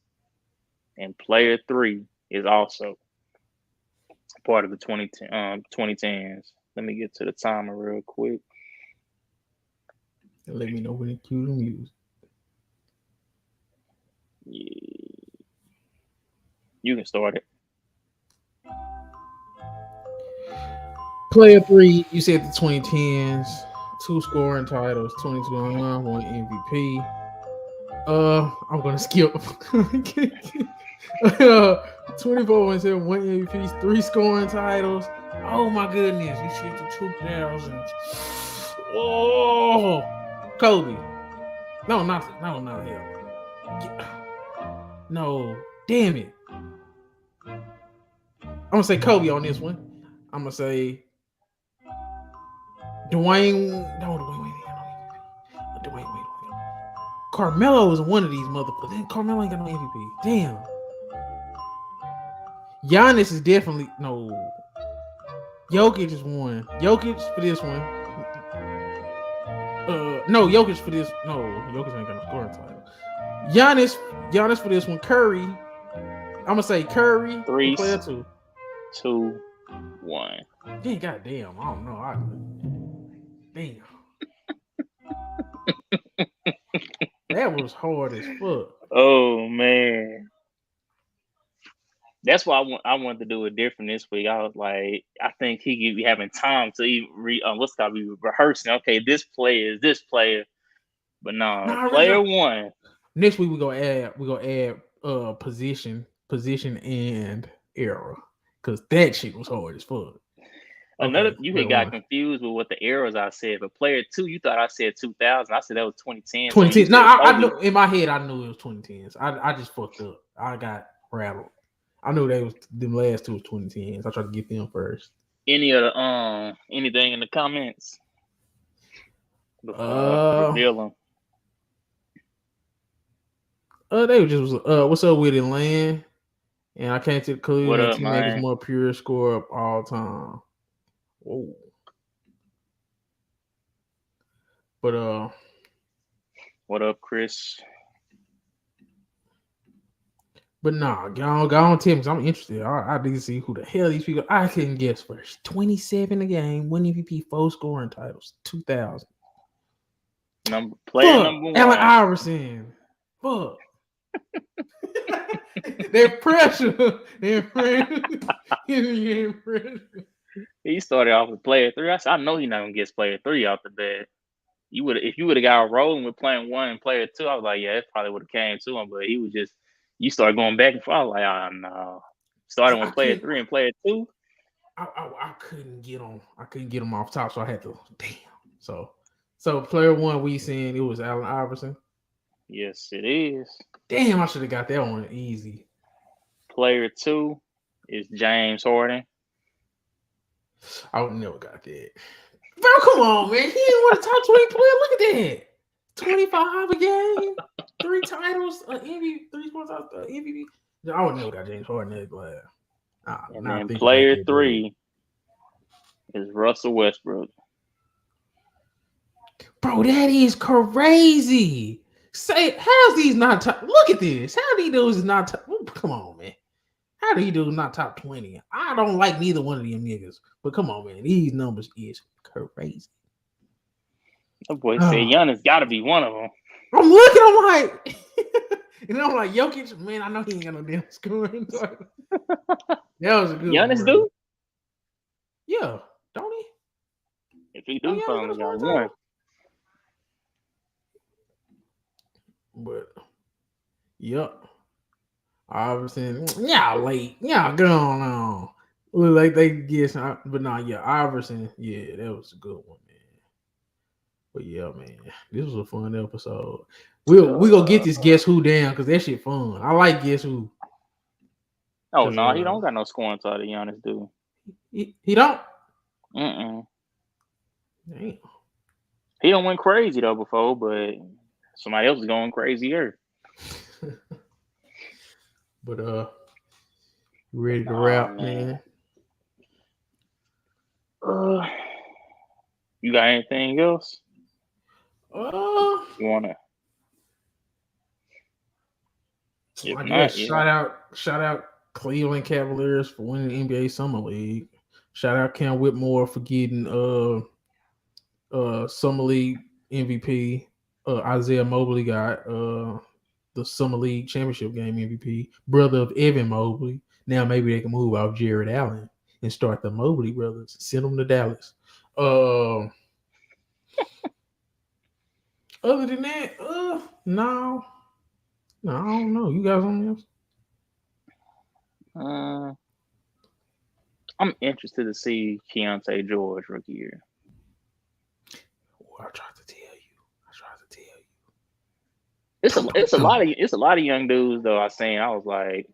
and player 3 is also part of the 2010s. Let me get to the timer real quick. Let me know when to cue the music. Yeah. You can start it. Player 3, you said the 2010s, 2 scoring titles, 2021, 1 MVP. I'm gonna skip. 24-7, 1 MVP, 3 scoring titles. Oh my goodness, you said the 2000s. Oh, Kobe. No, not him. No, damn it. I'm gonna say Kobe on this one. I'm gonna say Dwayne. Wait. Carmelo is one of these motherfuckers. Then Carmelo ain't got no MVP. Damn. Giannis is definitely no. Jokic is one. Jokic for this one. No, Jokic for this. No, Jokic ain't got no scoring title. Giannis for this one. Curry. I'm gonna say Curry. 3, player 2. 2, 1. Yeah, goddamn. I don't know. Damn. That was hard as fuck. Oh man. That's why I wanted to do it different this week. I was like, I think he could be having time to even be rehearsing. Okay, this player is this player, but player 1. Next week we gonna add position and era, because that shit was hard as fuck. You had got confused with what the eras I said, but player 2, you thought I said 2000. I said that was 2010. 2010. No, I knew in my head. I knew it was 2010s. I just fucked up. I got rattled. I knew them last 2 was 2010s. I tried to get them first. Any of the anything in the comments? Reveal them. They were just what's up with it, Land? And I came to the conclusion that T-Mac is more pure scorer of all time. Whoa. But what up, Chris? But nah, go on, Tim, because I'm interested. I need to see who the hell these people. I couldn't guess first. 27 a game, 1 MVP, 4 scoring titles, 2000. Player number 1. Allen Iverson. Fuck. They're pressure. He started off with player 3. I said, I know he's not gonna get player 3 off the bat. If you would have got rolling with playing 1 and player 2, I was like, yeah, it probably would have came to him. But he was just, you started going back and forth. I was like, oh no. Starting with player 3 and player 2. I couldn't get him. I couldn't get him off top, so I had to. Damn. So player 1, we saying it was Allen Iverson. Yes, it is. Damn, I should have got that one easy. Player 2 is James Harden. I would never got that. Bro, come on, man. He ain't want a top 20 player. Look at that. 25 a game, 3 titles, MVP, 3 sports out MVP. I would never got James Harden. And then player 3 is Russell Westbrook. Bro, that is crazy. Say, how's these not top? Look at this. How these dudes is not top? Come on, man. How do you do not top 20? I don't like neither one of them niggas. But come on, man. These numbers is crazy. That boy said Giannis got to be one of them. I'm looking. I'm like, and I'm like, Jokic, man, I know he ain't got no damn scoring. That was a good Giannis one. do? Yeah. Don't he? If he do, probably got one. But, yep. Iverson, y'all late. Y'all going on. Look like they guess, but nah, yeah, Iverson, yeah, that was a good one, man. But yeah, man, this was a fun episode. We gonna get this guess who down because that shit fun. I like guess who. Oh no, he don't got no scoring title. Giannis do. He don't. Mm-mm. Damn. He don't went crazy though before, but somebody else is going crazier. But you ready to wrap, man? You got anything else? You wanna? I guess shout out Cleveland Cavaliers for winning the NBA Summer League. Shout out Cam Whitmore for getting Summer League MVP. Isaiah Mobley got the Summer League Championship game MVP. Brother of Evan Mobley. Now maybe they can move off Jared Allen and start the Mobley brothers. Send them to Dallas. Other than that, no, I don't know. You guys on this? I'm interested to see Keontae George rookie year. I tried to tell you. It's a lot of young dudes though. I was like,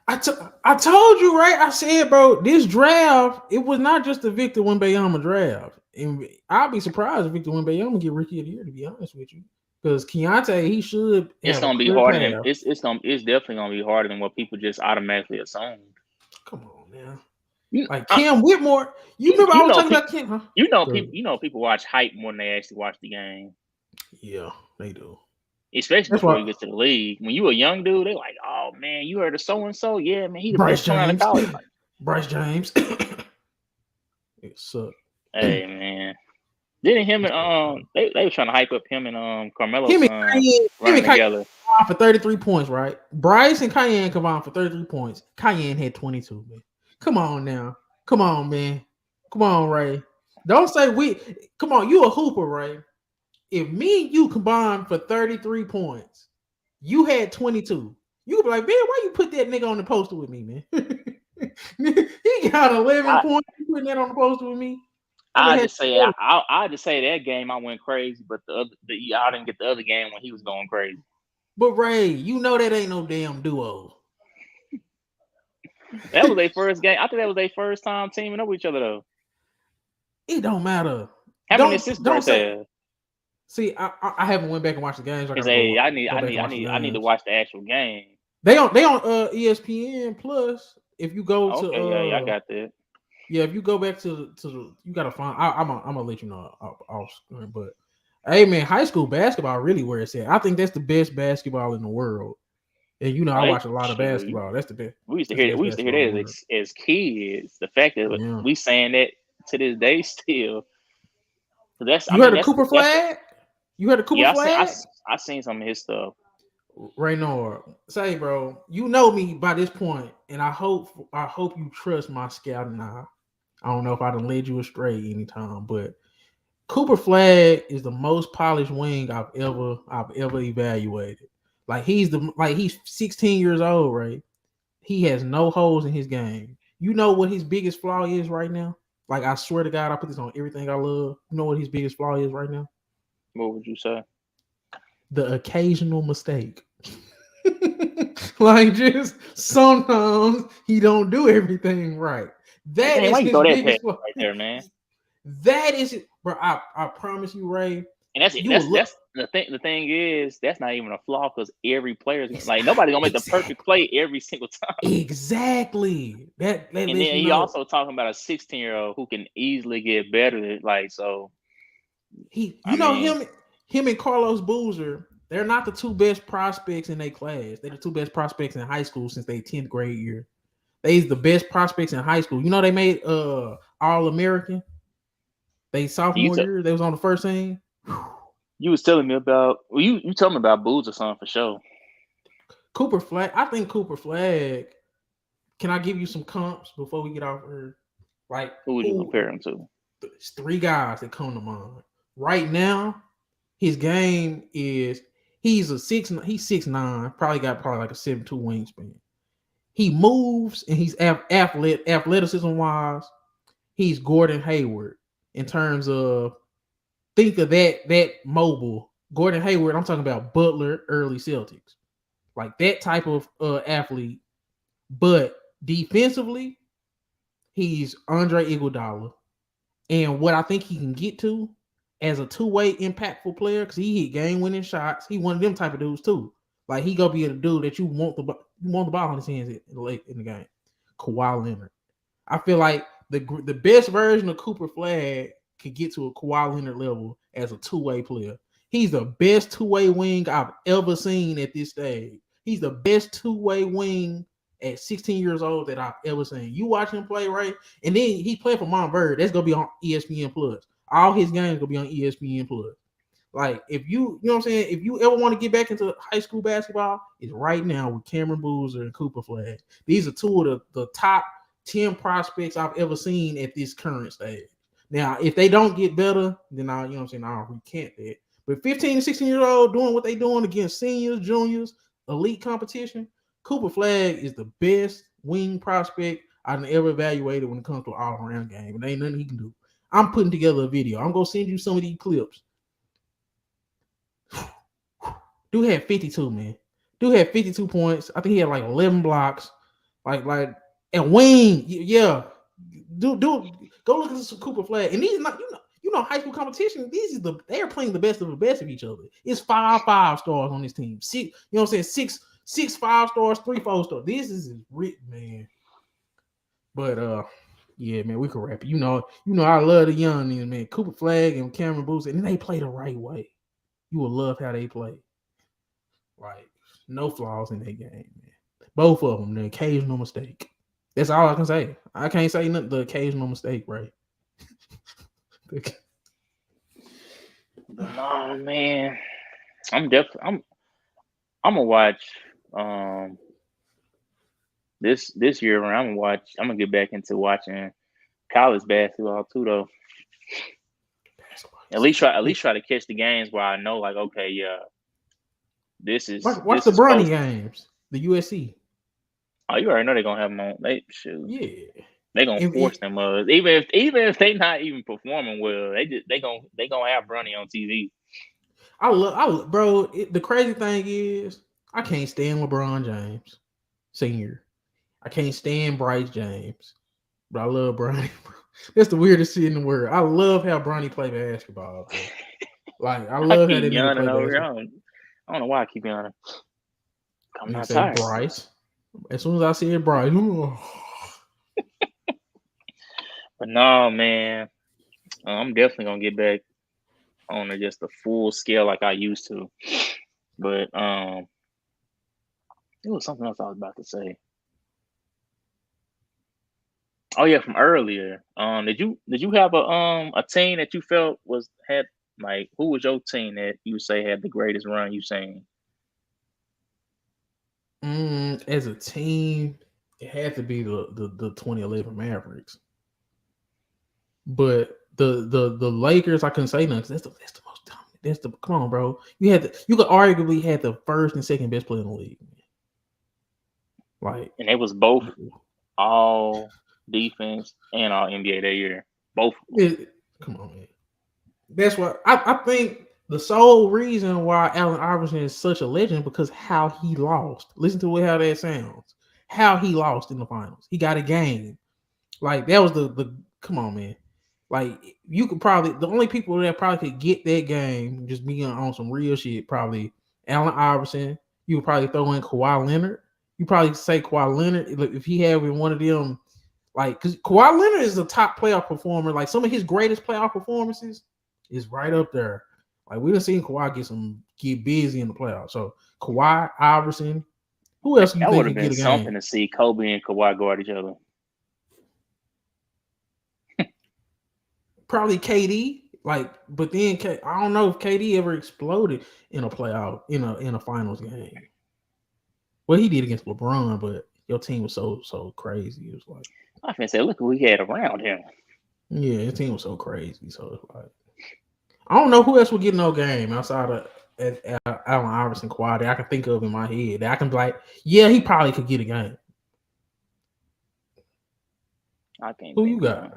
I told you, right? I said, bro, this draft, it was not just the Victor Wembanyama draft. And I'll be surprised if Victor Wembanyama get rookie of the year, to be honest with you. Because Keontae, he should. It's gonna be harder than it's definitely gonna be harder than what people just automatically assumed. Come on now. Like Cam Whitmore, you remember I was talking about Cam? Huh? People watch hype more than they actually watch the game. Yeah, they do. Especially before you get to the league. When you a young dude, they like, oh man, you heard of so and so? Yeah, man, he the best player out of college. Bryce James. It sucked. Hey man, didn't him and they were trying to hype up him and Carmelo running together for 33 points, right? Bryce and Cayenne combined for 33 points. Cayenne had 22, man. Come on now. Come on, man. Come on, Ray. Don't say we. Come on, you a hooper, Ray. If me and you combined for 33 points, you had 22. You could be like, man, why you put that nigga on the poster with me, man? He got 11 points. You putting that on the poster with me? I just say that game I went crazy, but y'all didn't get the other game when he was going crazy. But Ray, you know that ain't no damn duo. That was their first game. I think that was their first time teaming up with each other, though. It don't matter. How many assists Bryce have? See, I haven't went back and watched the games. I need to watch the actual game. They on ESPN Plus. If you go to I got that. Yeah, if you go back to you gotta find. I'm gonna let you know off screen. But hey, man, high school basketball really where it's at. I think that's the best basketball in the world. And I watch a lot of basketball. That's the best. We used to hear that as kids. The fact that we saying that to this day still. You heard of Cooper Flagg? You heard of Cooper Flagg? I seen some of his stuff. Raynor, say, bro, you know me by this point, and I hope you trust my scouting eye. I don't know if I done led you astray anytime, but Cooper Flagg is the most polished wing I've ever evaluated. Like he's 16 years old, right? He has no holes in his game. You know what his biggest flaw is right now? Like I swear to God, I put this on everything I love. You know what his biggest flaw is right now? What would you say? The occasional mistake. Like just sometimes he don't do everything right. That is his biggest flaw right there, man. That is it, bro. I promise you, Ray. And that's the thing. The thing is, that's not even a flaw because every player is like nobody's gonna make the perfect play every single time. Exactly. That and then he also talking about a 16-year-old who can easily get better. Him and Carlos Boozer, they're not the two best prospects in their class. They're the two best prospects in high school since their 10th grade year. They's the best prospects in high school. You know they made All-American. They sophomore year. They was on the first team. You was telling me about you told me about Boozer or something for sure. Cooper Flagg. I think Cooper Flagg. Can I give you some comps before we get off here? Like who would you compare him to? There's three guys that come to mind. Right now, his game is he's 6'9", probably like a 7'2" wingspan. He moves and he's athleticism wise. He's Gordon Hayward in terms of think of that mobile Gordon Hayward. I'm talking about Butler early Celtics, like that type of athlete. But defensively, he's Andre Iguodala, and what I think he can get to as a two-way impactful player, because he hit game-winning shots. He one of them type of dudes too. Like he gonna be a dude that you want the ball in his hands late in the game. Kawhi Leonard. I feel like the best version of Cooper Flagg could get to a Kawhi Leonard level as a two-way player. He's the best two-way wing I've ever seen at this stage. He's the best two-way wing at 16 years old that I've ever seen. You watch him play, right? And then he played for Montverde. That's gonna be on ESPN Plus. All his games gonna be on ESPN Plus. Like if you know what I'm saying, if you ever want to get back into high school basketball, it's right now with Cameron Boozer and Cooper Flagg. These are two of the top 10 prospects I've ever seen at this current stage. Now, if they don't get better, then I, you know what I'm saying, I'll recant that. But 15 and 16 years old doing what they doing against seniors, juniors, elite competition, Cooper Flagg is the best wing prospect I've ever evaluated when it comes to an all-around game. And ain't nothing he can do. I'm putting together a video. I'm gonna send you some of these clips. Dude had 52, man. Dude had 52 points. I think he had like 11 blocks. Like and wing, yeah. Dude, go look at this Cooper Flagg. And these not, you know, high school competition. They are playing the best of each other. It's 5 5-stars on this team. 6, you know what I'm saying? 6 5-stars, 3 4-stars. This is rich, man. But yeah, man, we can rap it. You know, I love the young niggas, man. Cooper Flagg and Cameron Boozer, and then they play the right way. You will love how they play. Like, no flaws in that game, man. Both of them, the occasional mistake. That's all I can say. I can't say nothing. The occasional mistake, right? No, man. I'm gonna watch this year around. I'm gonna get back into watching college basketball too, though. At least try to catch the games where I know, like, okay, yeah, this is watch the Bronny games, the USC. Oh, you already know they're gonna have them on. Yeah, they gonna force them. Even if they not even performing well, they gonna have Bronny on TV. I love, bro. The crazy thing is, I can't stand LeBron James, Senior. I can't stand Bryce James, but I love Bronny. That's the weirdest shit in the world. I love how Bronny play basketball. Bro. Like I love how they play basketball. I don't know why I keep yawning. I'm not tired. Bryce. As soon as I see it, Bryce. But no, man, I'm definitely gonna get back on just a full scale like I used to. But it was something else I was about to say. Oh yeah, from earlier. Did you have a team that you felt had like, who was your team that you say had the greatest run you've seen? As a team, it had to be the 2011 Mavericks. But the Lakers, I couldn't say nothing. That's the most dominant. Come on, bro. You could arguably had the first and second best player in the league. Like, and it was both all defense and all NBA that year. Both. Come on, man. That's what I think. The sole reason why Allen Iverson is such a legend because how he lost. Listen to how that sounds. How he lost in the finals. He got a game. Like that was the come on, man. Like you could probably the only people that probably could get that game just being on some real shit. Probably Allen Iverson. You would probably throw in Kawhi Leonard. You probably say Kawhi Leonard if he had in one of them. Like because Kawhi Leonard is a top playoff performer. Like some of his greatest playoff performances is right up there. Like we done seen Kawhi get busy in the playoffs. So Kawhi, Iverson, who else do you think could get a game? That would have been something to see Kobe and Kawhi guard each other. Probably KD. Like, but then I don't know if KD ever exploded in a playoff in a finals game. Well, he did against LeBron, but your team was so crazy. It was like I can say, look who he had around him. Yeah, his team was so crazy. So it's like. I don't know who else would get no game outside of Allen Iverson, Kawhi that I can think of in my head. That I can be like, yeah, he probably could get a game. I can't Who think you of got? one.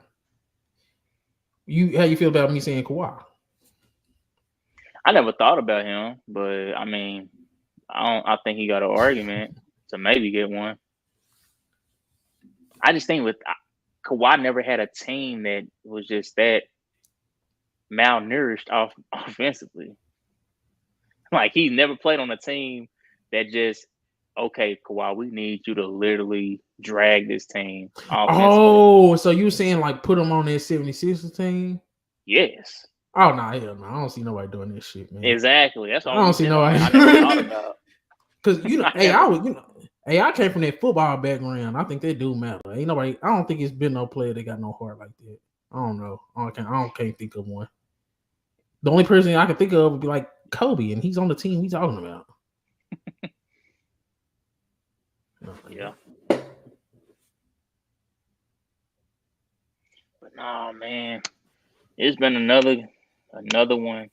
How you feel about me saying Kawhi? I never thought about him, but I mean, I think he got an argument to maybe get one. I just think with Kawhi never had a team that was just that malnourished offensively. Like he never played on a team that just okay, Kawhi, we need you to literally drag this team offensively. Oh, so you saying like put him on that 76ers team? Yes. Oh no, hell no. I don't see nobody doing this shit, man. Exactly. That's I what don't see nobody. I never thought about. Cause I came from that football background. I think they do matter. Ain't nobody. I don't think it's been no player that got no heart like that. I don't know. Can't think of one. The only person I can think of would be like Kobe, and he's on the team we talking about. Yeah. But no, man, it's been another one.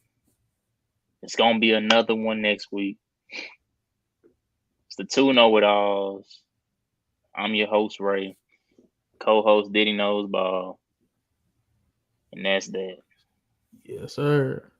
It's gonna be another one next week. It's the 2 know-it-alls. I'm your host, Ray. Co-host Diddyknowsball. And that's that. Yes, sir.